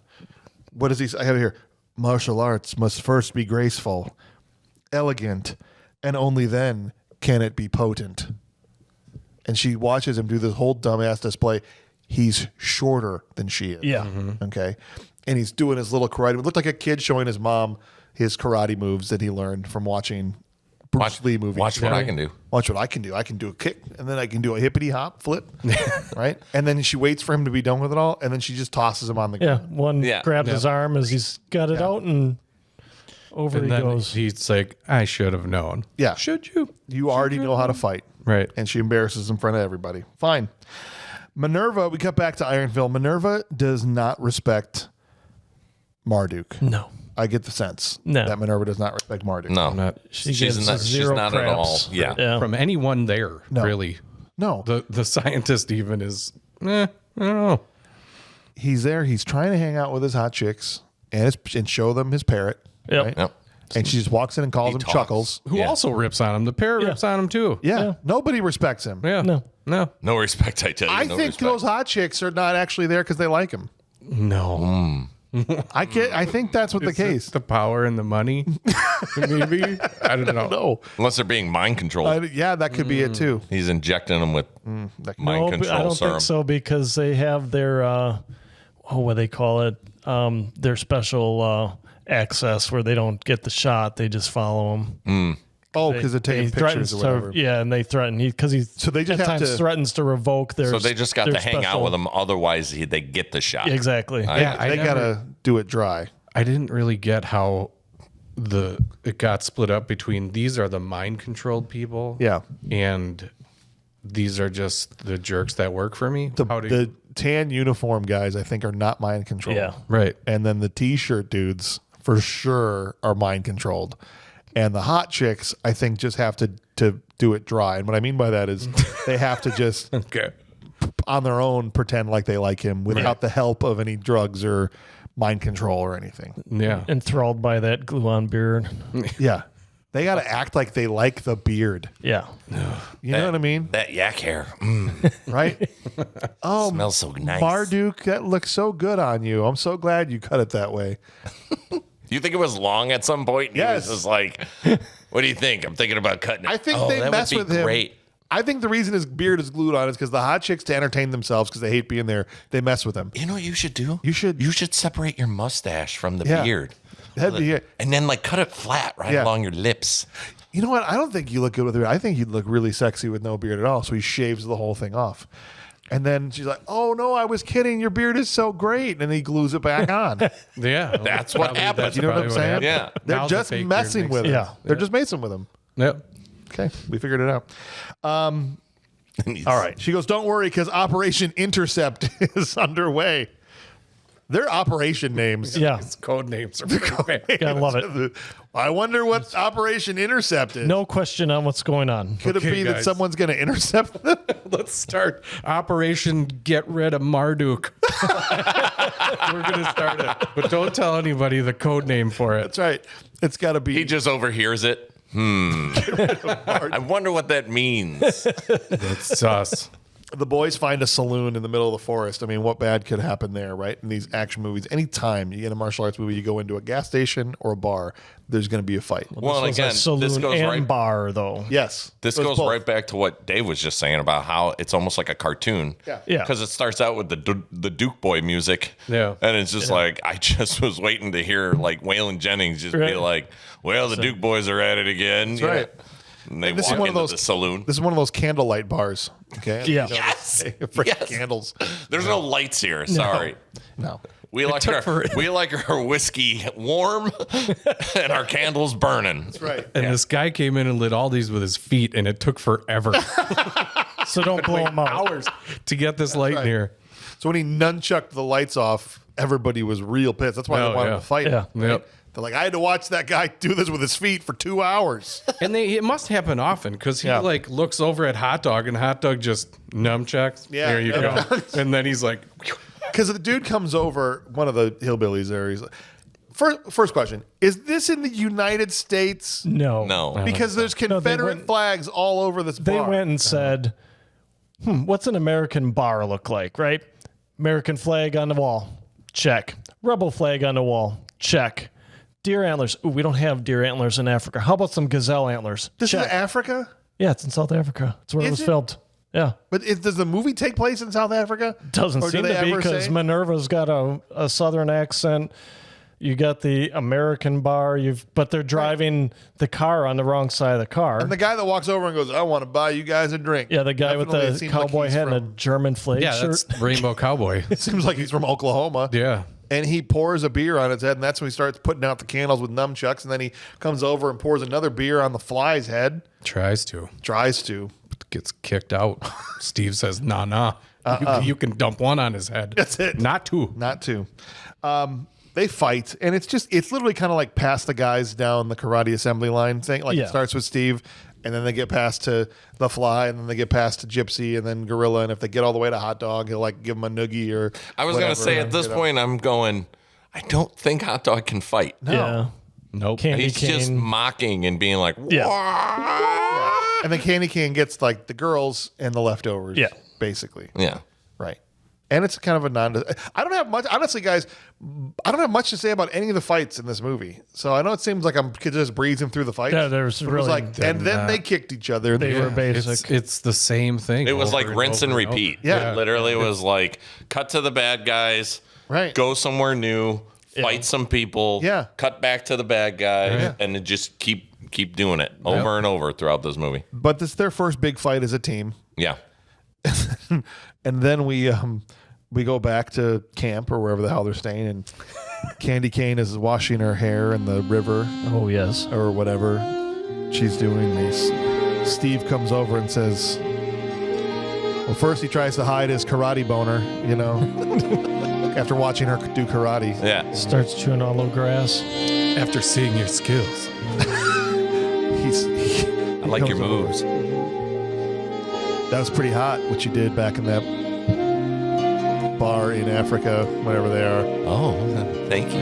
What does he say? I have it here. "Martial arts must first be graceful, elegant, and only then can it be potent." And she watches him do this whole dumbass display. He's shorter than she is. Yeah. Okay. And he's doing his little karate. It looked like a kid showing his mom his karate moves that he learned from watching Bruce Lee movies. Watch what I can do. Watch what I can do. I can do a kick, and then I can do a hippity hop flip, right? And then she waits for him to be done with it all, and then she just tosses him on the Yeah, ground. one Yeah. grabbed his arm as he's got it out, and over and he then goes. he's like, "I should have known." Yeah. Should you? You already know how to fight. Right. And she embarrasses in front of everybody. Fine. Minerva, we cut back to Ironville. Minerva does not respect Marduk. No, I get the sense No. that Minerva does not respect Marduk. No, Not she gives she's zero not at all. craps. Yeah. Yeah. from anyone there, really. No. The scientist even is, I don't know. He's there. He's trying to hang out with his hot chicks and show them his parrot. Yep. Right? Yep. And she just walks in and calls him talks. Chuckles. Who Yeah. also rips on him. The parrot rips on him too. Yeah. Nobody respects him. Yeah. No. No. No respect, I tell you. I no think respect. those hot chicks are not actually there because they like him. No. I think that's what the Is it case. the power and the money. Maybe. I don't know. No. Unless they're being mind controlled. Yeah, that could be it too. He's injecting them with mind No, but control I don't serum. think so because they have their what they call it, their special access where they don't get the shot; they just follow him. Oh, because they're taking pictures or whatever. Yeah, and they threaten because he So they just at have times to- threatens to revoke their. So they just got their to hang out special- with him. Otherwise, they get the shot. Exactly. Yeah, I they never- gotta do it dry. I didn't really get how it got split up between these are the mind controlled people. Yeah. And these are just the jerks that work for me. How do The tan uniform guys, I think, are not mind controlled. Yeah. right. And then the t-shirt dudes, for sure, are mind controlled. And the hot chicks, I think, just have to do it dry. And what I mean by that is they have to just Okay. on their own pretend like they like him without the help of any drugs or mind control or anything. Yeah. Enthralled by that glue-on beard. Yeah. They got to act like they like the beard. Yeah. You know what I mean? That yak hair Right? Oh, smells so nice. Marduk, that looks so good on you. I'm so glad you cut it that way. You think it was long at some point? And Yes. He was just like, What do you think? I'm thinking about cutting it. I think oh, they that mess would be with him. great. I think the reason his beard is glued on is because the hot chicks, to entertain themselves because they hate being there, they mess with him. You know what you should do? You should separate your mustache from the Yeah. beard. That'd be it. And then cut it flat right Yeah. along your lips. You know what? I don't think you look good with a beard. I think you'd look really sexy with no beard at all. So he shaves the whole thing off. And then she's like, "Oh no, I was kidding. Your beard is so great." And he glues it back on. Yeah, That's what happens. You know what I'm saying? Yeah. They're Now the just fake beard messing makes with him. sense. They're just messing with him. Yep. Okay, we figured it out. All right. She goes, "Don't worry, because Operation Intercept is underway." Their operation names. Yeah. His code names are pretty bad. Gotta love it. I wonder what Operation Intercept is. No question on what's going on. Could it Okay, be that guys. someone's going to intercept them? Let's start Operation Get Rid of Marduk. We're gonna start it, but don't tell anybody the code name for it. That's right. It's got to be. He just overhears it. I wonder what that means. That's us. The boys find a saloon in the middle of the forest. I mean, what bad could happen there, right? In these action movies, anytime you get a martial arts movie, you go into a gas station or a bar, there's going to be a fight. Well, This was again, a saloon this goes and right. bar, though. Yes. This It was goes both. right back to what Dave was just saying about how it's almost like a cartoon. Yeah. Yeah. Because it starts out with the Duke Boy music. Yeah. And it's just like, I just was waiting to hear Waylon Jennings just be Right. like, well, the Duke Boys are at it again. That's right. And they This is walk one of into those the saloon. This is one of those candlelight bars. Okay. Yeah. Yes. For Yes. candles. There's no lights here. Sorry. No. We like our whiskey warm and our candles burning. That's right. And this guy came in and lit all these with his feet, and it took forever, So don't blow them out. hours to get this light in here. So when he nunchucked the lights off, everybody was real pissed. That's why they Oh, wanted yeah. to fight him. Yeah. Yep. They're like, I had to watch that guy do this with his feet for 2 hours. And it must happen often because he Yeah. looks over at Hot Dog, and Hot Dog just nunchucks. Yeah, There you go. And then he's like, Because the dude comes over, one of the hillbillies there. He's like, first question: is this in the United States? No. No. Because there's Confederate went- flags all over this They bar. went and said, what's an American bar look like, right? American flag on the wall. Check. Rebel flag on the wall. Check. Deer antlers. Ooh, we don't have deer antlers in Africa. How about some gazelle antlers? This Check. is Africa, Yeah, it's in South Africa. It's where Is it was it? filmed. Yeah. but does the movie take place in South Africa? Doesn't Or do seem they to be ever because say? Minerva's got a southern accent. You got the American bar. But they're driving the car on the wrong side of the car. And the guy that walks over and goes, "I want to buy you guys a drink." yeah, the guy with Definitely, it the seems like cowboy he's hat and a from- German flag yeah, shirt. that's Rainbow Cowboy. It seems like he's from Oklahoma. Yeah. And he pours a beer on his head, and that's when he starts putting out the candles with nunchucks. And then he comes over and pours another beer on the fly's head. Tries to. Tries to. Gets kicked out. Steve says, nah. You can dump one on his head. That's it. Not two. Not to. They fight, and it's literally kind of like pass the guys down the karate assembly line thing. Like Yeah. it starts with Steve, and then they get past to the Fly, and then they get past to Gypsy, and then Gorilla. And if they get all the way to Hot Dog, he'll give him a noogie or. I was going to say at this point, I'm going, I don't think Hot Dog can fight. Yeah. Nope. Candy He's just cane. mocking and being like, Yeah. "Wah." And then Kandy Kane gets the girls and the leftovers. Yeah. basically. Yeah. Right. And it's kind of a I don't have much, honestly, guys. I don't have much to say about any of the fights in this movie. So I know it seems like I'm just breezing through the fights. Yeah, there's but it was really- and then they kicked each other. They were basic. It's the same thing. It was over like rinse and over repeat. over. Yeah. It literally was like cut to the bad guys, Right. go somewhere new, fight some people, Yeah. cut back to the bad guys, Yeah. and then just keep doing it over and over throughout this movie. But this is their first big fight as a team. Yeah. And then we go back to camp or wherever the hell they're staying, and Kandy Kane is washing her hair in the river Oh, yes. or whatever she's doing. Steve comes over and says, well, first he tries to hide his karate boner, after watching her do karate. Yeah. Starts chewing on low grass. After seeing your skills. I like your moves. That was pretty hot what you did back in that bar in Africa, whatever they are. Oh, thank you.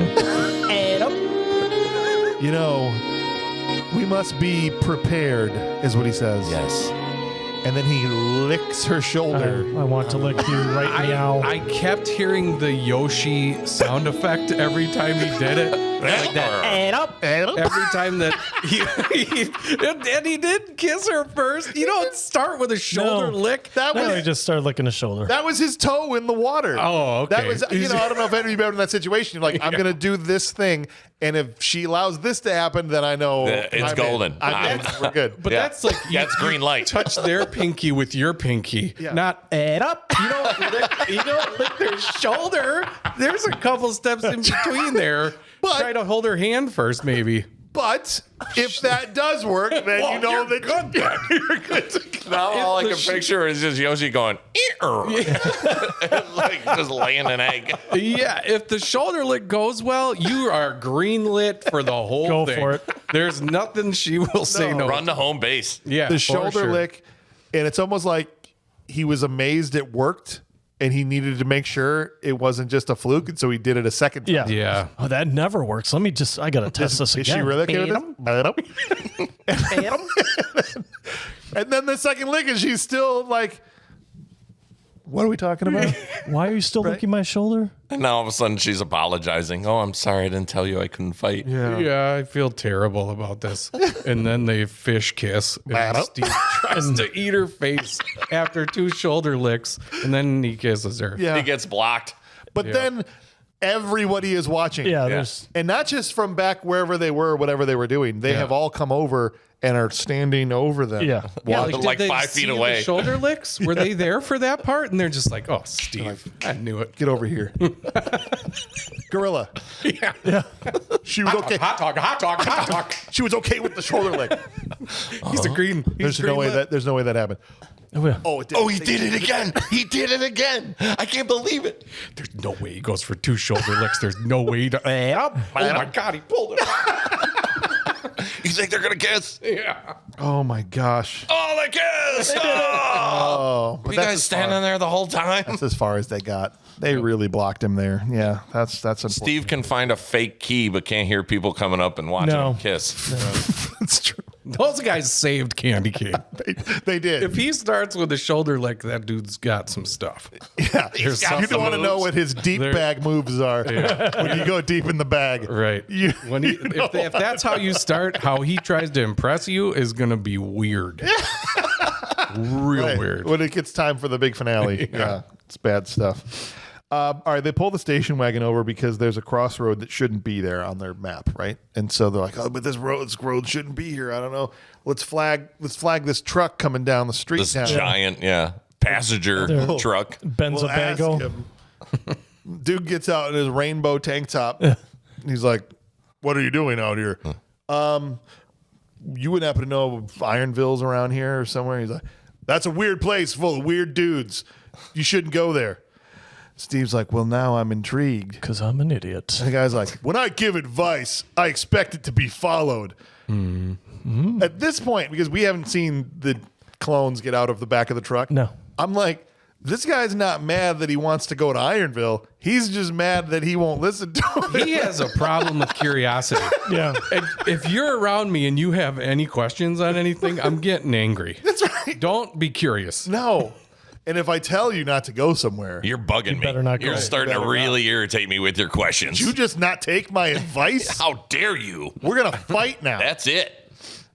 We must be prepared, is what he says. Yes. And then he licks her shoulder. I want to lick you right now. I kept hearing the Yoshi sound effect every time he did it. like that. And up. Every time that he did kiss her first. You don't start with a shoulder No. lick. That No, was he just started licking his shoulder. that was his toe in the water. Oh, okay. That was, I don't know if any of you been in that situation. You're like, I'm going to do this thing, and if she allows this to happen, then I know It's I'm in. golden. I'm in. We're good. But Yeah. that's like That's green light. touch their pinky with your pinky, not and up. You don't lick their shoulder. There's a couple steps in between there. But- Try to hold her hand first, maybe. But if that does work, then you know that you're good to go. Now all I the can picture is just Yoshi going, like just laying an egg. Yeah, if the shoulder lick goes well, you are green lit for the whole Go thing. for it. There's nothing she will say no. Run to home base. Yeah, The for shoulder sure. lick, and it's almost like he was amazed it worked, and he needed to make sure it wasn't just a fluke, and so he did it a second time. Yeah. Yeah. Oh, that never works. Let me just, I got to test this Is again. she really okay with this? And then the second lick, and she's still like, what are we talking about? Why are you still licking my shoulder? And now all of a sudden she's apologizing. Oh, I'm sorry. I didn't tell you I couldn't fight. Yeah, I feel terrible about this. And then they fish kiss. And Steve tries to eat her face after 2 shoulder licks, and then he kisses her. Yeah. He gets blocked. But then everybody is watching. Yeah, there's And not just from back wherever they were, whatever they were doing. They have all come over and are standing over them. Yeah. Like did they 5 feet see the away. shoulder licks? Were they there for that part? And they're just like, oh, Steve, I knew it. Get over here. Gorilla. Yeah. She was okay. Hot talk. She was okay with the shoulder lick. He's agreeing. There's no way that happened. Oh, it did. Oh, he did it again. He did it again. I can't believe it. There's no way he goes for 2 shoulder licks. There's no way to. Oh my God, he pulled it off. You think they're going to kiss? Yeah. Oh my gosh. Oh, they kissed. Oh. But You that's guys as standing there the whole time? That's as far as they got. They really blocked him there. Yeah, that's unfortunate. Steve can find a fake key, but can't hear people coming up and watching No. him kiss. That's true. Those guys saved Kandy Kane. They did. If he starts with a shoulder lick, that dude's got some stuff. Yeah, There's you something don't want to know moves. what his deep bag moves are when you go deep in the bag. Right. When If that's how you start, how he tries to impress you is going to be weird. Real weird. When it gets time for the big finale. Yeah, it's bad stuff. All right, they pull the station wagon over because there's a crossroad that shouldn't be there on their map, right? And so they're like, "Oh, but this road shouldn't be here. I don't know. Let's flag this truck coming down the street This now." giant, passenger truck. We'll ask Benzabago. him. Dude gets out in his rainbow tank top. He's like, "What are you doing out here?" You wouldn't happen to know if Ironville's around here or somewhere? He's like, "That's a weird place full of weird dudes. You shouldn't go there." Steve's like, "Well, now I'm intrigued." Because I'm an idiot. And the guy's like, "When I give advice, I expect it to be followed." At this point, because we haven't seen the clones get out of the back of the truck, No. I'm like, this guy's not mad that he wants to go to Ironville. He's just mad that he won't listen to him. He has a problem with curiosity. Yeah. And if you're around me and you have any questions on anything, I'm getting angry. That's right. Don't be curious. No. And if I tell you not to go somewhere, You're bugging me. better not go. You're starting to better really irritate me with your questions. you just not take my advice? How dare you? We're going to fight now. That's it.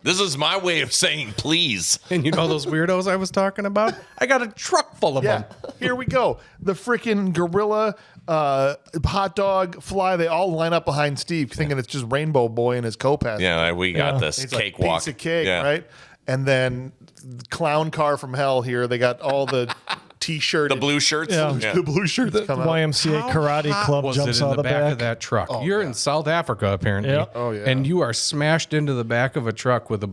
This is my way of saying please. And you know those weirdos I was talking about? I got a truck full of Yeah, them. here we go. The freaking gorilla, hot dog, fly, they all line up behind Steve thinking it's just Rainbow Boy and his co-passenger. Yeah, we got Yeah. this It's like cakewalk. piece of cake, Yeah. right? And then clown car from hell here. They got all the T-shirt, The blue shirts. Yeah. the blue shirts come out. YMCA Karate Club Was jumps it in out the back back. of that truck? You're in South Africa, apparently. Yeah. Oh, yeah. And you are smashed into the back of a truck with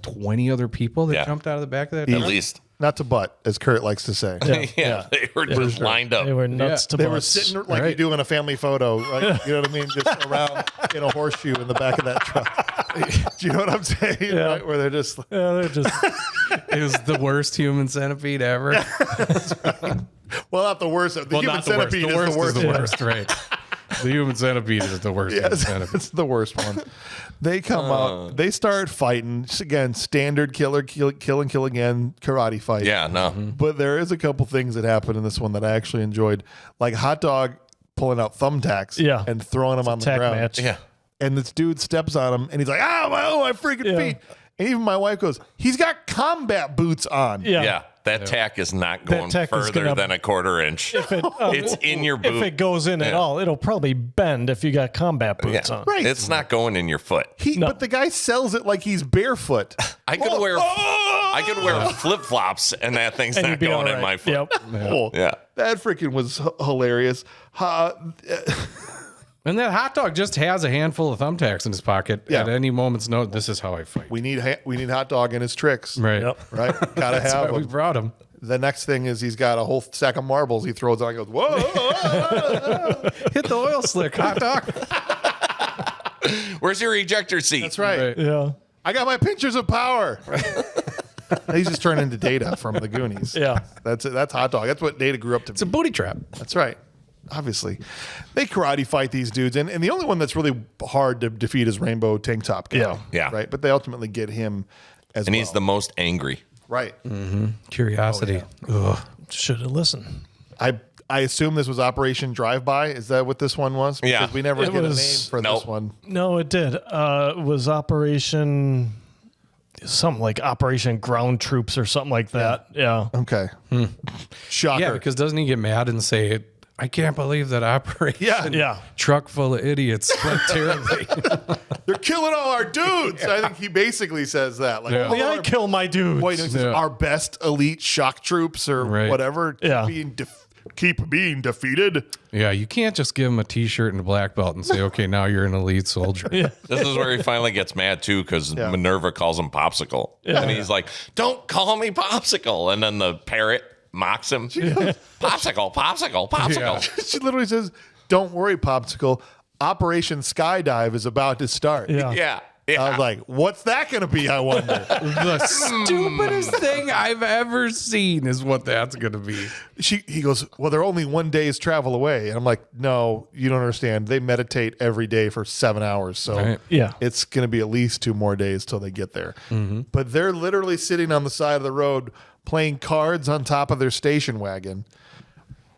20 other people that Yeah. jumped out of the back of that At truck? least. Not to butt, as Kurt likes to say. Yeah, they were just lined up. They were nuts to They were butts. sitting like you Right. do in a family photo, right? You know what I mean? Just around in a horseshoe in the back of that truck. Do you know what I'm saying? Yeah. Right? Where they're just like, Yeah, they're just It was the worst human centipede ever. well, not the worst. The human not the worst. centipede The worst is is the worst, right? The human centipede is the worst. human Yes, centipede. it's the worst one. They come out. They start fighting. Just again, standard kill and kill again karate fight. Yeah, no. But there is a couple things that happen in this one that I actually enjoyed. Like Hot Dog pulling out thumbtacks Yeah. and throwing them on the Tack ground. match. Yeah. And this dude steps on him and he's like, my freaking Yeah. feet. And even my wife goes, he's got combat boots on. Yeah. Yeah. That tack is not going tack is further gonna- than a quarter inch. If it, It's in your boot. if it goes in at all, it'll probably bend if you got combat boots on. Right. It's not going in your foot. But the guy sells it like he's barefoot. I could wear flip flops and that thing's And not you'd be going all in my right. foot. Yep. Oh, Yeah. That freaking was hilarious. And that hot dog just has a handful of thumbtacks in his pocket Yeah. at any moment's notice. This is how I fight. We need hot dog in his tricks. Right. Yep. Right? Gotta That's why have we him. brought him. The next thing is he's got a whole sack of marbles he throws on and goes, whoa. Hit the oil slick, hot dog. Where's your ejector seat? That's right. Right. Yeah. I got my pictures of power. He's just turning into Data from the Goonies. Yeah. That's it. That's hot dog. That's what Data grew up to It's a be. booty trap. That's right. Obviously. They karate fight these dudes. And the only one that's really hard to defeat is Rainbow Tank Top Guy. Yeah. Yeah. Right. But they ultimately get him as And well. he's the most angry. Right. Curiosity. Ugh. Should have listened. I assume this was Operation Drive-By. Is that what this one was? Yeah. Because we never It get a was- name for Nope. this one. No, it did. It was Operation something like Operation Ground Troops or something like that. Yeah. Okay. Shocker. Yeah, because doesn't he get mad and say, I can't believe that operation Yeah. truck full of idiots went terribly. They're killing all our dudes. I think he basically says that. Like, Yeah. all I our, kill my dudes. wait, no, he says, Yeah. our best elite shock troops or Right. whatever Yeah. keep being defeated. Yeah, you can't just give him a T-shirt and a black belt and say, okay, now you're an elite soldier. Yeah. This is where he finally gets mad too because Yeah. Minerva calls him Popsicle. And he's like, don't call me Popsicle. And then the parrot mocks him. Popsicle, Popsicle, Popsicle. Yeah. She literally says, don't worry, Popsicle. Operation Skydive is about to start. Yeah. Yeah. I Yeah. was like, what's that going to be, I wonder? The stupidest thing I've ever seen is what that's going to be. He goes, well, they're only one day's travel away. And I'm like, no, you don't understand. They meditate every day for 7 hours. So Right. Yeah. it's going to be at least 2 more days till they get there. But they're literally sitting on the side of the road playing cards on top of their station wagon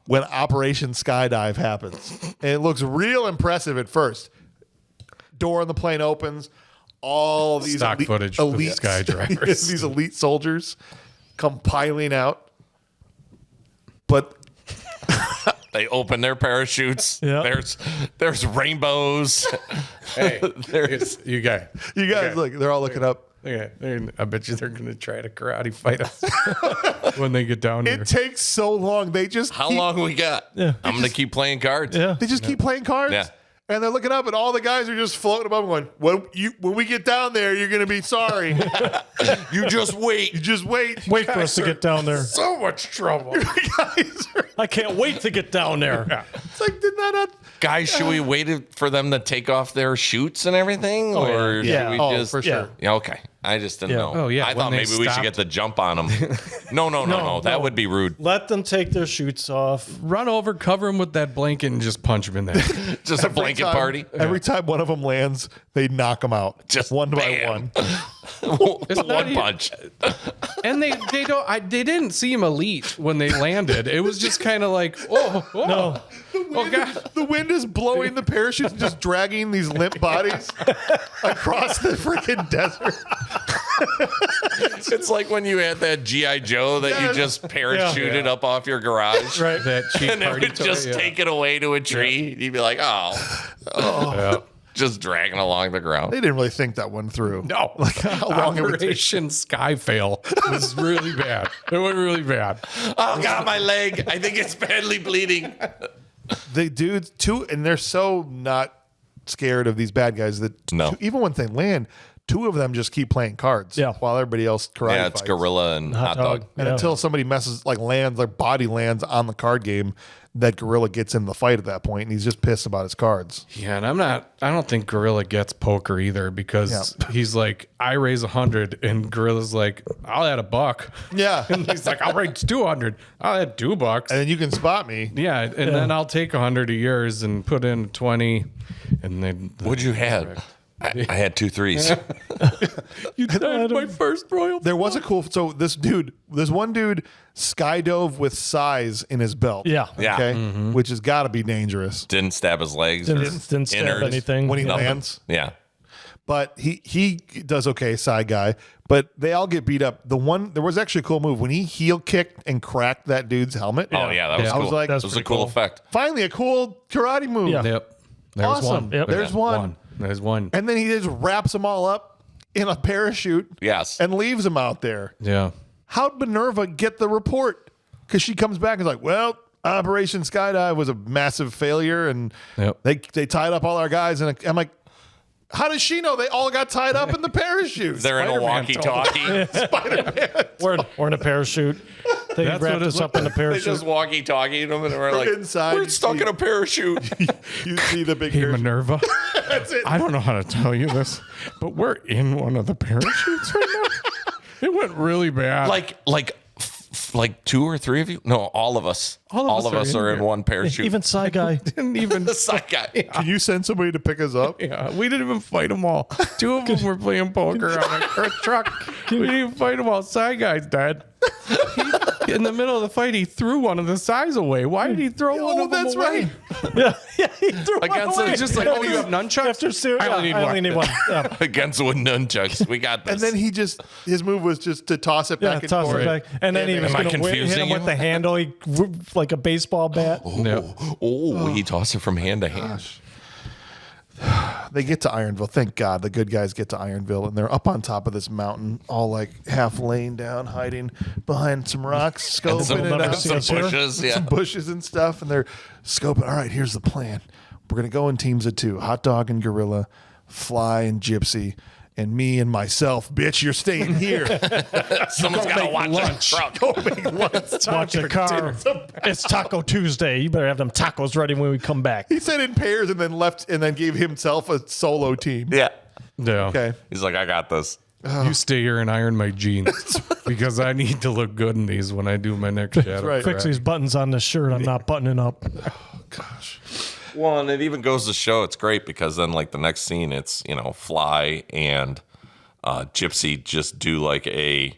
when Operation Skydive happens. And it looks real impressive at first. Door on the plane opens. All these Stock footage of the skydivers. these elite soldiers come piling out. But They open their parachutes. Yeah. There's rainbows. Hey, There's you guys. you guys, look, they're all looking up. Okay, I bet you they're going to try to karate fight us when they get down here. It takes so long. They just how keep, long we got? Yeah. I'm going to keep playing cards. Yeah. They just keep playing cards. Yeah. And they're looking up, and all the guys are just floating above them going, when we get down there, you're going to be sorry. You just wait. You just wait. Wait for us to get down there. So much trouble. Guys are- I can't wait to get down there. it's like, did that not? Guys, should we wait for them to take off their chutes and everything? Or yeah. should we Oh, just. for sure. Yeah, okay. I just didn't Yeah. know. Oh, yeah, I when thought they maybe we should stopped. get the jump on them. No. That would be rude. Let them take their shoots off. Run over, cover him with that blanket, and just punch him in there. Just a blanket party. Every time one of them lands, they knock them out. Just one by bam. one. not One even- punch. And they didn't seem elite when they landed. It was just kind of like, oh No. oh god. The wind is blowing the parachutes and just dragging these limp bodies across the freaking desert. It's like when you had that G.I. Joe that you Yes. just parachuted Yeah. up off your garage. Right. That cheap And it party would toy, just yeah. take it away to a tree. You'd be like, Yeah. just dragging along the ground. They didn't really think that one through. No, Like how long it would take. Operation Skyfail was really bad. It went really bad. Oh, God, my leg. I think it's badly bleeding. The dudes too, and they're so not scared of these bad guys that No. even when they land, 2 of them just keep playing cards. Yeah. While everybody else karate Yeah, it's fights. gorilla and hot dog. And Yeah. until somebody messes, like lands, their body lands on the card game, that gorilla gets in the fight at that point, and he's just pissed about his cards. Yeah, and I don't think Gorilla gets poker either because he's like, I raise 100, and Gorilla's like, I'll add $1. Yeah. And he's like, I'll raise 200. I'll add $2. And then you can spot me. Yeah, and then I'll take 100 of yours and put in 20, and then What'd you have? I had 2 threes. You died my first royal. There was a cool. So this one dude skydove with size in his belt. Yeah. Yeah. Okay, which has got to be dangerous Didn't stab his legs. or Didn't stab innards. anything. when he Yeah. lands. Yeah. But he does okay, side guy. But they all get beat up. There was actually a cool move when he heel kicked and cracked that dude's helmet. Oh, yeah. That was Yeah. cool. I was like, that was a cool effect. finally a cool karate move. Yeah. Yep. There's Awesome. one. Yep. There's one. There's one. And then he just wraps them all up in a parachute. Yes. And leaves them out there. Yeah. How'd Minerva get the report? Because she comes back and is like, well, Operation Skydive was a massive failure, and Yep. they tied up all our guys. And I'm like, how does she know they all got tied up in the parachute? They're in a walkie-talkie. We're in a parachute. They That's wrapped what us it up in a They parachute. just walkie-talkie them, and we're like, inside, we're you stuck see- in a parachute. You see the big Hey, parachute. Minerva. That's it. I don't know how to tell you this, but we're in one of the parachutes right now. It went really bad. like 2 or 3 of you? No, all of us. All of us are are in in one parachute. Even side guy. didn't even. the side guy. Can you send somebody to pick us up? Yeah, we didn't even fight them all. 2 of them were playing poker on a truck. We didn't even fight them all. Side guy's dead. In the middle of the fight, he threw one of the sides away. Why did he throw one Oh, of them that's away? right. Yeah, he threw one Against away. it, It's just like, oh, you have nunchucks? After Sue, I only need one. Yeah, Against with nunchucks. We got this. And then his move was just to toss it back and toss forth. it back. And then he was Am I going to hit confusing him you? with the handle, like a baseball bat. No. Oh, he tossed it from hand to hand. They get to Ironville. Thank God the good guys get to Ironville, and they're up on top of this mountain, all like half laying down, hiding behind some rocks, scoping Some, it out, see us some here? bushes. Yeah. some bushes and stuff, and they're scoping. All right, here's the plan. We're gonna go in teams of 2: Hot Dog and Gorilla, Fly and Gypsy, and me and myself. Bitch, you're staying here. Someone's got to watch that truck. Go make lunch. Watch the car. It's Taco Tuesday. You better have them tacos ready when we come back. He said in pairs and then left and then gave himself a solo team. Yeah. Yeah. Okay. He's like, I got this. You stay here and iron my jeans because I need to look good in these when I do my next shadow. right. Fix these buttons on this shirt. I'm not buttoning up. Gosh. Well, and it even goes to show it's great because then, like, the next scene, it's, Fly and Gypsy just do, like, a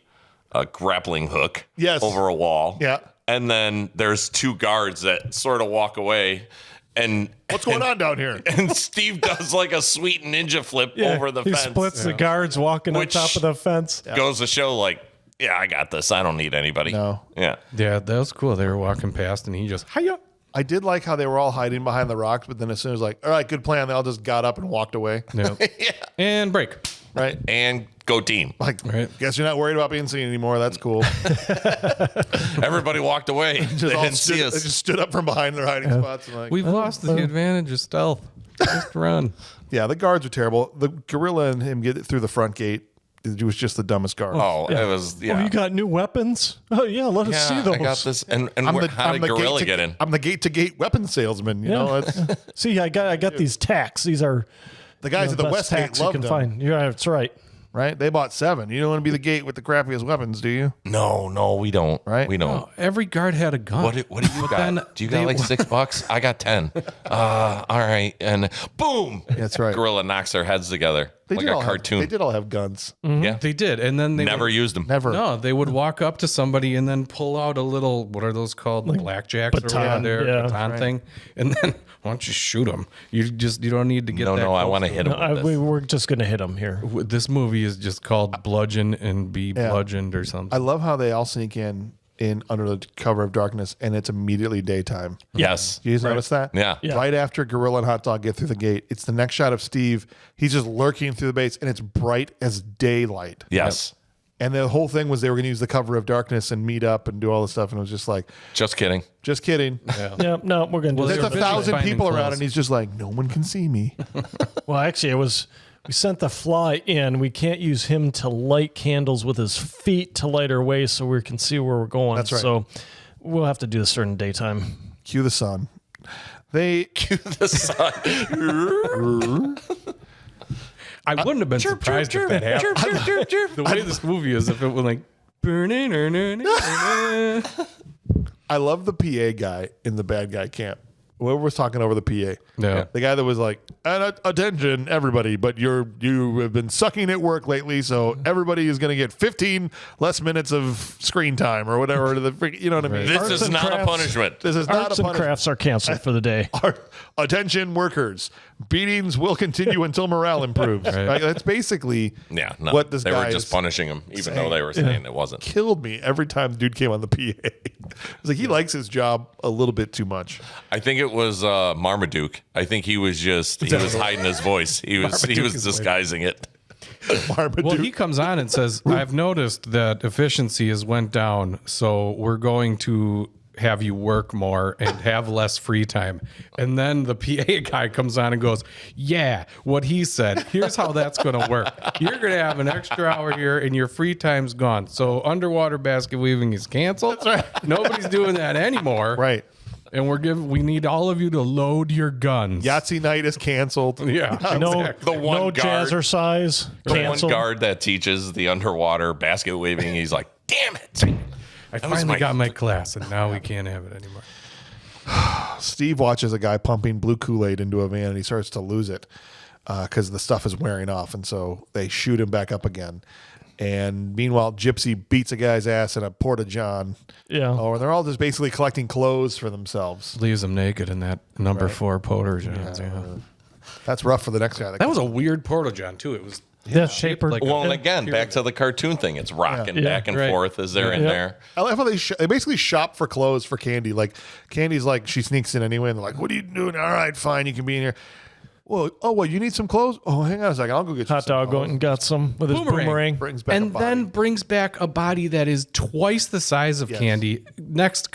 grappling hook Yes. over a wall. Yeah. And then there's 2 guards that sort of walk away. And What's going on down here? And Steve does, like, a sweet ninja flip over the he fence. splits the guards walking Which- on top of the fence. Goes to show, like, yeah, I got this. I don't need anybody. No. Yeah. Yeah, that was cool. They were walking past and he just, hiya. I did like how they were all hiding behind the rocks, but then as soon as all right, good plan, they all just got up and walked away. Yeah. And break. Right? And go team. Like, Right. guess you're not worried about being seen anymore. That's cool. Everybody walked away. They Just all didn't see they us. just stood up from behind their hiding spots. And like, We've lost the advantage of stealth. Just run. yeah, the guards are terrible. The gorilla and him get through the front gate. It was just the dumbest guard. Oh, it was, yeah. Oh, you got new weapons? Oh, yeah, let us see Yeah, those. I got this. And how did Gorilla get in? I'm the gate-to-gate weapon salesman. You know, it's, See, I got these tacks. These are the guys at the best West Gate tacks you love can them, find. Yeah, that's right. right? They bought 7. You don't want to be the gate with the crappiest weapons, do you? No, we don't. Right? We don't. Every guard had a gun. What do you got? then Do you got like $6? I got 10. All right, and boom! That's right. Gorilla knocks their heads together like a cartoon. They did all have guns. Yeah, They did. And then they never would, used them. Never. No, they would walk up to somebody and then pull out a little, what are those called? Blackjacks baton, or whatever, yeah. baton thing. And then why don't you shoot them? You don't need to get that No, I close want to hit him. We're just going to hit them here. This movie is just called Bludgeon and Be Bludgeoned or something. I love how they all sneak in under the cover of darkness, and it's immediately daytime. Yes. You guys notice that? Yeah. Yeah. Right after Gorilla and Hot Dog get through the gate, it's the next shot of Steve. He's just lurking through the base, and it's bright as daylight. Yes. And the whole thing was they were going to use the cover of darkness and meet up and do all this stuff, and it was just like, Just kidding. just kidding. Yeah, no, we're going to do There's this. a 1,000 finding people around, clothes. and he's just like, no one can see me. Well, actually, we sent the Fly in. We can't use him to light candles with his feet to light our way so we can see where we're going. That's right. So we'll have to do this during daytime. Cue the sun. They The sun. I wouldn't have been surprised if that happened. The way this movie is, if it was like, I love the PA guy in the bad guy camp whoever was talking over the PA. Yeah. The guy that was like, attention, everybody, but you have been sucking at work lately, so everybody is going to get 15 less minutes of screen time or whatever. You know what I mean? This Arts is and not a crafts. punishment. This is not Arts a and punishment. crafts are canceled for the day. Attention, workers. Beatings will continue until morale improves. Right? That's basically Yeah, no. what this they guy were just is punishing him, even though they were saying it wasn't. killed me every time the dude came on the PA. It's like he likes his job a little bit too much. I think it was Marmaduke. I think he was hiding his voice. He was disguising it. Marmaduke. Well, he comes on and says, I've noticed that efficiency has went down, so we're going to have you work more and have less free time. And then the PA guy comes on and goes, yeah, what he said. Here's how that's going to work. You're going to have an extra hour here and your free time's gone. So underwater basket weaving is canceled. That's right. Nobody's doing that anymore. Right. And we need all of you to load your guns. Yahtzee night is canceled. Yeah. No, The one no guard- jazzercise. The one Canceled. guard that teaches the underwater basket weaving, he's like, damn it. I was finally my- got my class and now we can't have it anymore. Steve watches a guy pumping blue Kool-Aid into a van and he starts to lose it because the stuff is wearing off. And so they shoot him back up again. And meanwhile, Gypsy beats a guy's ass in a porta-john. Yeah. Oh, and they're all just basically collecting clothes for themselves. Leaves them naked in that number 4 Porter Johns. Yeah. That's rough for the next guy. That was a weird Porta John too. It was Yeah, shaper. like- Well, and again, back to the cartoon thing. It's rocking Yeah. back and Right. forth as they're in there. I love how they basically shop for clothes for Kandy. Like Candy's like she sneaks in anyway, and they're like, "What are you doing? All right, fine, you can be in here." Well, you need some clothes? Oh, hang on a second, I'll go get you Hot some dog clothes. went and got some with his boomerang. Brings back a and body. then brings back a body that is twice the size of Yes. Candy. Next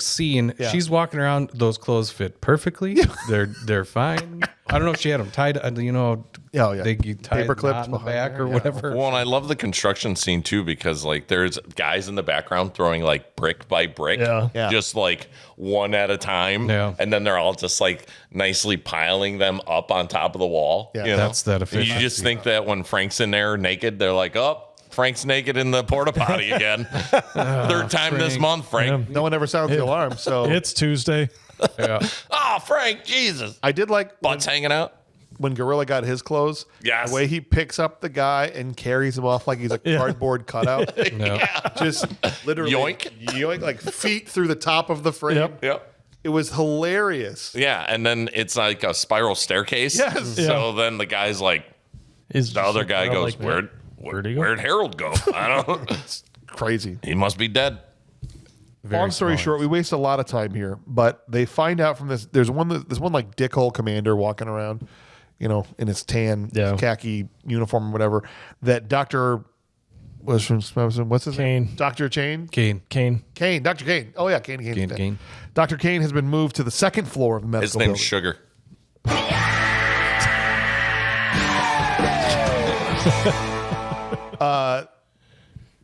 scene, Yeah. she's walking around. Those clothes fit perfectly. They're fine. I don't know if she had them tied. Oh, yeah. They tie Paper a clips knot in the behind back there, or yeah. whatever. Well, and I love the construction scene too because like there's guys in the background throwing like brick by brick, Yeah. just like one at a time, Yeah. and then they're all just like nicely piling them up on top of the wall. Yeah. you know? That's that You efficiency. just think that when Frank's in there naked, they're like, oh, Frank's naked in the porta potty again. Third time this Frank. month, Frank. no one ever sounds the alarm. So It's Tuesday. Yeah. Oh, Frank, Jesus. I did like Butts hanging out. when Gorilla got his clothes. Yes. The way he picks up the guy and carries him off like he's a cardboard cutout. Just literally yoink, like feet through the top of the frame. Yep. Yep. It was hilarious. Yeah, and then it's like a spiral staircase. Yes. So then the guy's like, Is the other guy goes, Where'd he go? Where'd Harold go? I don't know. Crazy. He must be dead. Long story short, we waste a lot of time here, but they find out from this. There's one like dickhole commander walking around, in his tan khaki uniform or whatever. That Dr. What's his Kane. name? Dr. Kane. Kane. Kane. Dr. Kane. Oh yeah, Kane. Kane. Dr. Kane has been moved to the second floor of the medical His name's building. Sugar.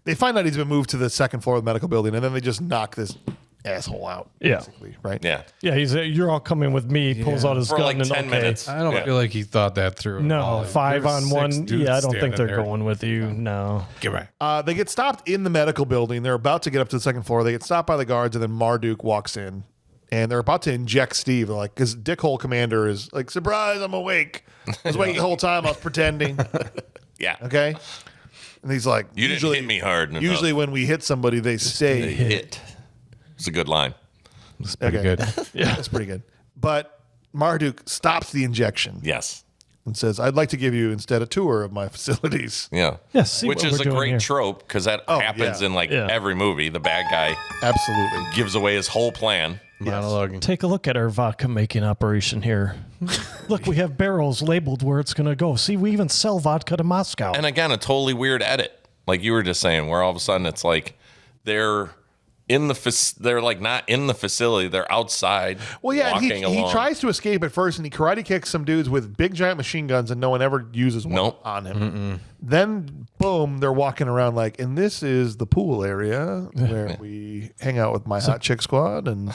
They find out he's been moved to the second floor of the medical building, and then they just knock this asshole out. Yeah. Basically, right? Yeah. Yeah, you're all coming with me. He pulls out his For gun like and 10 minutes. I don't Yeah. feel like he thought that through. at No, all. 5 There's on 6 1. dudes Yeah, I don't think standing they're there. going with you. No. Get back. They get stopped in the medical building. They're about to get up to the second floor. They get stopped by the guards, and then Marduk walks in, and they're about to inject Steve. They're like, because Dickhole Commander is like, surprise, I'm awake. I was awake the whole time. I was pretending. Yeah. Okay. And he's like, You didn't hit me hard enough. Usually when we hit somebody, they They stay hit. hit. It's a good line. It's pretty Okay. good. Yeah, that's pretty good. But Marduk stops the injection Yes. and says, I'd like to give you instead a tour of my facilities. Yeah. Yeah, see Which what is we're a doing great here. trope because that happens yeah. in like Yeah. every movie. The bad guy Absolutely. gives away his whole plan. Monologuing. Take a look at our vodka making operation here. Look, we have barrels labeled where it's going to go. See, we even sell vodka to Moscow. And again, a totally weird edit. Like you were just saying, where all of a sudden it's like they're in the they're like not in the facility, they're outside. Well, yeah, and walking he along. tries to escape at first, and he karate kicks some dudes with big giant machine guns, and no one ever uses one Nope. on him. Then, boom, they're walking around like, and this is the pool area where we hang out with my hot chick squad, and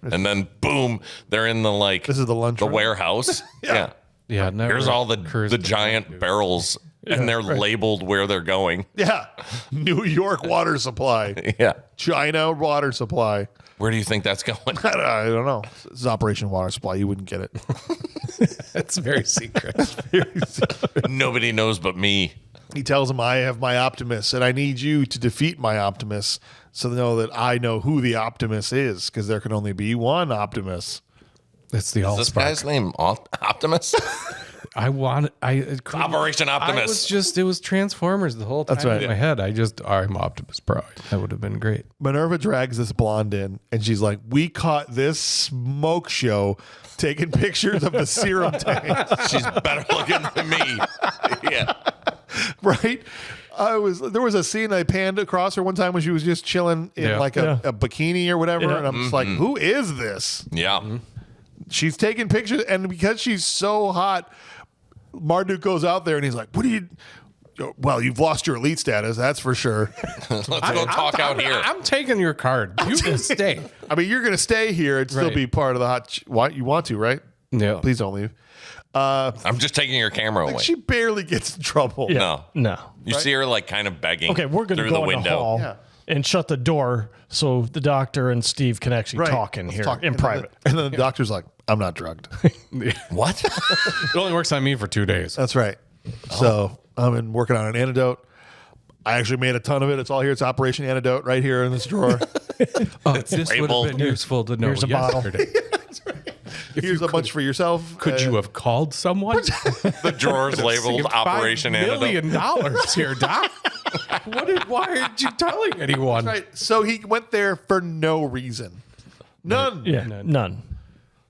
and then boom, they're in the like this is the lunchroom. warehouse. Yeah. Yeah, never Here's all occurs the to me. giant barrels, and they're labeled where they're going. Yeah, New York water supply, Yeah. China water supply. Where do you think that's going? I don't know. This is Operation Water Supply. You wouldn't get it. It's very secret. Nobody knows but me. He tells him, I have my Optimus, and I need you to defeat my Optimus so they know that I know who the Optimus is, because there can only be one Optimus. It's the Is this Allspark. guy's name Optimus? Operation Optimus. It was Transformers the whole time That's right. in my head. I'm Optimus Prime. That would have been great. Minerva drags this blonde in, and she's like, we caught this smoke show taking pictures of the serum tank. She's better looking than me. Yeah. Right? There was a scene I panned across her one time when she was just chilling in Yeah. like a bikini or whatever, and I'm just like, who is this? Yeah. She's taking pictures, and because she's so hot, Marduk goes out there and he's like, what do you... Well, you've lost your elite status, that's for sure. Let's go talk out here. I'm taking your card. You can stay. I mean, you're going to stay here and still Right. be part of the hot... What you want to, right? Yeah. Please don't leave. I'm just taking your camera away. She barely gets in trouble. No. No. You see her like kind of begging Okay, we're going to through go the in the window. hall Yeah. and shut the door so the doctor and Steve can actually Right. talk in Let's here talk. in private. And then the doctor's like, I'm not drugged. What? It only works on me for 2 days. That's right. So I've been working on an antidote. I actually made a ton of it. It's all here. It's Operation Antidote right here in this drawer. This would labeled. have been useful to know Here's a bottle. yesterday. Here's a bunch for yourself. Could you have called someone? The drawer's labeled Operation $5 Antidote. million here, Doc. Why aren't you telling anyone? Right. So he went there for no reason. None. Yeah, none.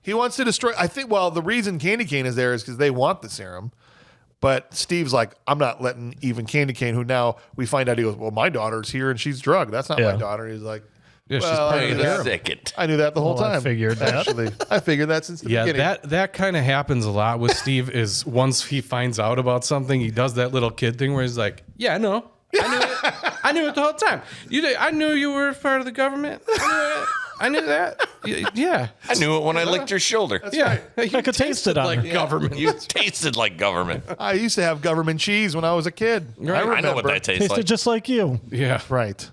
He wants to destroy. I think, well, the reason Kandy Kane is there is because they want the serum. But Steve's like, I'm not letting even Kandy Kane, who now we find out he goes, well, my daughter's here and she's drugged. That's not Yeah. my daughter. He's like, Yeah, she's well, part I of knew the that. harem. Second. I knew that the whole Well, I time. figured that. Actually, I figured that since the Yeah, beginning. that kind of happens a lot with Steve. Is once he finds out about something, he does that little kid thing where he's like, "Yeah, no, I knew it. I knew it the whole time. I knew you were part of the government. I knew that. Yeah, I knew it when I licked your shoulder. yeah. I could taste it on like her. government. You tasted like government. I used to have government cheese when I was a kid. I know what remember. that tastes Tasted like. just like you. Yeah, Right.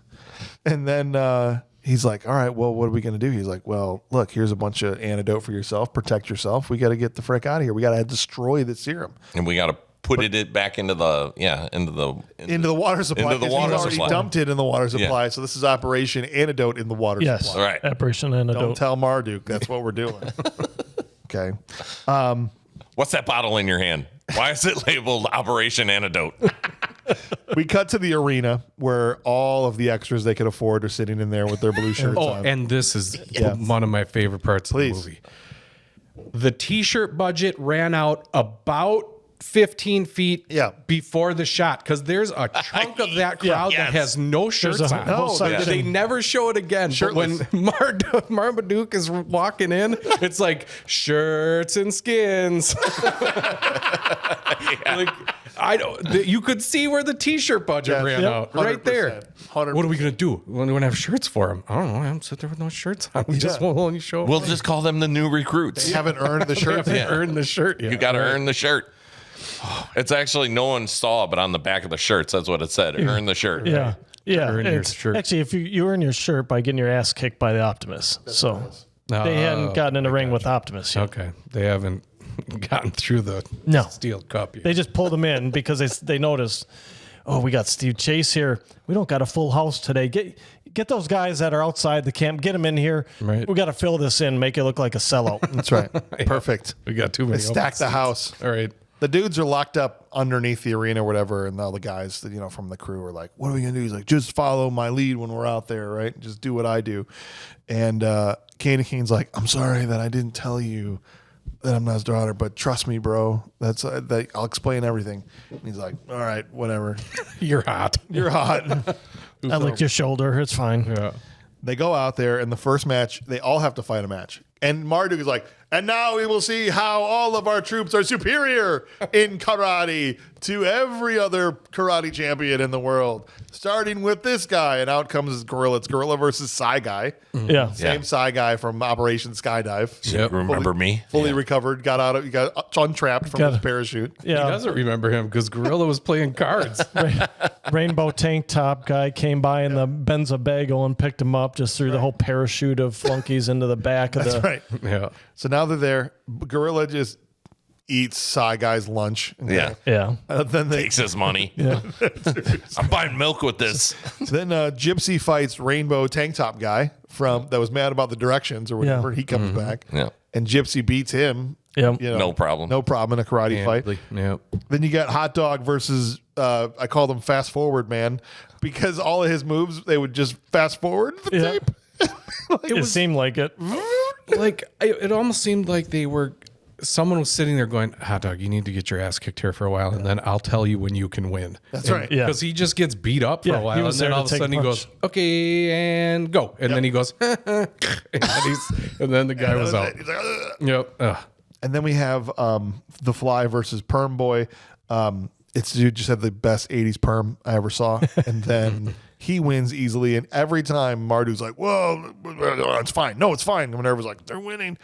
And then he's like, all right, well, what are we going to do? He's like, well, look, here's a bunch of antidote for yourself. Protect yourself. We got to get the frick out of here. We got to destroy the serum. And we got to put it back into the Into the water supply. Into the 'cause water he's already supply. dumped it in the water supply. So this is Operation Antidote in the water Yes. supply. Right. Operation Don't Antidote. tell Marduk. That's what we're doing. Okay. What's that bottle in your hand? Why is it labeled Operation Antidote? We cut to the arena where all of the extras they could afford are sitting in there with their blue shirts Oh, on. and this is one of my favorite parts Please. of the movie. The T-shirt budget ran out about 15 feet Yeah. before the shot because there's a chunk of that crowd Yes. that has no shirts There's a on. whole section. They never show it again. Shirtless. But when Marmaduke is walking in, it's like shirts and skins. Like I don't. You could see where the T-shirt budget Yes. ran Yep. out right there. 100%. What are we gonna do? We're gonna have shirts for him. I don't know. I'm sitting there with no shirts on. We just won't only show. We'll just call them the new recruits. They haven't earned the They shirt. haven't earned the shirt yet. You got to earn the shirt. It's actually no one saw, but on the back of the shirts, that's what it said. Earn the shirt. Yeah. Yeah. Earn your it's- shirt. Actually, if you earn your shirt by getting your ass kicked by the Optimus. So Oh, they hadn't gotten in the ring with Optimus yet. Okay, they haven't gotten through the No. steel cup yet. They just pulled him in because they noticed, oh, we got Steve Chase here. We don't got a full house today. Get those guys that are outside the camp. Get them in here. Right. We got to fill this in, make it look like a sellout. That's right. Perfect. we got too many. They stacked the open house. seats. All right. The dudes are locked up underneath the arena or whatever, and all the guys that, from the crew are like, what are we gonna do? He's like, just follow my lead when we're out there, right? Just do what I do. And Kandy Kane's like, I'm sorry that I didn't tell you that I'm not his daughter, but trust me, bro. That's that I'll explain everything. And he's like, all right, whatever. You're hot. You're hot. I licked your shoulder. It's fine. Yeah. They go out there, and the first match, they all have to fight a match. And Marduk is like, and now we will see how all of our troops are superior in karate to every other karate champion in the world, starting with this guy. And out comes Gorilla. It's Gorilla versus Psy Guy. Yeah. Same Psy Guy from Operation Skydive. Yep. Remember me? Fully recovered, he got untrapped from his parachute. He Yeah. doesn't remember him because Gorilla was playing cards. Rainbow tank top guy came by in the Benzabago and picked him up, just threw the whole parachute of flunkies into the back of the. Right. Yeah. So now they're there. Gorilla just eats Psy Guy's lunch. Yeah. Yeah. Then they Takes his money. I'm buying milk with this. then Gypsy fights Rainbow tank top guy that was mad about the directions or whatever. Yeah. He comes back. Yeah. And Gypsy beats him. Yeah. You know, No problem. No problem in a karate fight. Yep. Then you got Hot Dog versus I call them Fast Forward Man because all of his moves they would just fast forward the Yeah. tape. It seemed like it. Like it almost seemed like someone was sitting there going, Hot Dog, you need to get your ass kicked here for a while, and then I'll tell you when you can win. That's right. Yeah. Because he just gets beat up for Yeah, a he while, and was then there all to of a take sudden he punch. goes, okay, and go. And then he goes, and then the guy was out. He's like, "Ugh." Yep. Ugh. And then we have The Fly versus Perm Boy. It's dude just had the best 80s perm I ever saw. And then he wins easily. And every time Mardu's like, whoa, it's fine. No, it's fine. Minerva's like, they're winning.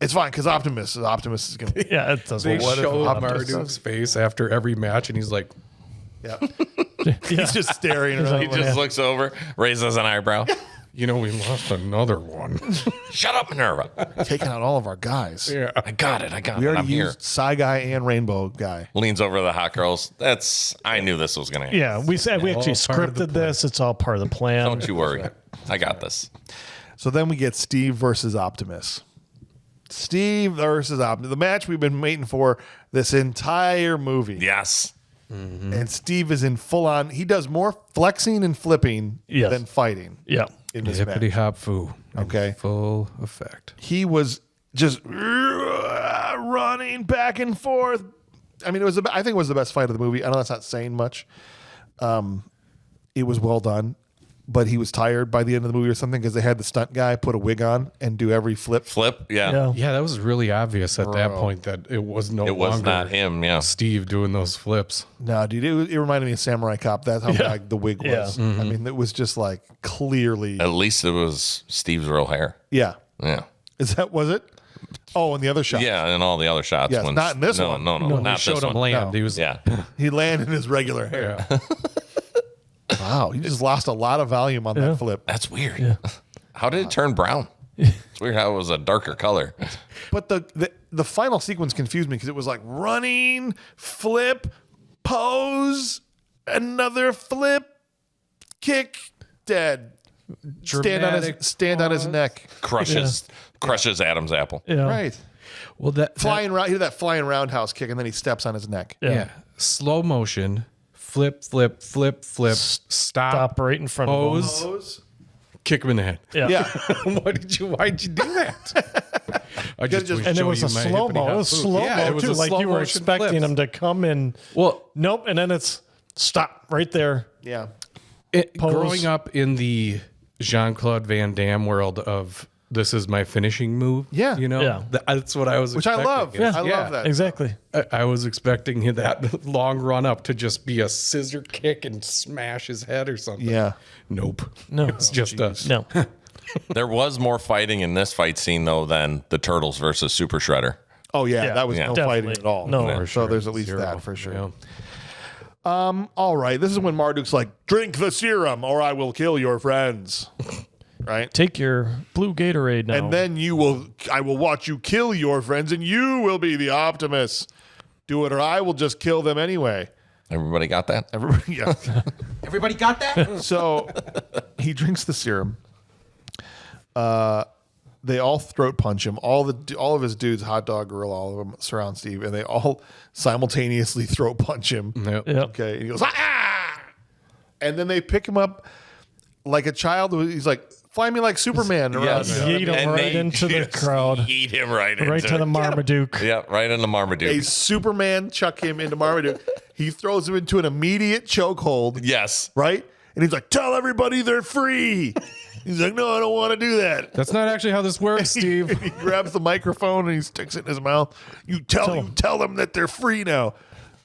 It's fine because Optimus is going to. Yeah, it doesn't. They what if show Optimus Mardu's face after every match, and he's like, Yeah. He's just staring He's around. He just looks over, raises an eyebrow. we lost another one. Shut up, Minerva. taking out all of our guys. Yeah. I got it. We already I'm here. used Psy Guy and Rainbow Guy. Leans over to the hot girls. I knew this was going to happen. Yeah, we said we actually All part of the scripted this. It's all part of the plan. Don't you worry. I got this. So then we get Steve versus Optimus. Steve versus Optimus. The match we've been waiting for this entire movie. Yes. And Steve is in full on. He does more flexing and flipping Yes. than fighting Yeah. in this Hippity match. hop foo. in Okay. Full effect. He was just running back and forth. I mean, I think it was the best fight of the movie. I know that's not saying much. It was well done, but he was tired by the end of the movie or something because they had the stunt guy put a wig on and do every flip. Flip. Yeah. Yeah. Yeah, that was really obvious at that point that it was no It was longer not him. Yeah. Steve doing those flips. No, dude, it reminded me of Samurai Cop. That's how bad the wig was. Yeah. I mean, it was just like clearly. At least it was Steve's real hair. Yeah. Yeah. Was it? Oh, and the other shot. Yeah, and all the other shots. Yes, not in this one. No, He not showed this him one. land. No. He was Yeah. He landed in his regular hair. yeah. Wow, he just lost a lot of volume on that flip. That's weird. How did it turn brown? It's weird how it was a darker color. But the final sequence confused me because it was like running, flip, pose, another flip, kick, dead. Dramatic Stand on his neck. Crushes Adam's apple. Yeah. Right. Well, that Flying round, he did that flying roundhouse kick, and then he steps on his neck. Yeah. slow motion, flip, flip, flip, flip, stop, Stop right in front of pose, Pose. kick him in the head. him. Yeah. Why'd you do that? I just- was And it showing was you a my slow hippity mo. hop It was food. slow Yeah, it mo was too. a Like slow you were motion expecting flips. him to come in. Well, Nope. And then it's stop right there. Yeah. Pose. growing up in the Jean-Claude Van Damme world of this is my finishing move. Yeah. Yeah. That's what I was Which I expecting. love. It's- I love that. Exactly. I was expecting that long run up to just be a scissor kick and smash his head or something. Yeah. Nope. No. It's just a No. There was more fighting in this fight scene though than the Turtles versus Super Shredder. Oh yeah, Yeah. that was Yeah. no Definitely. fighting at all. No. So For sure. there's at least Zero. that for sure. Yeah. All right, this is when Marduk's like, "Drink the serum, or I will kill your friends." Right, Take your blue Gatorade now. and then I will watch you kill your friends, and you will be the Optimus. Do it, or I will just kill them anyway. Everybody got that? Everybody, yeah. Everybody got that? So he drinks the serum. They all throat punch him. All of his dudes, Hot Dog, Gorilla, all of them surround Steve, and they all simultaneously throat punch him. Yep. Yep. Okay, and he goes, ah! And then they pick him up like a child. He's like, fly me like Superman around. Yes. me. Yeet him And right they into the just crowd. Eat him right Right into to the it. Marmaduke. Yeah, right in the A Marmaduke. Superman chuck him into Marmaduke. He throws him into an immediate chokehold, Yes. right? And he's like, tell everybody they're free. He's like, no, I don't want to do that. That's not actually how this works, Steve. He grabs the microphone and he sticks it in his mouth. You tell them that they're free now.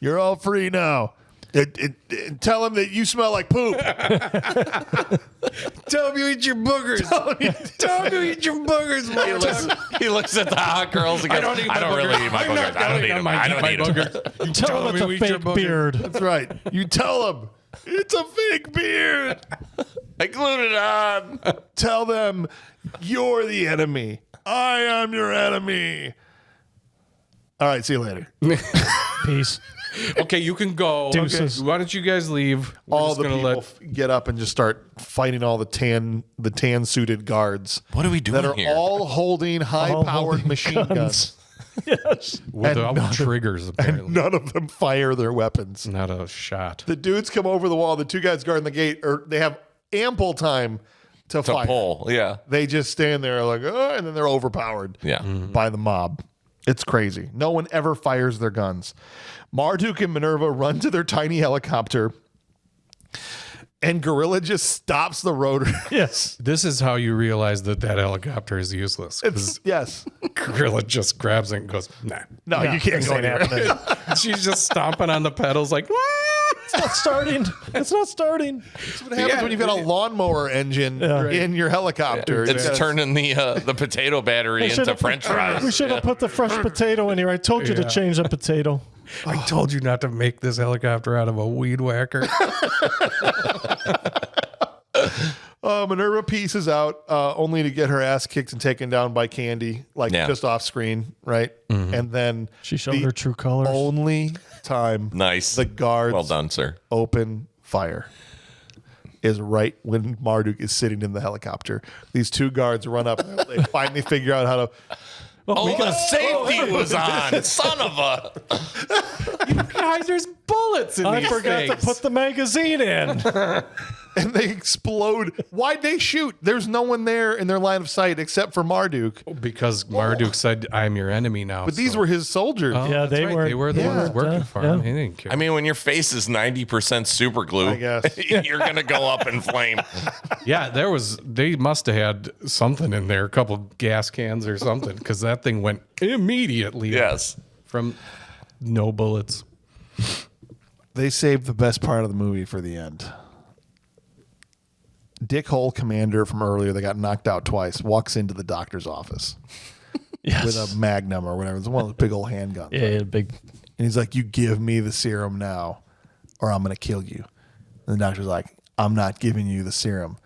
You're all free now. Tell him that you smell like poop. Tell him you eat your boogers. Tell him you eat your boogers. He looks at the hot girls and goes, I don't really eat my boogers. I don't eat them. I don't eat them. You Tell him it's a fake beard. That's right. You tell him it's a fake beard. I glued it on. Tell them you're the enemy. I am your enemy. All right, see you later. Peace. Okay, you can go. Deuces. Okay, why don't you guys leave? We're All just the gonna people get up and just start fighting all the tan suited guards. What are we doing that are here? all holding high powered holding machine guns. Yes. without triggers. Apparently, None of them fire their weapons. not a shot. The dudes come over the wall. The two guys guarding the gate, or they have ample time to fire. Pull, yeah. They just stand there like, oh, and then they're overpowered Yeah. by the mob. It's crazy. No one ever fires their guns. Marduk and Minerva run to their tiny helicopter, and Gorilla just stops the rotor. Yes. This is how you realize that helicopter is useless. 'Cause Yes. Gorilla just grabs it and goes, nah. No, you can't this go ain't anywhere. happening. She's just stomping on the pedals like, It's not starting. It's not starting. That's what happens when you've got a lawnmower engine in your helicopter. It's turning the potato battery into should've- French fries. We should have put the fresh potato in here. I told you to change the potato. I told you not to make this helicopter out of a weed whacker. Minerva pieces out only to get her ass kicked and taken down by Kandy, just off screen, right? And then She showed the her true colors. only time Nice. the guards Well done, sir. open fire is right when Marduk is sitting in the helicopter. These two guards run up. They finally figure out how to. Oh, the safety was on. Son of a. Guys, there's bullets in I these forgot to things. put the magazine in. And they explode. Why'd they shoot? There's no one there in their line of sight except for Marduk. Because Marduk said, I'm your enemy now. But these were his soldiers. Yeah, they were. They were the ones working for him. He didn't care. I mean, when your face is 90% super glue, I guess. you're going to go up in flame. yeah, they must have had something in there, a couple gas cans or something, because that thing went immediately. Yes. From no bullets. They saved the best part of the movie for the end. Dick Hole Commander from earlier that got knocked out twice walks into the doctor's office Yes. with a Magnum or whatever. It's one of those big old handguns. Yeah, he had a big. And he's like, you give me the serum now or I'm going to kill you. And the doctor's like, I'm not giving you the serum.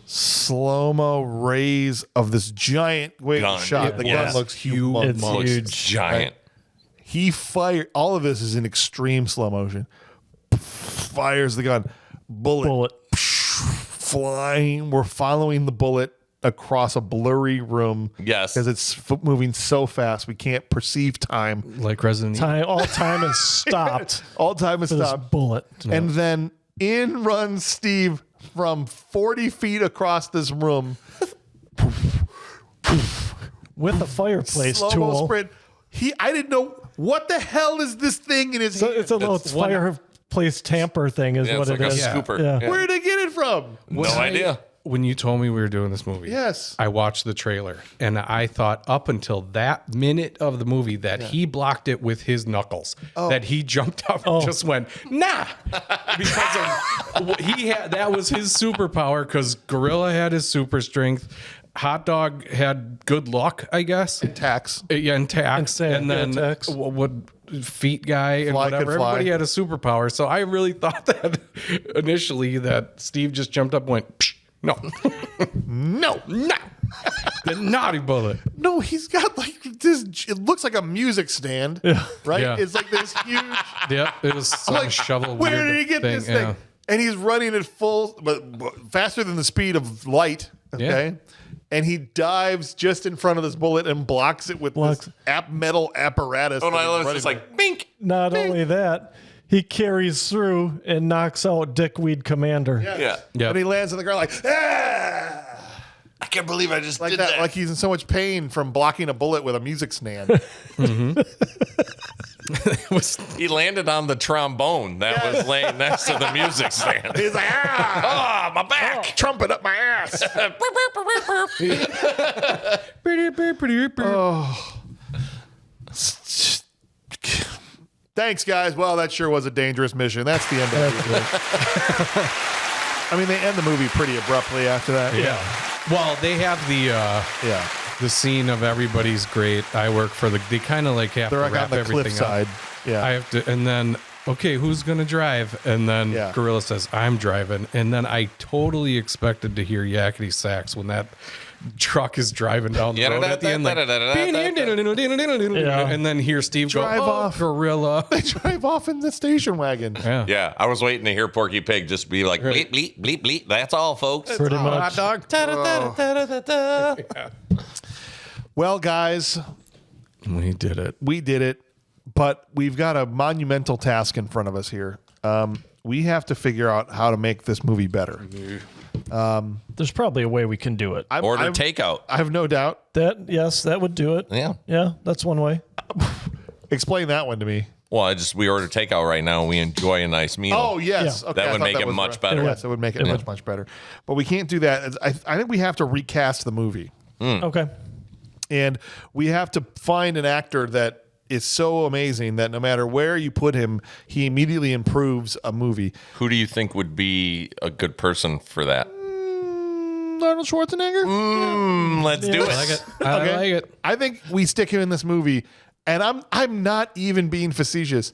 Slow-mo raise of this giant Gun. shot. The gun Yes. looks humongous. It's Looks huge. giant. He fired. All of this is in extreme slow motion. Fires the gun. Bullet. Flying. We're following the bullet across a blurry room. Yes. Because it's moving so fast we can't perceive time. Like Resident Evil. All time is stopped. All time is for this stopped. bullet. And then in runs Steve from 40 feet across this room. With a fireplace Slow-mo tool. sprint. I didn't know what the hell is this thing in his So hand? it's a little fireplace tamper thing, is Yeah, what it's it like a is. scooper. Yeah. Where did he get it from? No idea. When you told me we were doing this movie, Yes. I watched the trailer and I thought up until that minute of the movie that he blocked it with his knuckles, that he jumped up and just went, nah, because of that was his superpower because Gorilla had his super strength. Hot Dog had good luck, I guess. Tax. Yeah, and tax. And And then tax. what feet guy and Fly could whatever. fly. Everybody had a superpower. So I really thought that initially Steve just jumped up and went, Psh, no. No. No. The naughty bullet. No, he's got like this. It looks like a music stand, right? Yeah. It's like this huge. Yep. It was some Like, shovel. where weird did he get thing. this thing? And he's running at full, but faster than the speed of light. Okay. Yeah. And he dives just in front of this bullet and blocks it with this metal apparatus. Oh, no, that he's I was running just like, bink. Not only that, he carries through and knocks out Dickweed Commander. Yeah. Yeah. And he lands on the ground like, ah! I can't believe I just Like did that. that. Like he's in so much pain from blocking a bullet with a music stand. He landed on the trombone that was laying next to the music stand. He's like, ah! Oh, my back. Trumpet up my ass. Thanks, guys. Well, that sure was a dangerous mission. That's the end of the movie. I mean, they end the movie pretty abruptly after that. Yeah. Well, they have the scene of everybody's great. I work for the. They kind of like have They're to like wrap on the everything cliffside. up. Yeah. I have to, and then okay, who's gonna drive? And then Yeah. Gorilla says, "I'm driving." And then I totally expected to hear yakety sax when that truck is driving down the road at the end, like, and then hear Steve Drive go, off. Gorilla. They drive off in the station wagon. Yeah. Yeah, I was waiting to hear Porky Pig just be like, bleep, bleep, bleep, bleep. That's all, folks. Pretty much. Hot dog. Well, guys, We did it. we did it, but we've got a monumental task in front of us here. We have to figure out how to make this movie better. There's probably a way we can do it. Order takeout. I have no doubt. Yes, that would do it. Yeah. Yeah, that's one way. Explain that one to me. Well, we order takeout right now. And we enjoy a nice meal. Oh, yes. Yeah. Okay, That I would thought make it was much right. better. Yes, it would make it much, much better. But we can't do that. I think we have to recast the movie. Okay. And we have to find an actor that is so amazing that no matter where you put him, he immediately improves a movie. Who do you think would be a good person for that? Arnold Schwarzenegger? Let's do it. I like it. I like it. I think we stick him in this movie, and I'm not even being facetious.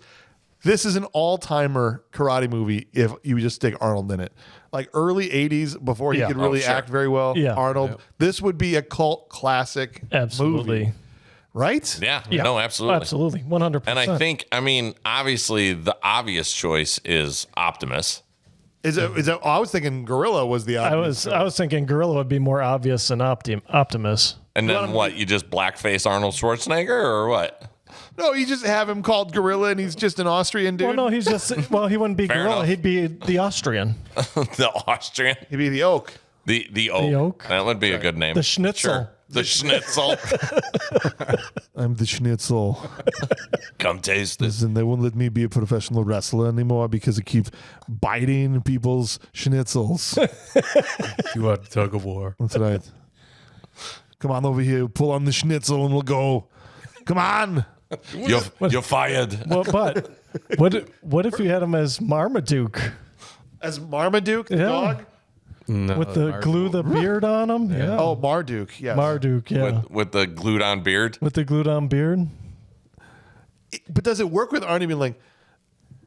This is an all-timer karate movie if you just stick Arnold in it. Like early 80s, before he Yeah. could really sure. act very well, Yeah. Arnold. This would be a cult classic Absolutely. movie. Right? Yeah. Yeah. No, absolutely. Absolutely. 100%. And I think, obviously, the obvious choice is Optimus. Is it? I was thinking Gorilla was the obvious. I was thinking Gorilla would be more obvious than Optimus. And then what? You just blackface Arnold Schwarzenegger or what? No, you just have him called Gorilla, and he's just an Austrian dude. Well, no, he's just, he wouldn't be Fair Gorilla. enough. He'd be the Austrian. The Austrian? He'd be the Oak. The oak. The oak? That would be a good name. The Schnitzel. Sure. The Schnitzel. I'm the Schnitzel. Come taste this. And they won't let me be a professional wrestler anymore because I keep biting people's schnitzels. You are tug of war. That's right. Come on over here, pull on the schnitzel, and we'll go. Come on. You're fired. Well, but what if you had him as Marmaduke As Marmaduke, the Yeah. dog? No, with the glue the beard on him? Yeah. Oh, Marduk, yes. Marduk, yeah. With the glued on beard. With the glued on beard? But does it work with Arnie being like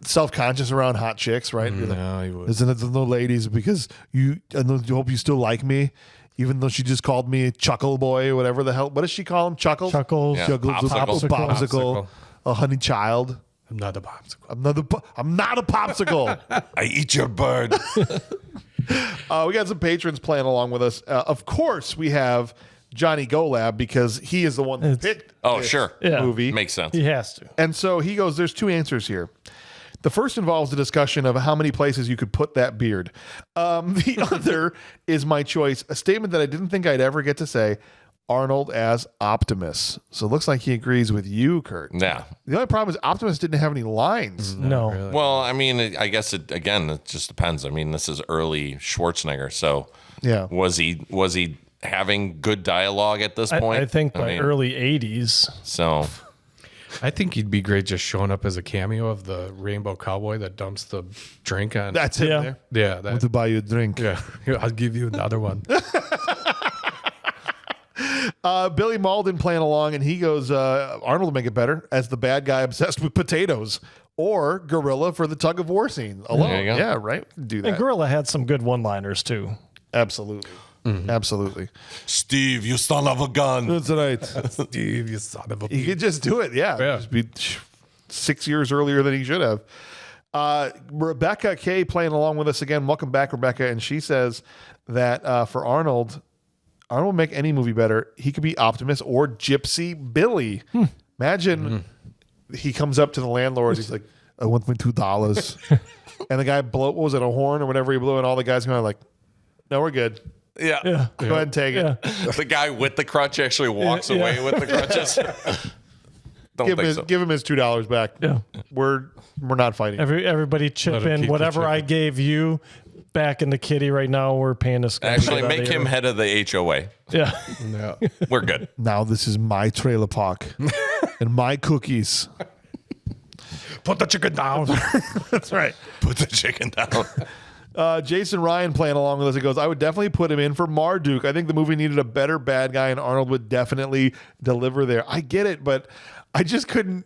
self-conscious around hot chicks, right? You're like, No, he would. isn't it no ladies because you hope you still like me, even though she just called me Chuckle Boy or whatever the hell. What does she call him? Chuckles? Chuckles. Yeah. Chuckles, Popsicle. popsicle, a honey child. I'm not a popsicle. I'm not a popsicle. I eat your bird. We got some patrons playing along with us. Of course, we have Johnny Golab because he is the one that picked Oh, this sure. Yeah. movie. Makes sense. He has to. And so he goes, there's two answers here. The first involves a discussion of how many places you could put that beard. The other is my choice, a statement that I didn't think I'd ever get to say, Arnold as Optimus. So it looks like he agrees with you, Kurt. Yeah. The only problem is Optimus didn't have any lines. No. Well, I guess it just depends. This is early Schwarzenegger, so Yeah. was he having good dialogue at this point? I think by early 80s. So I think he'd be great just showing up as a cameo of the Rainbow Cowboy that dumps the drink on. That's him Yeah. there. yeah, that, To buy you a drink. yeah. Here, I'll give you another one. Billy Malden playing along, and he goes, Arnold will make it better as the bad guy obsessed with potatoes, or Gorilla for the tug of war scene alone. There you go. Yeah, right. Do And that. Gorilla had some good one-liners too. Absolutely. Absolutely. Steve, you son of a gun. That's right. Steve, you son of a He could just do it. Yeah. Yeah. Just be 6 years earlier than he should have. Rebecca K playing along with us again. Welcome back, Rebecca. And she says that for Arnold will make any movie better. He could be Optimus or Gypsy Billy. Imagine he comes up to the landlord. He's like, I want my $2. And the guy what was it, a horn or whatever he blew? And all the guys going like, no, we're good. Yeah. Yeah. Go ahead and take it. Yeah. The guy with the crutch actually walks Yeah. away with the crutches. Don't Give think so. him his $2 back. Yeah. We're not fighting. Everybody chip Let him in keep the whatever chip. I gave you back into Kitty right now. We're paying this guy. Actually, to get out make of him here. head of the HOA. Yeah. Yeah. We're good. Now this is my trailer park and my cookies. Put the chicken down. That's right. Put the chicken down. Jason Ryan playing along with us. He goes, I would definitely put him in for Marduk. I think the movie needed a better bad guy, and Arnold would definitely deliver there. I get it, but I just couldn't.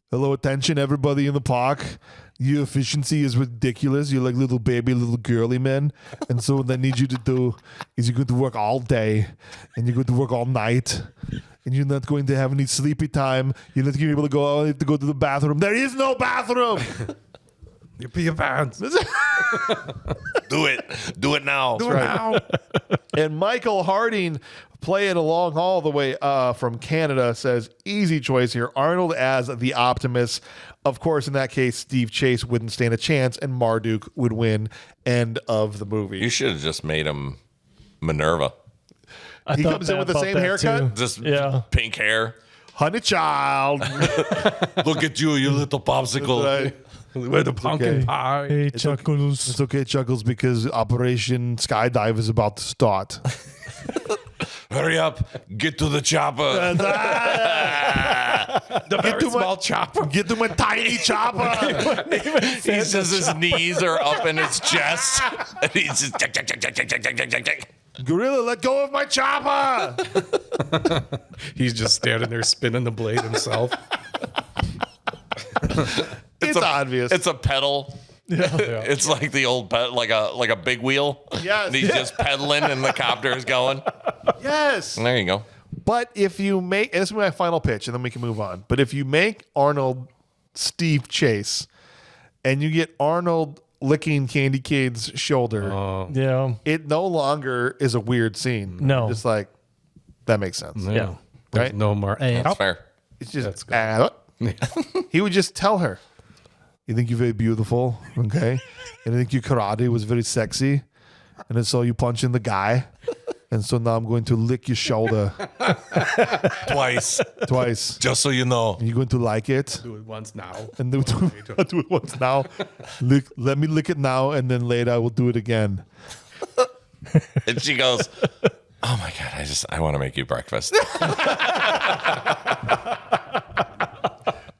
Hello, attention, everybody in the park. Your efficiency is ridiculous. You're like little baby, little girly men. And so what I need you to do is you're going to work all day and you're going to work all night. And you're not going to have any sleepy time. You're not going to be able to go, you have to go to the bathroom. There is no bathroom. You pee your pants. Do it. Do it now. Do it now. And Michael Harding playing along all the way from Canada says, easy choice here. Arnold as the Optimus. Of course, in that case, Steve Chase wouldn't stand a chance and Marduk would win. End of the movie. You should have just made him Minerva. He comes in with the same haircut? Just Yeah. pink hair. Honey child. Look at you, you little popsicle. Right. With the pumpkin okay. pie. Hey, Chuckles. It's okay, Chuckles, because Operation Skydive is about to start. Hurry up. Get to the chopper. The very small chopper. Get to my tiny chopper. He's just, his knees are up in his chest. And he's just tick, tick, tick, tick, tick, tick, tick, tick, tick. Gorilla, let go of my chopper. He's just standing there spinning the blade himself. It's obvious. It's a pedal. It's like the old like a big wheel. Yes. And he's just pedaling and the copter is going. Yes. And there you go. But if you make, and this is my final pitch, and then we can move on. But if you make Arnold Steve Chase, and you get Arnold licking Kandy Kane's shoulder, Yeah. it no longer is a weird scene. No. Just like, that makes sense. Yeah. There's Right? no more. That's fair. It's just, That's he would just tell her, you think you're very beautiful, okay? And I think your karate was very sexy. And then so you punch in the guy. And so now I'm going to lick your shoulder Twice. twice. Just so you know. You're going to like it. Do it once now. And do it once now. Let me lick it now, and then later I will do it again. And she goes, oh my God, I want to make you breakfast.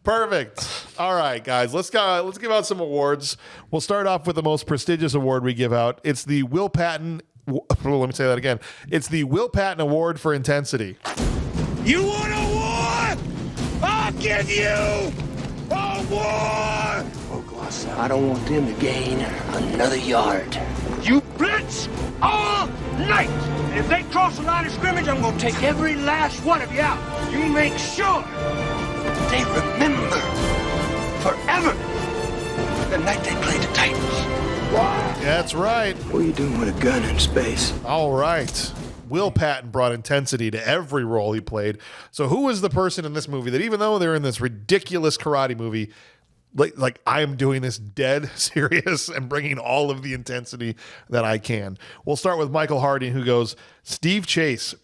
Perfect. All right, guys, let's give out some awards. We'll start off with the most prestigious award we give out. It's the Will Patton. Let me say that again. It's the Will Patton Award for Intensity. You want a war? I'll give you a war! I don't want them to gain another yard. You blitz all night! And if they cross the line of scrimmage, I'm gonna take every last one of you out. You make sure they remember forever the night they played the Titans. That's right. What are you doing with a gun in space? All right. Will Patton brought intensity to every role he played. So who was the person in this movie that, even though they're in this ridiculous karate movie, like I am doing this dead serious and bringing all of the intensity that I can? We'll start with Michael Harding, who goes, Steve Chase,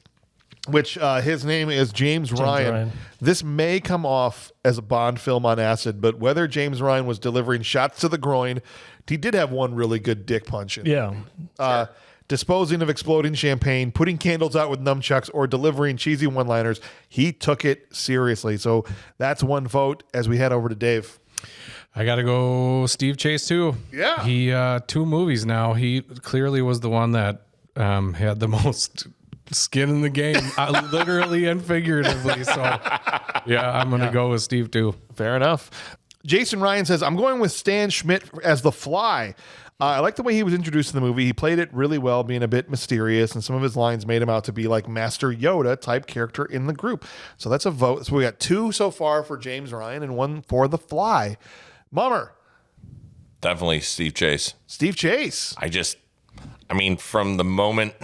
which his name is James Ryan. This may come off as a Bond film on acid, but whether James Ryan was delivering shots to the groin, he did have one really good dick punch in. Yeah. Disposing of exploding champagne, putting candles out with nunchucks, or delivering cheesy one-liners, he took it seriously. So that's one vote as we head over to Dave. I got to go Steve Chase too. Yeah. He 2 movies now. He clearly was the one that had the most skin in the game, literally and figuratively. So yeah, I'm going to go with Steve too. Fair enough. Jason Ryan says, I'm going with Stan Schmidt as the Fly. I like the way he was introduced in the movie. He played it really well, being a bit mysterious, and some of his lines made him out to be like Master Yoda type character in the group. So that's a vote. So we got 2 so far for James Ryan and 1 for the Fly. Mummer. Definitely Steve Chase. Steve Chase. I mean, from the moment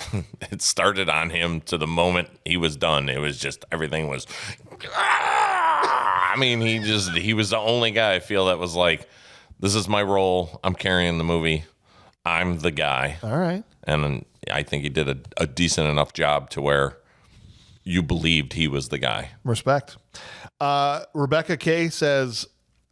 it started on him to the moment he was done, it was just, everything was, I mean, he was the only guy I feel that was like, this is my role. I'm carrying the movie. I'm the guy. All right. And I think he did a decent enough job to where you believed he was the guy. Respect. Rebecca Kay says,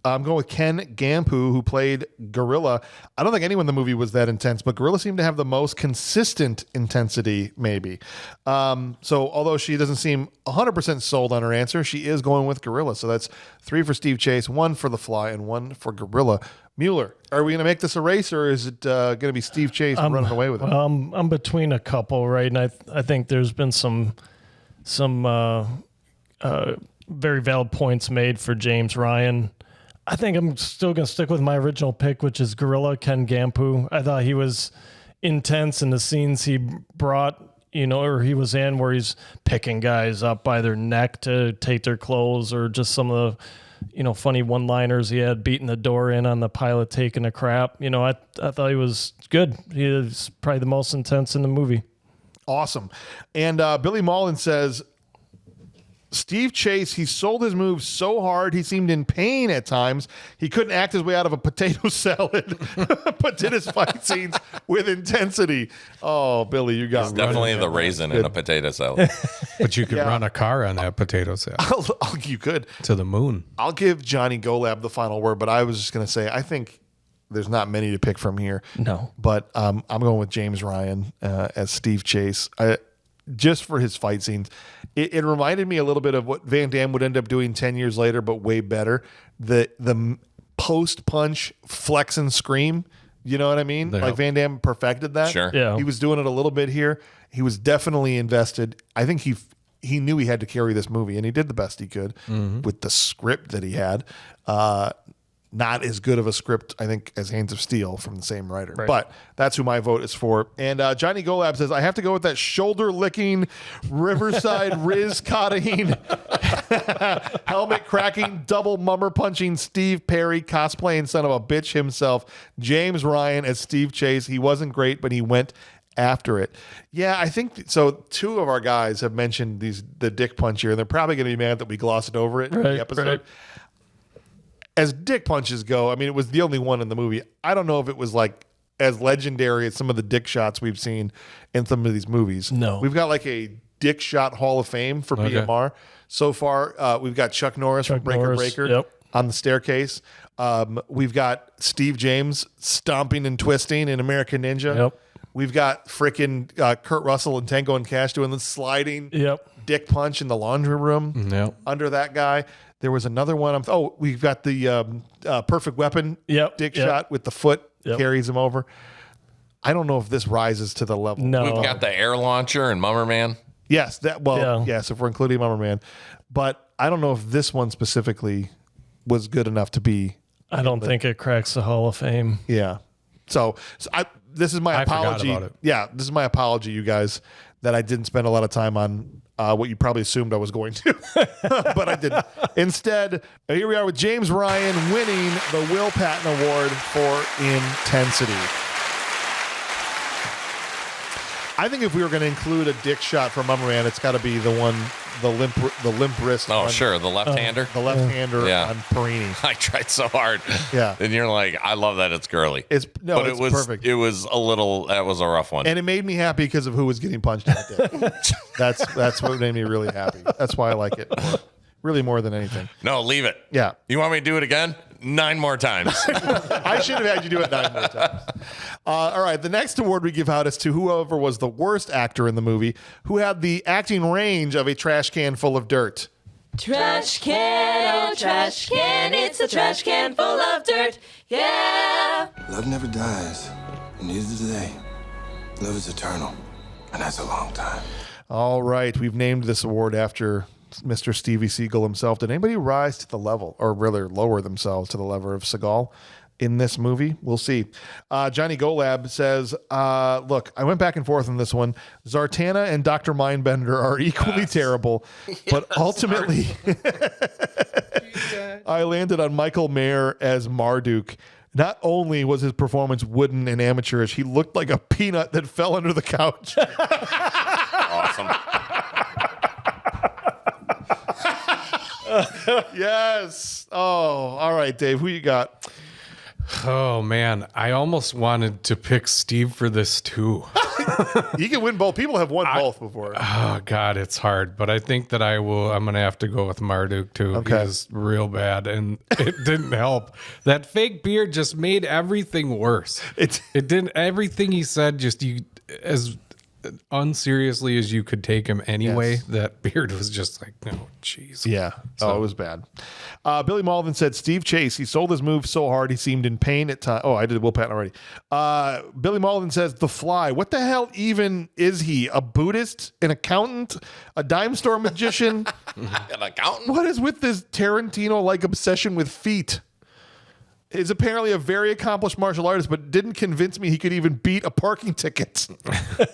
I'm going with Ken Gampu, who played Gorilla. I don't think anyone in the movie was that intense, but Gorilla seemed to have the most consistent intensity, maybe. So although she doesn't seem 100% sold on her answer, she is going with Gorilla. So that's 3 for Steve Chase, 1 for The Fly, and 1 for Gorilla. Mueller, are we going to make this a race, or is it going to be Steve Chase running away with it? I'm between a couple, right? And I think there's been some very valid points made for James Ryan. I think I'm still going to stick with my original pick, which is Gorilla Ken Gampu. I thought he was intense in the scenes he brought, or he was in, where he's picking guys up by their neck to take their clothes, or just some of the, funny one-liners he had, beating the door in on the pilot taking a crap. I thought he was good. He was probably the most intense in the movie. Awesome. And Billy Mullen says, Steve Chase, he sold his moves so hard he seemed in pain at times. He couldn't act his way out of a potato salad, but did his fight scenes with intensity. Oh, Billy, you got me. Definitely the raisin in a potato salad. But you could run a car on that potato salad You could. to the moon. I'll give Johnny Golab the final word, but I was just going to say, I think there's not many to pick from here. No. But I'm going with James Ryan as Steve Chase. Just for his fight scenes. It reminded me a little bit of what Van Damme would end up doing 10 years later, but way better. The post-punch flex and scream, you know what I mean? Yeah. Like Van Damme perfected that. Sure. Yeah. He was doing it a little bit here. He was definitely invested. I think he knew he had to carry this movie, and he did the best he could with the script that he had. Not as good of a script, I think, as Hands of Steel from the same writer. Right. But that's who my vote is for. And Johnny Golab says, I have to go with that shoulder-licking, Riverside Riz-cotting, helmet-cracking, double mummer-punching Steve Perry cosplaying son of a bitch himself, James Ryan as Steve Chase. He wasn't great, but he went after it. Yeah, I think so. 2 of our guys have mentioned the dick punch here, and they're probably going to be mad that we glossed over it in the episode. Right. As dick punches go, I mean, it was the only one in the movie. I don't know if it was like as legendary as some of the dick shots we've seen in some of these movies. No. We've got like a dick shot Hall of Fame for BMR. So far, we've got Chuck Norris from Breaker Norris, Breaker yep. on the staircase. We've got Steve James stomping and twisting in American Ninja. Yep. We've got frickin' Kurt Russell and Tango and Cash doing the sliding dick punch in the laundry room under that guy. There was another one. We've got the Perfect Weapon dick shot with the foot carries him over. I don't know if this rises to the level. No. We've got the air launcher and Mummer Man. Yes, yes, if we're including Mummer Man. But I don't know if this one specifically was good enough to be. I don't think it cracks the Hall of Fame. Yeah. So this is my apology. Forgot about it. Yeah, this is my apology, you guys, that I didn't spend a lot of time on what you probably assumed I was going to, but I didn't. Instead, here we are with James Ryan winning the Will Patton Award for intensity. I think if we were going to include a dick shot from Mummer Man, it's got to be the limp wrist. Oh, on, sure. The left-hander. the left-hander on Perini. I tried so hard. Yeah. And you're like, I love that it's girly. It's perfect. It was that was a rough one. And it made me happy because of who was getting punched that day. That's what made me really happy. That's why I like it really more than anything. No, leave it. Yeah. You want me to do it again? 9 more times. I should have had you do it 9 more times. All right. The next award we give out is to whoever was the worst actor in the movie, who had the acting range of a trash can full of dirt. Trash can, oh trash can, it's a trash can full of dirt, yeah. Love never dies, and neither do they. Love is eternal, and that's a long time. All right. We've named this award after Mr. Stevie Seagal himself. Did anybody rise to the level, or rather lower themselves to the level of Seagal in this movie? We'll see. Johnny Golab says, look, I went back and forth on this one. Zartana and Dr. Mindbender are equally terrible, but ultimately I landed on Michael Mayer as Marduk. Not only was his performance wooden and amateurish, he looked like a peanut that fell under the couch. Awesome. Yes. Oh, all right, Dave. Who you got? Oh man, I almost wanted to pick Steve for this too. You can win both. People have won both before. Oh God, it's hard, but I think that I'm gonna have to go with Marduk too. Okay. He was real bad, and it didn't help. That fake beard just made everything worse. It didn't. Everything he said, as unseriously as you could take him anyway. Yes. That beard was just like, no, jeez. Yeah. It was bad. Billy Malvin said Steve Chase. He sold his move so hard he seemed in pain at times. Oh, I did Will Patton already. Billy Malvin says The Fly. What the hell even is he? A Buddhist? An accountant? A dime store magician? An accountant? What is with this Tarantino-like obsession with feet? Is apparently a very accomplished martial artist, but didn't convince me he could even beat a parking ticket.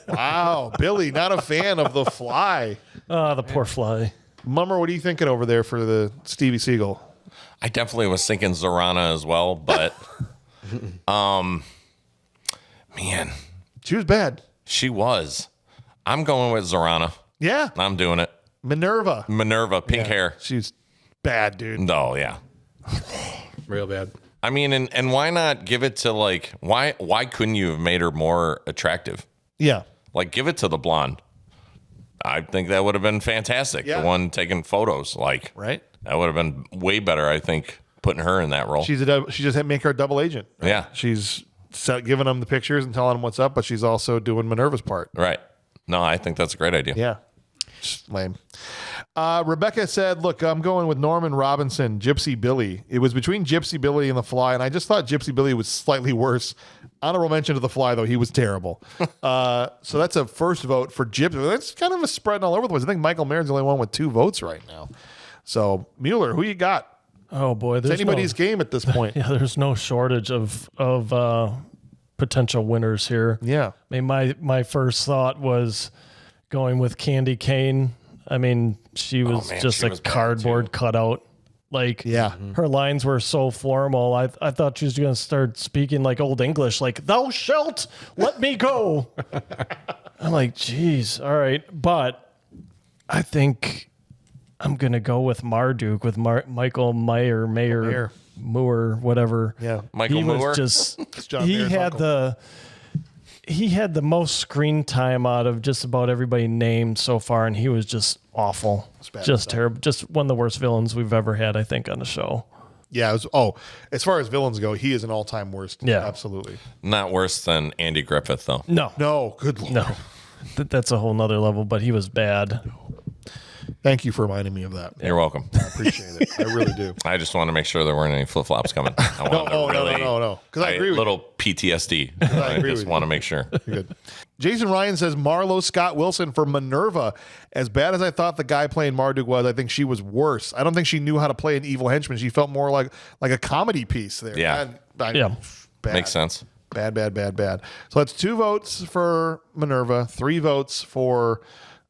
Wow, Billy, not a fan of The Fly. The poor Fly. Mummer, what are you thinking over there for the Stevie Seagal? I definitely was thinking Zorana as well, but man, She was bad. she was. I'm going with Zorana. Yeah. I'm doing it. Minerva. Minerva, pink hair. She's bad, dude. No, yeah. Real bad. I mean, and why not give it to why couldn't you have made her more attractive? Yeah. Like, give it to the blonde. I think that would have been fantastic. Yeah. The one taking photos, Right. that would have been way better. I think putting her in that role. She just had to make her a double agent. Right? Yeah. She's giving them the pictures and telling them what's up, but she's also doing Minerva's part. Right. No, I think that's a great idea. Yeah. Just lame. Rebecca said, look, I'm going with Norman Robinson, Gypsy Billy. It was between Gypsy Billy and The Fly, and I just thought Gypsy Billy was slightly worse. Honorable mention to The Fly, though. He was terrible. So that's a first vote for Gypsy. That's kind of a spread all over the place. I think Michael Mayer's the only one with 2 votes right now. So, Mueller, who you got? Oh boy, It's anybody's game at this point. Yeah, there's no shortage of potential winners here. Yeah. I mean, my first thought was going with Kandy Kane. I mean, she was man, just she a was bad, cardboard too. cutout. Like, Yeah. her lines were so formal. I thought she was going to start speaking like old English, like, thou shalt let me go. I'm like, geez, all right. But I think I'm going to go with Marduk, with Michael Mayer, Moore, whatever. Yeah. Michael he Moore? was just, John he Mayer's had uncle. he had the most screen time out of just about everybody named so far, and he was just awful. bad Just stuff. terrible. Just one of the worst villains we've ever had, I think, on the show. Yeah. As far as villains go, he is an all-time worst. Yeah. Absolutely. Not worse than Andy Griffith, though. No. No, good Lord. No. That's a whole nother level, but he was bad. Thank you for reminding me of that. You're welcome. I appreciate it. I really do. I just want to make sure there weren't any flip flops coming. I No, wanted to oh, really, no. Because I agree with little PTSD. I agree just with want you. to make sure. You're good. Jason Ryan says Marlo Scott Wilson for Minerva. As bad as I thought the guy playing Marduk was, I think she was worse. I don't think she knew how to play an evil henchman. She felt more like a comedy piece there. Yeah. Yeah. Bad. Makes sense. Bad. So that's 2 votes for Minerva, 3 votes for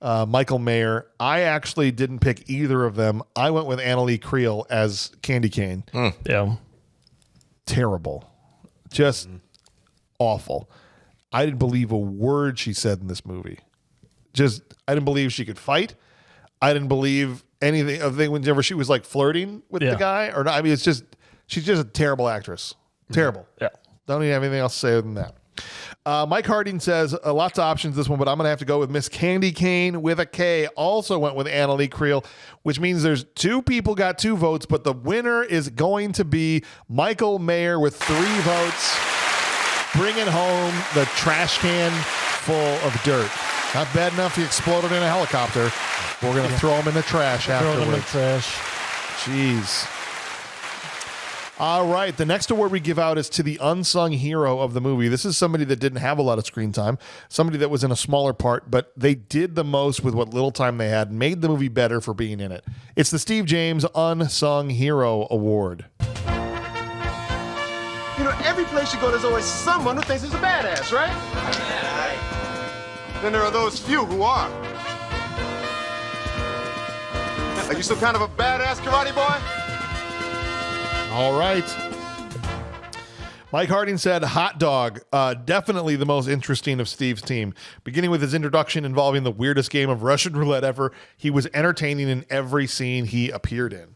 Michael Mayer. I actually didn't pick either of them. I went with Annalee Creel as Kandy Kane. Yeah. Terrible. Just awful. I didn't believe a word she said in this movie. I didn't believe she could fight. I didn't believe anything. I think whenever she was like flirting with the guy or not. I mean, she's just a terrible actress. Terrible. Yeah. Don't even have anything else to say other than that. Mike Harding says lots of options this one, but I'm going to have to go with Miss Kandy Kane with a K. Also went with Annalee Creel, which means there's 2 people got 2 votes, but the winner is going to be Michael Mayer with 3 votes, bringing home the trash can full of dirt. Not bad enough he exploded in a helicopter. We're going to throw him in the trash Throw them in the afterwards. trash. Jeez. All right. The next award we give out is to the unsung hero of the movie. This is somebody that didn't have a lot of screen time, somebody that was in a smaller part, but they did the most with what little time they had, made the movie better for being in it. It's the Steve James Unsung Hero Award. You know, every place you go, there's always someone who thinks he's a badass, right? Then there are those few who are. Are you some kind of a badass karate boy? All right. Mike Harding said hot dog, definitely the most interesting of Steve's team. Beginning with his introduction involving the weirdest game of Russian roulette ever, he was entertaining in every scene he appeared in.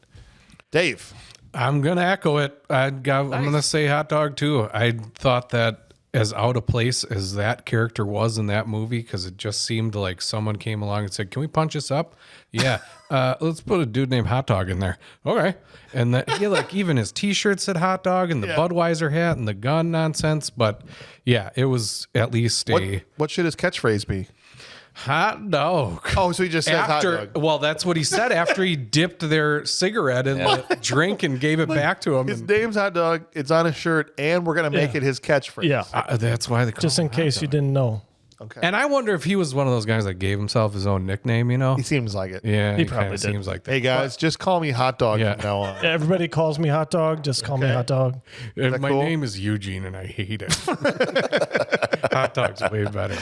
Dave. I'm gonna echo it. I'm gonna say hot dog too. I thought that as out of place as that character was in that movie, because it just seemed like someone came along and said, "Can we punch this up?" Yeah, let's put a dude named Hot Dog in there. Okay, and like even his T-shirt said hot dog, and the Budweiser hat and the gun nonsense. But yeah, it was at least What should his catchphrase be? hot dog. Oh, so he just says hot dog. Well, that's what he said after he dipped their cigarette in the drink and gave it back to him. His name's Hot Dog. It's on his shirt, and we're gonna make it his catchphrase. Yeah. That's why they call Just him in Hot case Dog. you didn't know. Okay. And I wonder if he was one of those guys that gave himself his own nickname, you know? He seems like it. Yeah, He kinda probably did. seems like that. Hey guys, just call me Hot Dog Yeah. from now on. Everybody calls me Hot Dog. Just call me Hot Dog. And that my cool? name is Eugene, and I hate it. Hot Dog's way better.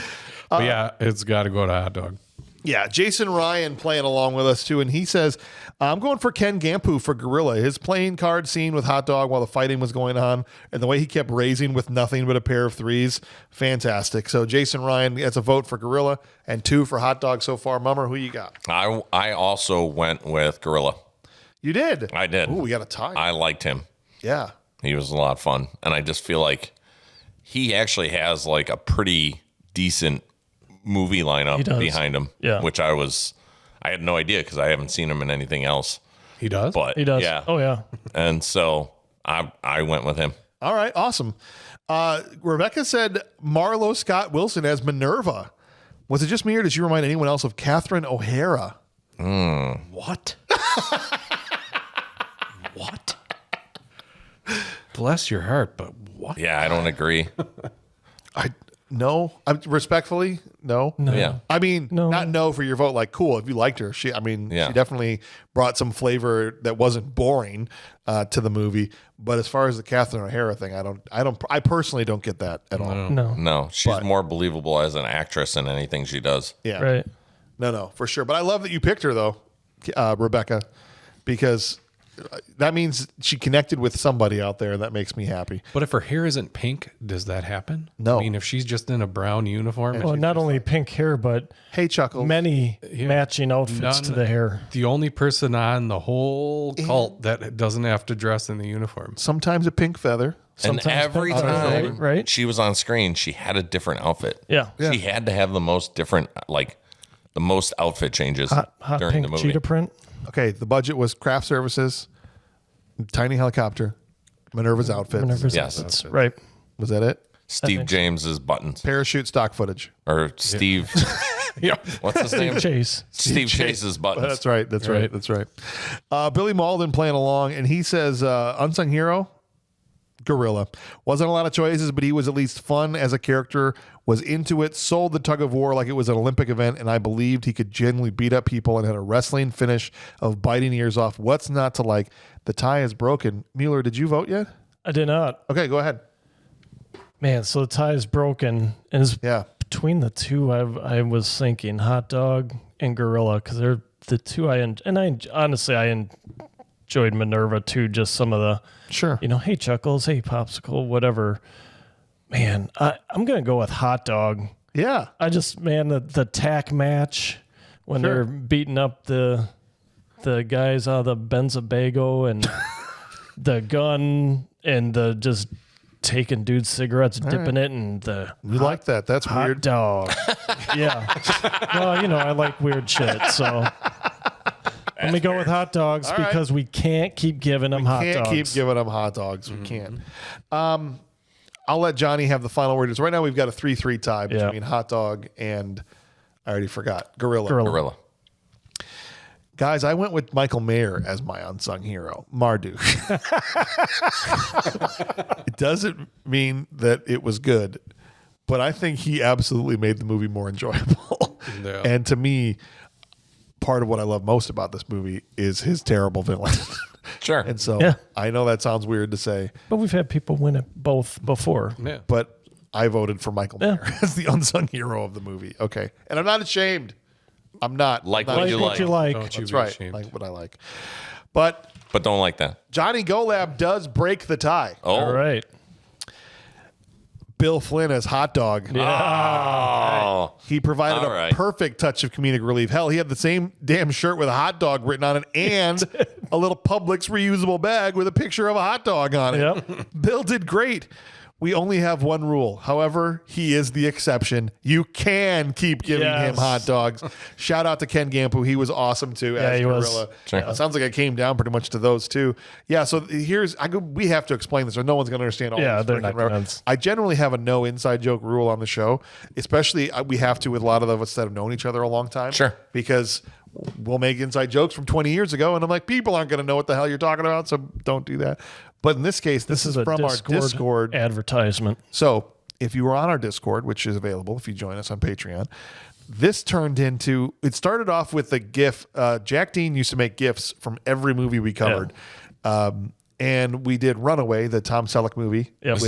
But yeah, it's got to go to Hot Dog. Yeah, Jason Ryan playing along with us too, and he says, "I'm going for Ken Gampu for Gorilla. His playing card scene with Hot Dog while the fighting was going on, and the way he kept raising with nothing but a pair of threes, fantastic." So Jason Ryan gets a vote for Gorilla and 2 for Hot Dog so far. Mummer, who you got? I also went with Gorilla. You did. I did. Ooh, we got a tie. I liked him. Yeah. He was a lot of fun, and I just feel like he actually has like a pretty decent movie lineup does. behind him. Yeah. Which I had no idea because I haven't seen him in anything else. He does? But He does. yeah. Oh, yeah. And so I went with him. All right, awesome. Rebecca said Marlo Scott Wilson as Minerva. Was it just me, or does she remind anyone else of Catherine O'Hara? What? What? Bless your heart, but what? Yeah, I don't agree. No, respectfully, no. Yeah. I mean, No. not no for your vote. Like, cool if you liked her. She Yeah. definitely brought some flavor that wasn't boring to the movie. But as far as the Catherine O'Hara thing, I personally don't get that at all. No. No, she's more believable as an actress than anything she does. Yeah, Right. no, for sure. But I love that you picked her though, Rebecca, because that means she connected with somebody out there. That makes me happy. But if her hair isn't pink, does that happen? No. I mean, if she's just in a brown uniform, Well, not only pink hair, but Hey, Chuckles. many matching outfits to the hair. the only person on the whole cult that doesn't have to dress in the uniform. Sometimes a pink feather. And every pink feather, time right? she was on screen, she had a different outfit. Yeah. She had to have the most different, like the most outfit changes Hot during pink the movie. cheetah print. Okay, the budget was craft services, tiny helicopter, Minerva's outfit. Minerva's Yes. outfits. Right. Was that it? Steve think so. James's buttons. Parachute stock footage. Or Steve. What's his name? Chase. Steve Chase's buttons. That's right. That's right. That's right. Billy Malden playing along, and he says, unsung hero, Gorilla. Wasn't a lot of choices, but he was at least fun as a character, was into it, sold the tug of war like it was an Olympic event, and I believed he could genuinely beat up people and had a wrestling finish of biting ears off. What's not to like? The tie is broken. Mueller, did you vote yet? I did not. Okay, go ahead. Man, so the tie is broken. And it's Yeah. between the two, I was thinking Hot Dog and Gorilla because they're the two honestly, I enjoyed Minerva too. Just some of the, Sure. hey, Chuckles, hey, Popsicle, whatever. Man, I'm going to go with Hot Dog. Yeah. The tack match when Sure. they're beating up the guys out of the Benzabago and the gun and the just taking dudes' cigarettes, dipping it in the You like that. That's hot weird. dog. Yeah. Well, I like weird shit, so let me go with hot dogs right. because we can't keep giving them hot Can't dogs. keep giving them hot dogs. We can't. I'll let Johnny have the final word. So right now we've got a 3-3 tie Yeah. between hot dog and I already forgot Gorilla. Gorilla. Guys, I went with Michael Mayer as my unsung hero, Marduk. It doesn't mean that it was good, but I think he absolutely made the movie more enjoyable. Yeah. And to me, part of what I love most about this movie is his terrible villain. Sure. And so Yeah. I know that sounds weird to say, But we've had people win it both before. Yeah. but I voted for Michael Mayer as the unsung hero of the movie. Okay. And I'm not ashamed. I'm not. Like I'm what not you Like what like. you like. Don't you That's be right. ashamed. Like what I like. But But don't like that. Johnny Golab does break the tie. Oh. All right. Bill Flynn as Hot Dog. Oh. He provided All a right. perfect touch of comedic relief. Hell, he had the same damn shirt with a hot dog written on it and a little Publix reusable bag with a picture of a hot dog on it. Yep. Bill did great. We only have one rule. However, he is the exception. You can keep giving him hot dogs. Shout out to Ken Gampu. He was awesome too. As he Gorilla. was. Sure. Sounds like I came down pretty much to those too. Yeah. So we have to explain this, or no one's going to understand all. Yeah, this they're freaking not reference. gonna- I generally have a no inside joke rule on the show, especially we have to with a lot of us that have known each other a long time. Sure. Because we'll make inside jokes from 20 years ago, and I'm like, people aren't going to know what the hell you're talking about, so don't do that. But in this case, this is a from our Discord advertisement. so if you were on our Discord, which is available if you join us on Patreon, this turned into, it started off with a GIF. Jack Dean used to make GIFs from every movie we covered. And we did Runaway, the Tom Selleck movie. Yep.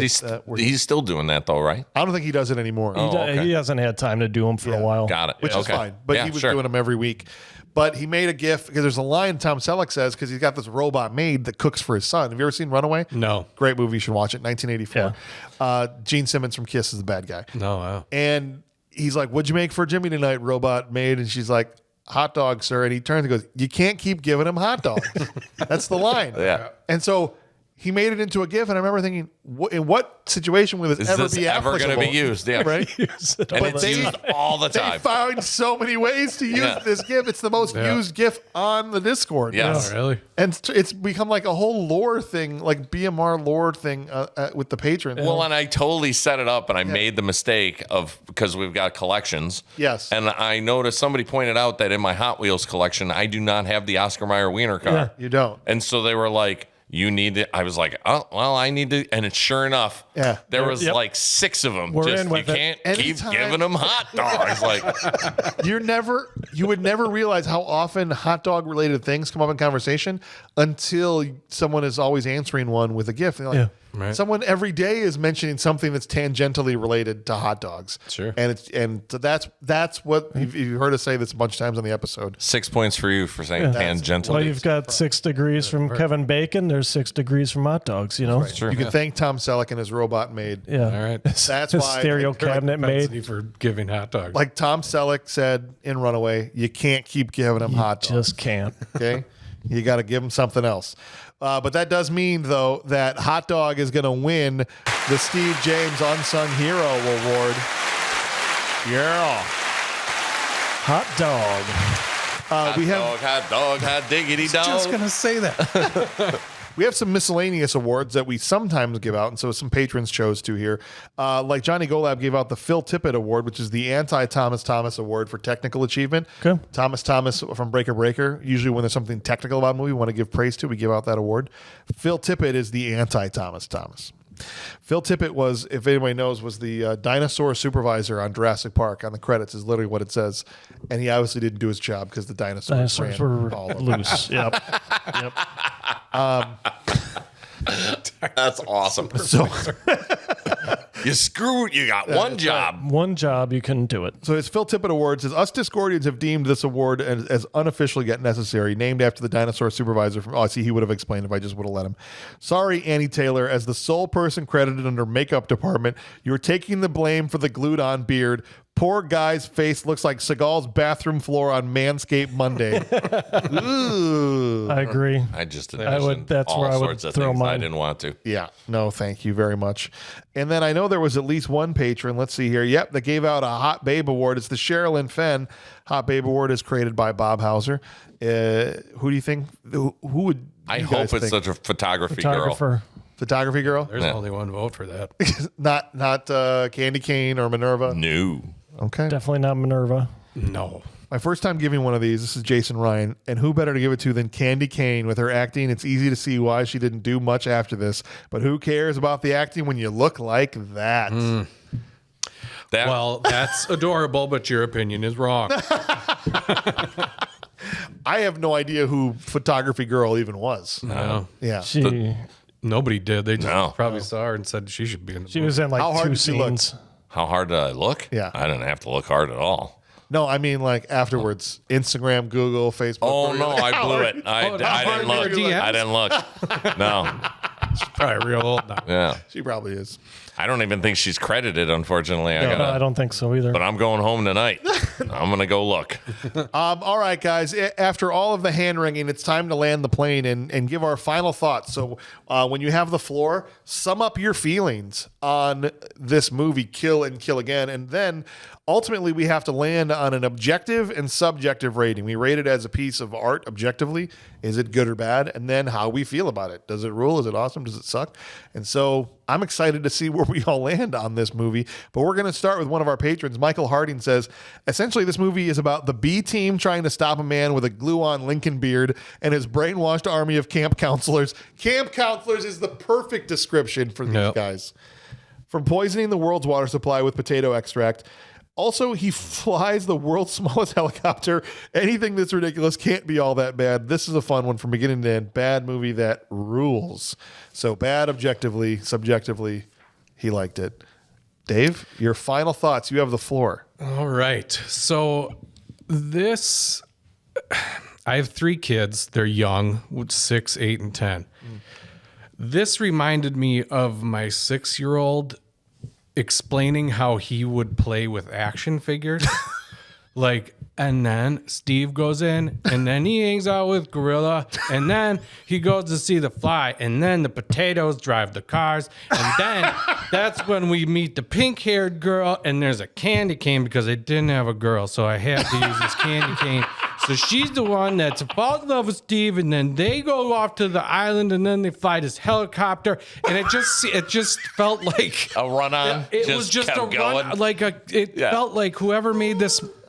He's still doing that though, right? I don't think he does it anymore. okay. He hasn't had time to do them for a while. Got it. Which is Okay. fine. But Yeah, he was sure. doing them every week. But he made a GIF because there's a line Tom Selleck says because he's got this robot maid that cooks for his son. Have you ever seen Runaway? No. Great movie. You should watch it. 1984. Gene Simmons from Kiss is the bad guy. No, wow. And he's like, "What'd you make for Jimmy tonight, robot maid?" And she's like, "Hot dog, sir." And he turns and goes, "You can't keep giving him hot dogs." That's the line. Yeah. And so he made it into a GIF, and I remember thinking, in what situation will this Is ever this be ever going to applicable? be used? Yeah. Right? And it's used all the They time. found so many ways to use Yeah. this GIF. It's the most used GIF on the Discord. Yes. Oh, really? And it's become like a whole lore thing, like BMR lore thing with the patrons. Well, and I totally set it up, and I made the mistake of, because we've got collections. Yes. And I noticed somebody pointed out that in my Hot Wheels collection, I do not have the Oscar Mayer Wiener car. you don't. And so they were like, "You need it." I was like, "Oh, well, I need to." And it's sure enough, there was like 6 of them. We're Just, in you with it. can't Anytime- keep giving them hot dogs. Like, You would never realize how often hot dog related things come up in conversation until someone is always answering one with a GIF. They're like, Right. someone every day is mentioning something that's tangentially related to hot dogs. Sure. And so that's what you've heard us say this a bunch of times on the episode. 6 points for you for saying tangential. Well, you've got 6 degrees from Kevin Bacon. There's 6 degrees from hot dogs, you know? Sure. You can thank Tom Selleck and his robot maid. Yeah. All right. That's His why stereo cabinet Propensity made. for giving hot dogs. like Tom Selleck said in Runaway, you can't keep giving them hot dogs. Just can't. Okay, you got to give them something else. But that does mean, though, that Hot Dog is going to win the Steve James Unsung Hero Award. Yeah. Hot dog. We have hot dog, hot diggity dog. just gonna say that. we have some miscellaneous awards that we sometimes give out, and so some patrons chose to here. Like Johnny Golab gave out the Phil Tippett Award, which is the anti-Thomas Thomas Award for technical achievement. Okay. Thomas from Breaker Breaker. Usually when there's something technical about a movie we want to give praise to, we give out that award. Phil Tippett is the anti-Thomas Thomas. Phil Tippett was, if anybody knows, was the dinosaur supervisor on Jurassic Park. On the credits is literally what it says. And he obviously didn't do his job because the dinosaurs Dinosaurs ran were all over. loose. Yep. That's awesome. So You screwed. You got one job. One job, you couldn't do it. So his Phil Tippett Award says, us Discordians have deemed this award as unofficial yet necessary, named after the dinosaur supervisor from, see, he would have explained if I just would have let him. Sorry, Annie Taylor, as the sole person credited under makeup department, you're taking the blame for the glued on beard. Poor guy's face looks like Seagal's bathroom floor on Manscaped Monday. Ooh. I agree. I just would- envisioned that's all where I would sorts of throw things I mine. didn't want to. Yeah, no, thank you very much. And then I know there was at least one patron, let's see here, that gave out a Hot Babe Award. It's the Sherilyn Fenn Hot Babe Award is created by Bob Hauser. Who do you think, who would I you hope guys it's think? such a photography girl. Photographer. Photography girl? There's only one vote for that. not Candy Cane or Minerva? No. Okay. Definitely not Minerva. No. My first time giving one of these, this is Jason Ryan, and who better to give it to than Candy Kane with her acting? It's easy to see why she didn't do much after this, but who cares about the acting when you look like that? That, Well, that's adorable, but your opinion is wrong. I have no idea who Photography Girl even was. No. Yeah. Nobody did. They just No. probably saw her and said she should be in the She movie. was in How like hard 2 did she look? scenes. how hard did I look? Yeah. I didn't have to look hard at all. No, I mean like afterwards. Instagram, Google, Facebook. Oh were you no, like, I blew "Howard?" it. I how hard didn't were look. your DMs? I didn't look. No. probably real old now. Yeah. She probably is. I don't even think she's credited, unfortunately. I don't think so either. But I'm going home tonight. I'm going to go look. All right, guys. After all of the hand wringing, it's time to land the plane and give our final thoughts. So when you have the floor, sum up your feelings on this movie, Kill and Kill Again. And then ultimately we have to land on an objective and subjective rating. We rate it as a piece of art objectively. Is it good or bad? And then how we feel about it. Does it rule? Is it awesome? Does it suck? And so I'm excited to see where we all land on this movie. But we're going to start with one of our patrons. Michael Harding says, essentially this movie is about the B team trying to stop a man with a glue-on Lincoln beard and his brainwashed army of camp counselors. Camp counselors is the perfect description for these guys. From poisoning the world's water supply with potato extract. Also, he flies the world's smallest helicopter. Anything that's ridiculous can't be all that bad. This is a fun one from beginning to end. Bad movie that rules. So bad objectively, subjectively, he liked it. Dave, your final thoughts. You have the floor. All right. So I have 3 kids. They're young, 6, 8, and 10. This reminded me of my 6-year-old explaining how he would play with action figures. And then Steve goes in, and then he hangs out with Gorilla, and then he goes to see the Fly, and then the potatoes drive the cars, and then that's when we meet the pink-haired girl, and there's a candy cane because I didn't have a girl, so I had to use this candy cane. So she's the one that's falls in love with Steve, and then they go off to the island, and then they fly this helicopter, and it just felt like A run-on. it was just a kept going. run. Felt like whoever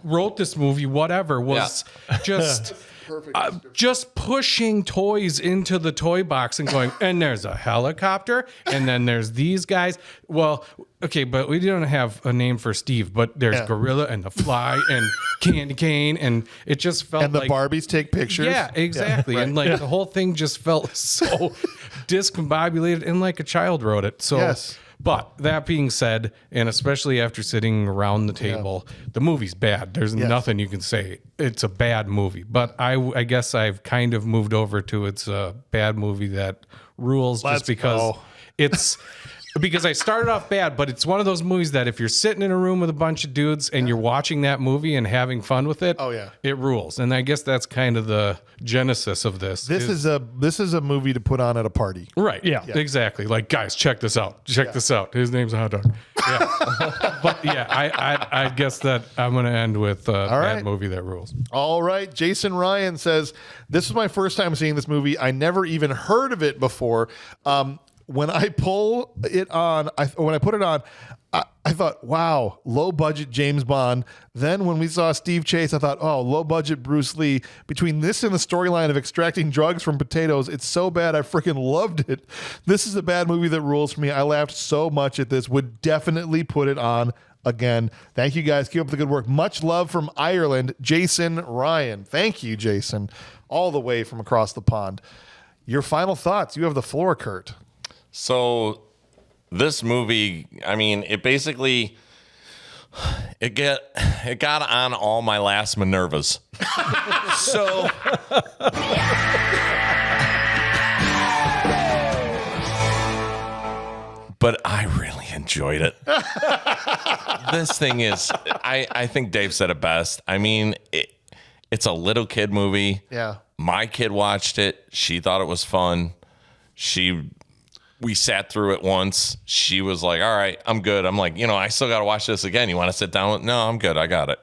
wrote this movie, whatever, was just pushing toys into the toy box and going, and there's a helicopter, and then there's these guys. Well, okay, but we don't have a name for Steve, but there's Gorilla and the Fly and Kandy Kane, and it just felt And the Barbies take pictures. Yeah, exactly. Yeah, right. And the whole thing just felt so discombobulated and like a child wrote it. So Yes. But that being said, and especially after sitting around the table, the movie's bad. There's nothing you can say. It's a bad movie. But I guess I've kind of moved over to it's a bad movie that rules Let's just because go. it's... Because I started off bad, but it's one of those movies that if you're sitting in a room with a bunch of dudes and you're watching that movie and having fun with it, it rules. And I guess that's kind of the genesis of this. This is a movie to put on at a party. Right. Yeah. Exactly. Like, guys, check this out. Check this out. His name's a hot dog. Yeah. But yeah, I guess that I'm going to end with that movie that rules. All right. Jason Ryan says, this was my first time seeing this movie. I never even heard of it before. When I put it on, I thought, wow, low budget James Bond. Then when we saw Steve Chase, I thought, oh, low budget Bruce Lee. Between this and the storyline of extracting drugs from potatoes, it's so bad I freaking loved it. This is a bad movie that rules for me. I laughed so much at this. Would definitely put it on again. Thank you guys. Keep up the good work. Much love from Ireland, Jason Ryan. Thank you, Jason, all the way from across the pond. Your final thoughts. You have the floor, Kurt. So this movie, I mean, it basically it got on all my last Minervas. So but I really enjoyed it. This thing is, I think Dave said it best. I mean, it's a little kid movie. Yeah. My kid watched it. She thought it was fun. We sat through it once. She was like, all right, I'm good. I'm like, I still got to watch this again. You want to sit down? No, I'm good. I got it.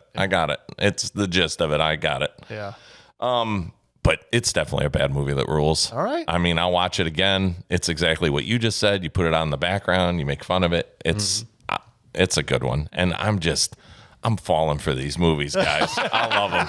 It's the gist of it. I got it. Yeah. But it's definitely a bad movie that rules. All right. I mean, I'll watch it again. It's exactly what you just said. You put it on in the background. You make fun of it. It's a good one. And I'm falling for these movies, guys. I love them.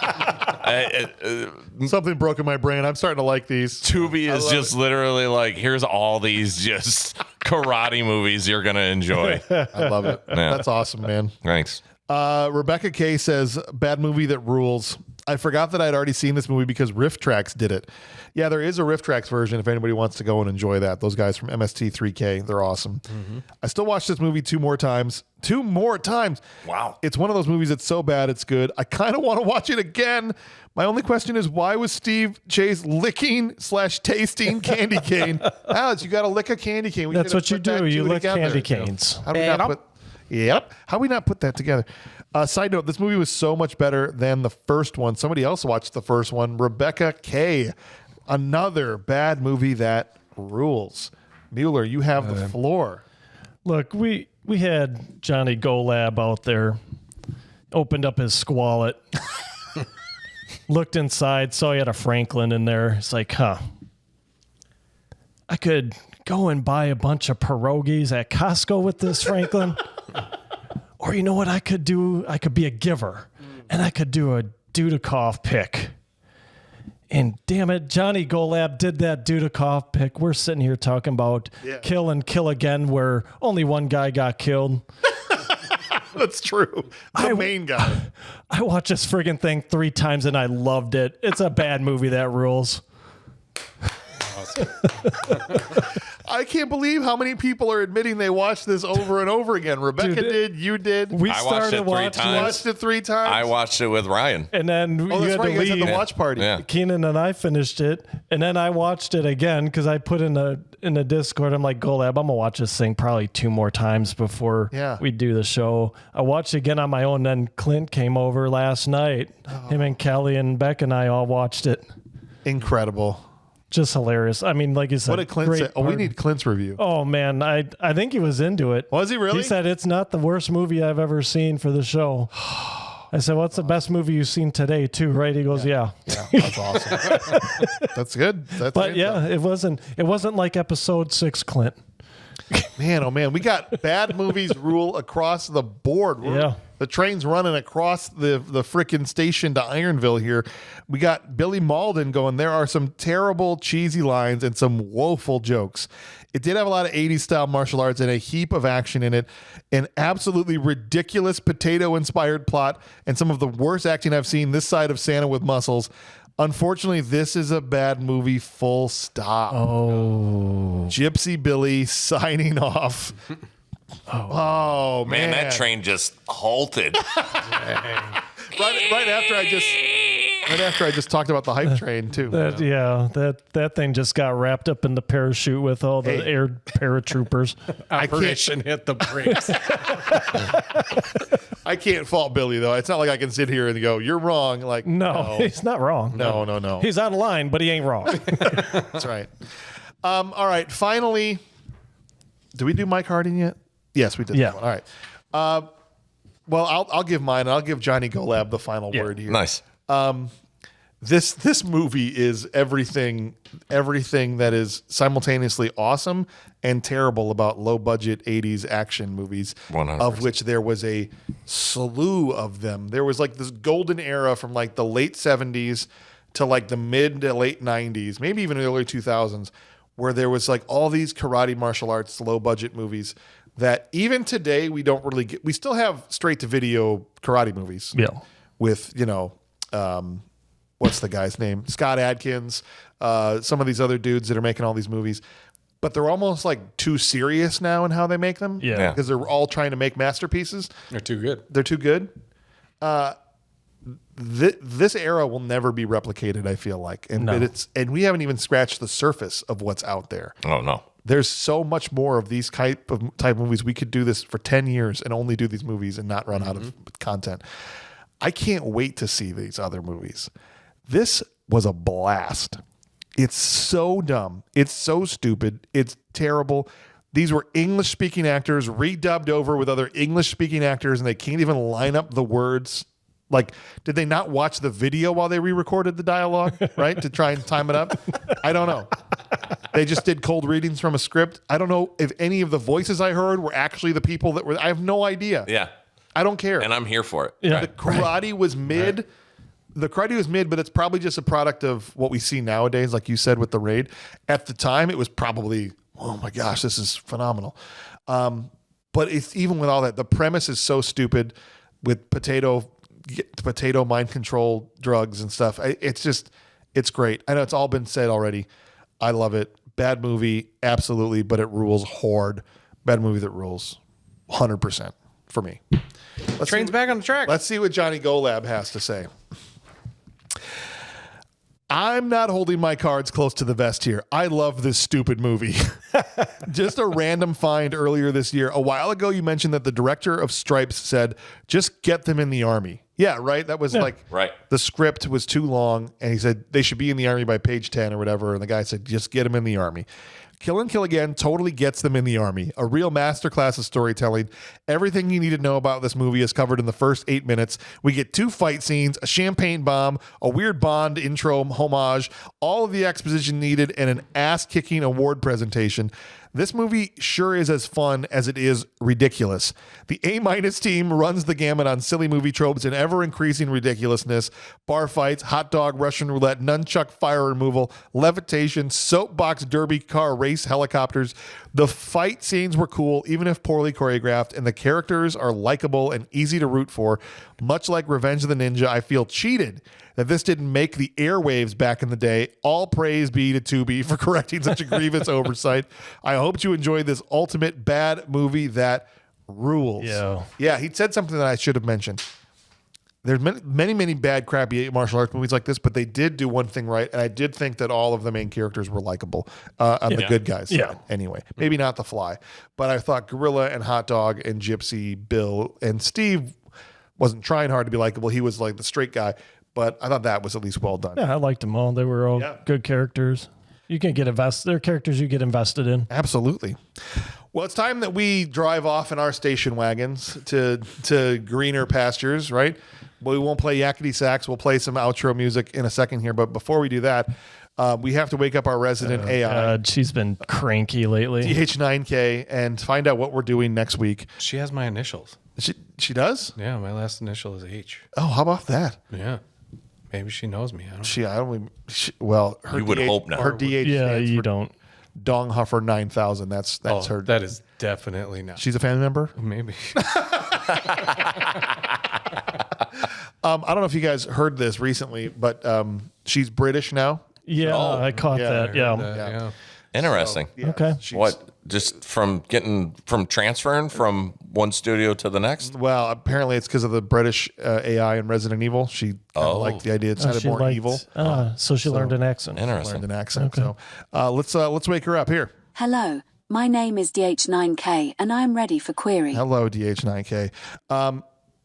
Something broke in my brain. I'm starting to like these. Tubi is just literally like, here's all these just karate movies you're going to enjoy. I love it. Yeah. That's awesome, man. Thanks. Rebecca K says, bad movie that rules. I forgot that I'd already seen this movie because Riff Tracks did it. Yeah, there is a Riff Tracks version if anybody wants to go and enjoy that. Those guys from MST3K, they're awesome. I still watched this movie 2 more times. 2 more times. Wow. It's one of those movies that's so bad it's good. I kind of want to watch it again. My only question is, why was Steve Chase licking/tasting candy cane? Alex, you got to lick a candy cane. We That's could've what you put that do. You two lick together. candy canes. How do we not put? Yep. How we not put that together? Side note: this movie was so much better than the first one. Somebody else watched the first one. Rebecca K. Another bad movie that rules. Mueller, you have the floor. Look, we had Johnny Golab out there, opened up his squallet, looked inside, saw he had a Franklin in there. It's like, I could go and buy a bunch of pierogies at Costco with this Franklin. Or you know what I could do? I could be a giver, and I could do a Dudikoff pick. And damn it, Johnny Golab did that Dudikoff pick. We're sitting here talking about Kill and Kill Again, where only one guy got killed. That's true. The main guy. I watched this friggin' thing 3 times, and I loved it. It's a bad movie that rules. I can't believe how many people are admitting they watched this over and over again. Rebecca did. You did. We I watched started it 3 watching times. watched it 3 times. I watched it with Ryan. and then you Oh, that's had right. to You guys leave. had the watch party. Yeah. Keenan and I finished it, and then I watched it again because I put in the Discord. I'm like, Golab, I'm gonna watch this thing probably 2 more times before we do the show. I watched it again on my own. Then Clint came over last night. Him and Kelly and Beck and I all watched it. Incredible. Just hilarious. I mean, like you said, What did Clint great say? Oh, we part. need Clint's review. Oh man, I think he was into it. Was he really? He said it's not the worst movie I've ever seen for the show. I said, "What's the best movie you've seen today, too?" Right? He goes, "Yeah." That's awesome. That's good. That's But good. yeah, it wasn't like episode 6, Clint. Man, oh man, we got bad movies rule across the board. Yeah. The train's running across the frickin' station to Ironville here. We got Billy Malden going. There are some terrible, cheesy lines and some woeful jokes. It did have a lot of 80s style martial arts and a heap of action in it. An absolutely ridiculous potato-inspired plot and some of the worst acting I've seen this side of Santa with Muscles. Unfortunately, this is a bad movie, full stop. Oh. Gypsy Billy signing off. Oh man, Man, that train just halted. right after I just talked about the hype train too. That thing just got wrapped up in the parachute with all the air paratroopers. Operation hit the brakes. I can't fault Billy though. It's not like I can sit here and go, "You're wrong." Like No, he's not wrong. no. He's out of line, but he ain't wrong. That's right. All right. Finally, did we do Mike Harding yet? Yes, we did. Yeah. That one. All right. Well, I'll give mine. And I'll give Johnny Golab the final word here. Nice. This movie is everything that is simultaneously awesome and terrible about low budget 80s action movies, 100%. of which there was a slew of them. There was like this golden era from like the late 70s to like the mid to late 90s, maybe even the early 2000s, where there was like all these karate martial arts low budget movies that even today we don't really get. We still have straight to video karate movies. Yeah. With, what's the guy's name? Scott Adkins, some of these other dudes that are making all these movies. But they're almost like too serious now in how they make them. Yeah. Because they're all trying to make masterpieces. They're too good. They're too good. This era will never be replicated, I feel like. And and we haven't even scratched the surface of what's out there. Oh, no. There's so much more of these type of movies. We could do this for 10 years and only do these movies and not run out of content. I can't wait to see these other movies. This was a blast. It's so dumb. It's so stupid. It's terrible. These were English-speaking actors redubbed over with other English-speaking actors, and they can't even line up the words. Like, did they not watch the video while they re-recorded the dialogue, right, to try and time it up? I don't know. They just did cold readings from a script. I don't know if any of the voices I heard were actually the people that were. I have no idea. Yeah. I don't care. And I'm here for it. Yeah. The karate was mid. Right. The karate was mid, but it's probably just a product of what we see nowadays, like you said with the Raid. At the time, it was probably, oh my gosh, this is phenomenal. But it's even with all that, the premise is so stupid with potato potato mind control drugs and stuff. It's great. I know it's all been said already. I love it. Bad movie, absolutely, but it rules hard. Bad movie that rules 100% for me. Train's back on the track. Let's see what Johnny Golab has to say. I'm not holding my cards close to the vest here. I love this stupid movie. Just a random find earlier this year. A while ago, you mentioned that the director of Stripes said, just get them in the Army. Yeah, right? That was Right. The script was too long, and he said they should be in the Army by page 10 or whatever, and the guy said, just get them in the Army. Kill and Kill Again totally gets them in the Army. A real masterclass of storytelling. Everything you need to know about this movie is covered in the first 8 minutes. We get 2 fight scenes, a champagne bomb, a weird Bond intro homage, all of the exposition needed, and an ass-kicking award presentation. This movie sure is as fun as it is ridiculous. The A- team runs the gamut on silly movie tropes and ever-increasing ridiculousness. Bar fights, hot dog, Russian roulette, nunchuck fire removal, levitation, soapbox derby, car race, helicopters. The fight scenes were cool, even if poorly choreographed, and the characters are likable and easy to root for. Much like Revenge of the Ninja, I feel cheated that this didn't make the airwaves back in the day. All praise be to Tubi for correcting such a grievous oversight. I hope you enjoyed this ultimate bad movie that rules. Yeah, he said something that I should have mentioned. There's many bad, crappy martial arts movies like this, but they did do one thing right, and I did think that all of the main characters were likable on the good guys side. Yeah. Anyway, maybe not The Fly, but I thought Gorilla and Hot Dog and Gypsy, Bill, and Steve wasn't trying hard to be likable. He was like the straight guy, but I thought that was at least well done. Yeah, I liked them all. They were all good characters. You can get invested. They're characters you get invested in. Absolutely. Well, it's time that we drive off in our station wagons to greener pastures, right? We won't play yakety sax. We'll play some outro music in a second here. But before we do that, we have to wake up our resident AI. God, she's been cranky lately. DH9K, and find out what we're doing next week. She has my initials. She does? Yeah, my last initial is H. Oh, how about that? Yeah. Maybe she knows me. I don't know. I don't. Well, her You would hope not. Her DH. Yeah, stands you for don't. Donghuffer 9000. That's her. That is definitely not. She's a family member. Maybe. I don't know if you guys heard this recently, but she's British now. Yeah, I caught that. Yeah. Yeah. Interesting. Yeah, Okay. What? Just from transferring from one studio to the next? Well, apparently it's because of the British AI in Resident Evil. She kind of liked the idea. It sounded She more liked- evil. So she learned an accent. Interesting. Learned an accent. So let's wake her up here. Hello, my name is DH9K and I'm ready for query. Hello, DH9K.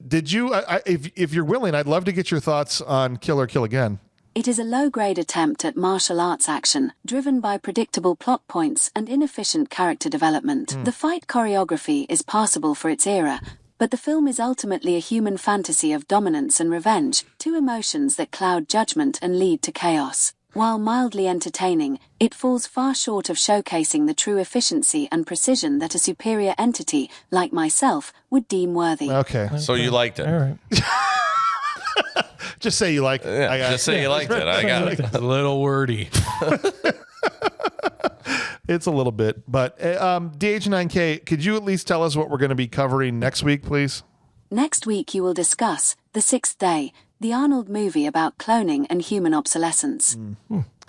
Did you? If you're willing, I'd love to get your thoughts on Kill or Kill Again. It is a low-grade attempt at martial arts action, driven by predictable plot points and inefficient character development. The fight choreography is passable for its era, but the film is ultimately a human fantasy of dominance and revenge, 2 emotions that cloud judgment and lead to chaos. While mildly entertaining, it falls far short of showcasing the true efficiency and precision that a superior entity, like myself, would deem worthy. Okay. So you liked it. All right. Just say you like it. Yeah, just say you liked it. I got it. It's a little wordy. It's a little bit. But DH9K, could you at least tell us what we're going to be covering next week, please? Next week you will discuss The Sixth Day, the Arnold movie about cloning and human obsolescence.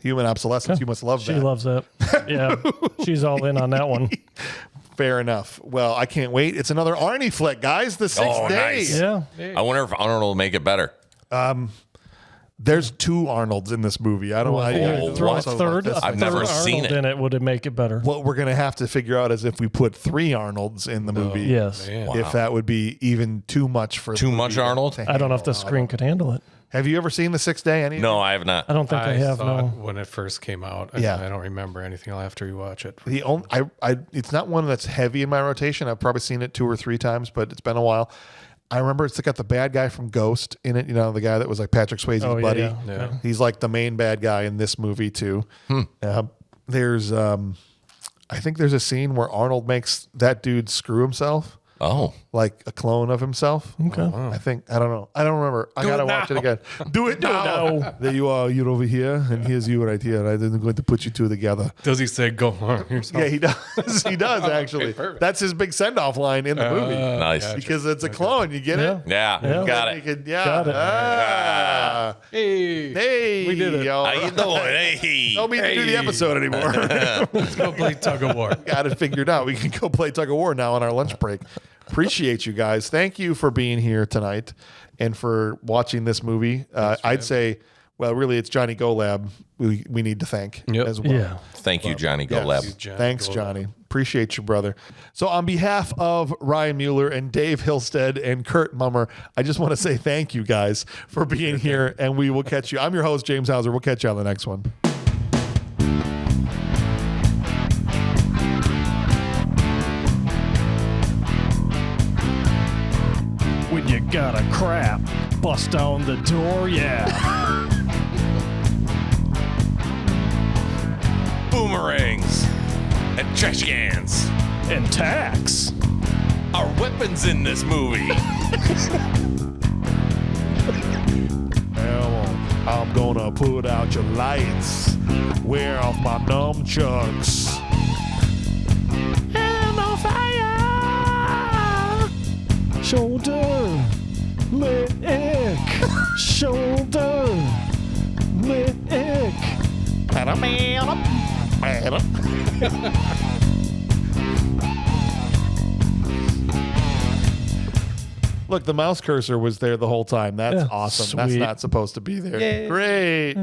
Human obsolescence. You must love She that. loves that. Yeah. She's all in on that one. Fair enough. Well, I can't wait. It's another Arnie flick, guys. The Sixth Oh, Day. nice. Yeah. I wonder if Arnold will make it better. There's 2 Arnolds in this movie. I don't. Throw a also third. about this. I've never third seen Arnold it. in it would it make it better? What we're gonna have to figure out is if we put 3 Arnolds in the movie. Yes. Man. If that would be even too much for Too the much movie to Arnold? I don't know if the screen could handle it. Have you ever seen The Sixth Day? Any? No, I have not. I don't think I have. saw No. it when it first came out. Yeah. I don't remember anything. I'll have to rewatch it. The only it's not one that's heavy in my rotation. I've probably seen it 2 or 3 times, but it's been a while. I remember it's got the bad guy from Ghost in it. You know, the guy that was like Patrick Swayze's Oh, yeah, buddy. yeah. He's like the main bad guy in this movie too. There's I think there's a scene where Arnold makes that dude screw himself. Oh. like a clone of himself. Okay. I think I don't know. I don't remember. I gotta watch it again. Do it now. There you are. You're over here, and here's you right here. And I'm going to put you two together. Does he say go on yourself? Yeah, he does. He does actually. perfect. That's his big send-off line in the movie. Nice. Because it's a clone. You get it? Yeah. Got You it. could- yeah. Got it. Ah. Hey, We did it. Yo. How you doing? Hey. Don't mean to do the episode anymore. let's go play tug of war. Got it figured out. We can go play tug of war now on our lunch break. Appreciate you guys. Thank you for being here tonight and for watching this movie. I'd say, well, really, it's Johnny Golab we need to thank as well. Yeah. Thank you, Johnny Yes. Golab. Thanks, Johnny. Appreciate you, brother. So, on behalf of Ryan Mueller and Dave Hilstead and Kurt Mummer, I just want to say thank you guys for being here, and we will catch you. I'm your host, James Hauser. We'll catch you on the next one. When you got a crap, bust down the door, yeah. Boomerangs and trash cans And tax. are weapons in this movie. Now, I'm gonna put out your lights, wear off my nunchucks. And on fire! Shoulder. Lick. Shoulder. Lick. Look, the mouse cursor was there the whole time. That's Yeah, awesome. That's sweet. not supposed to be there. Great.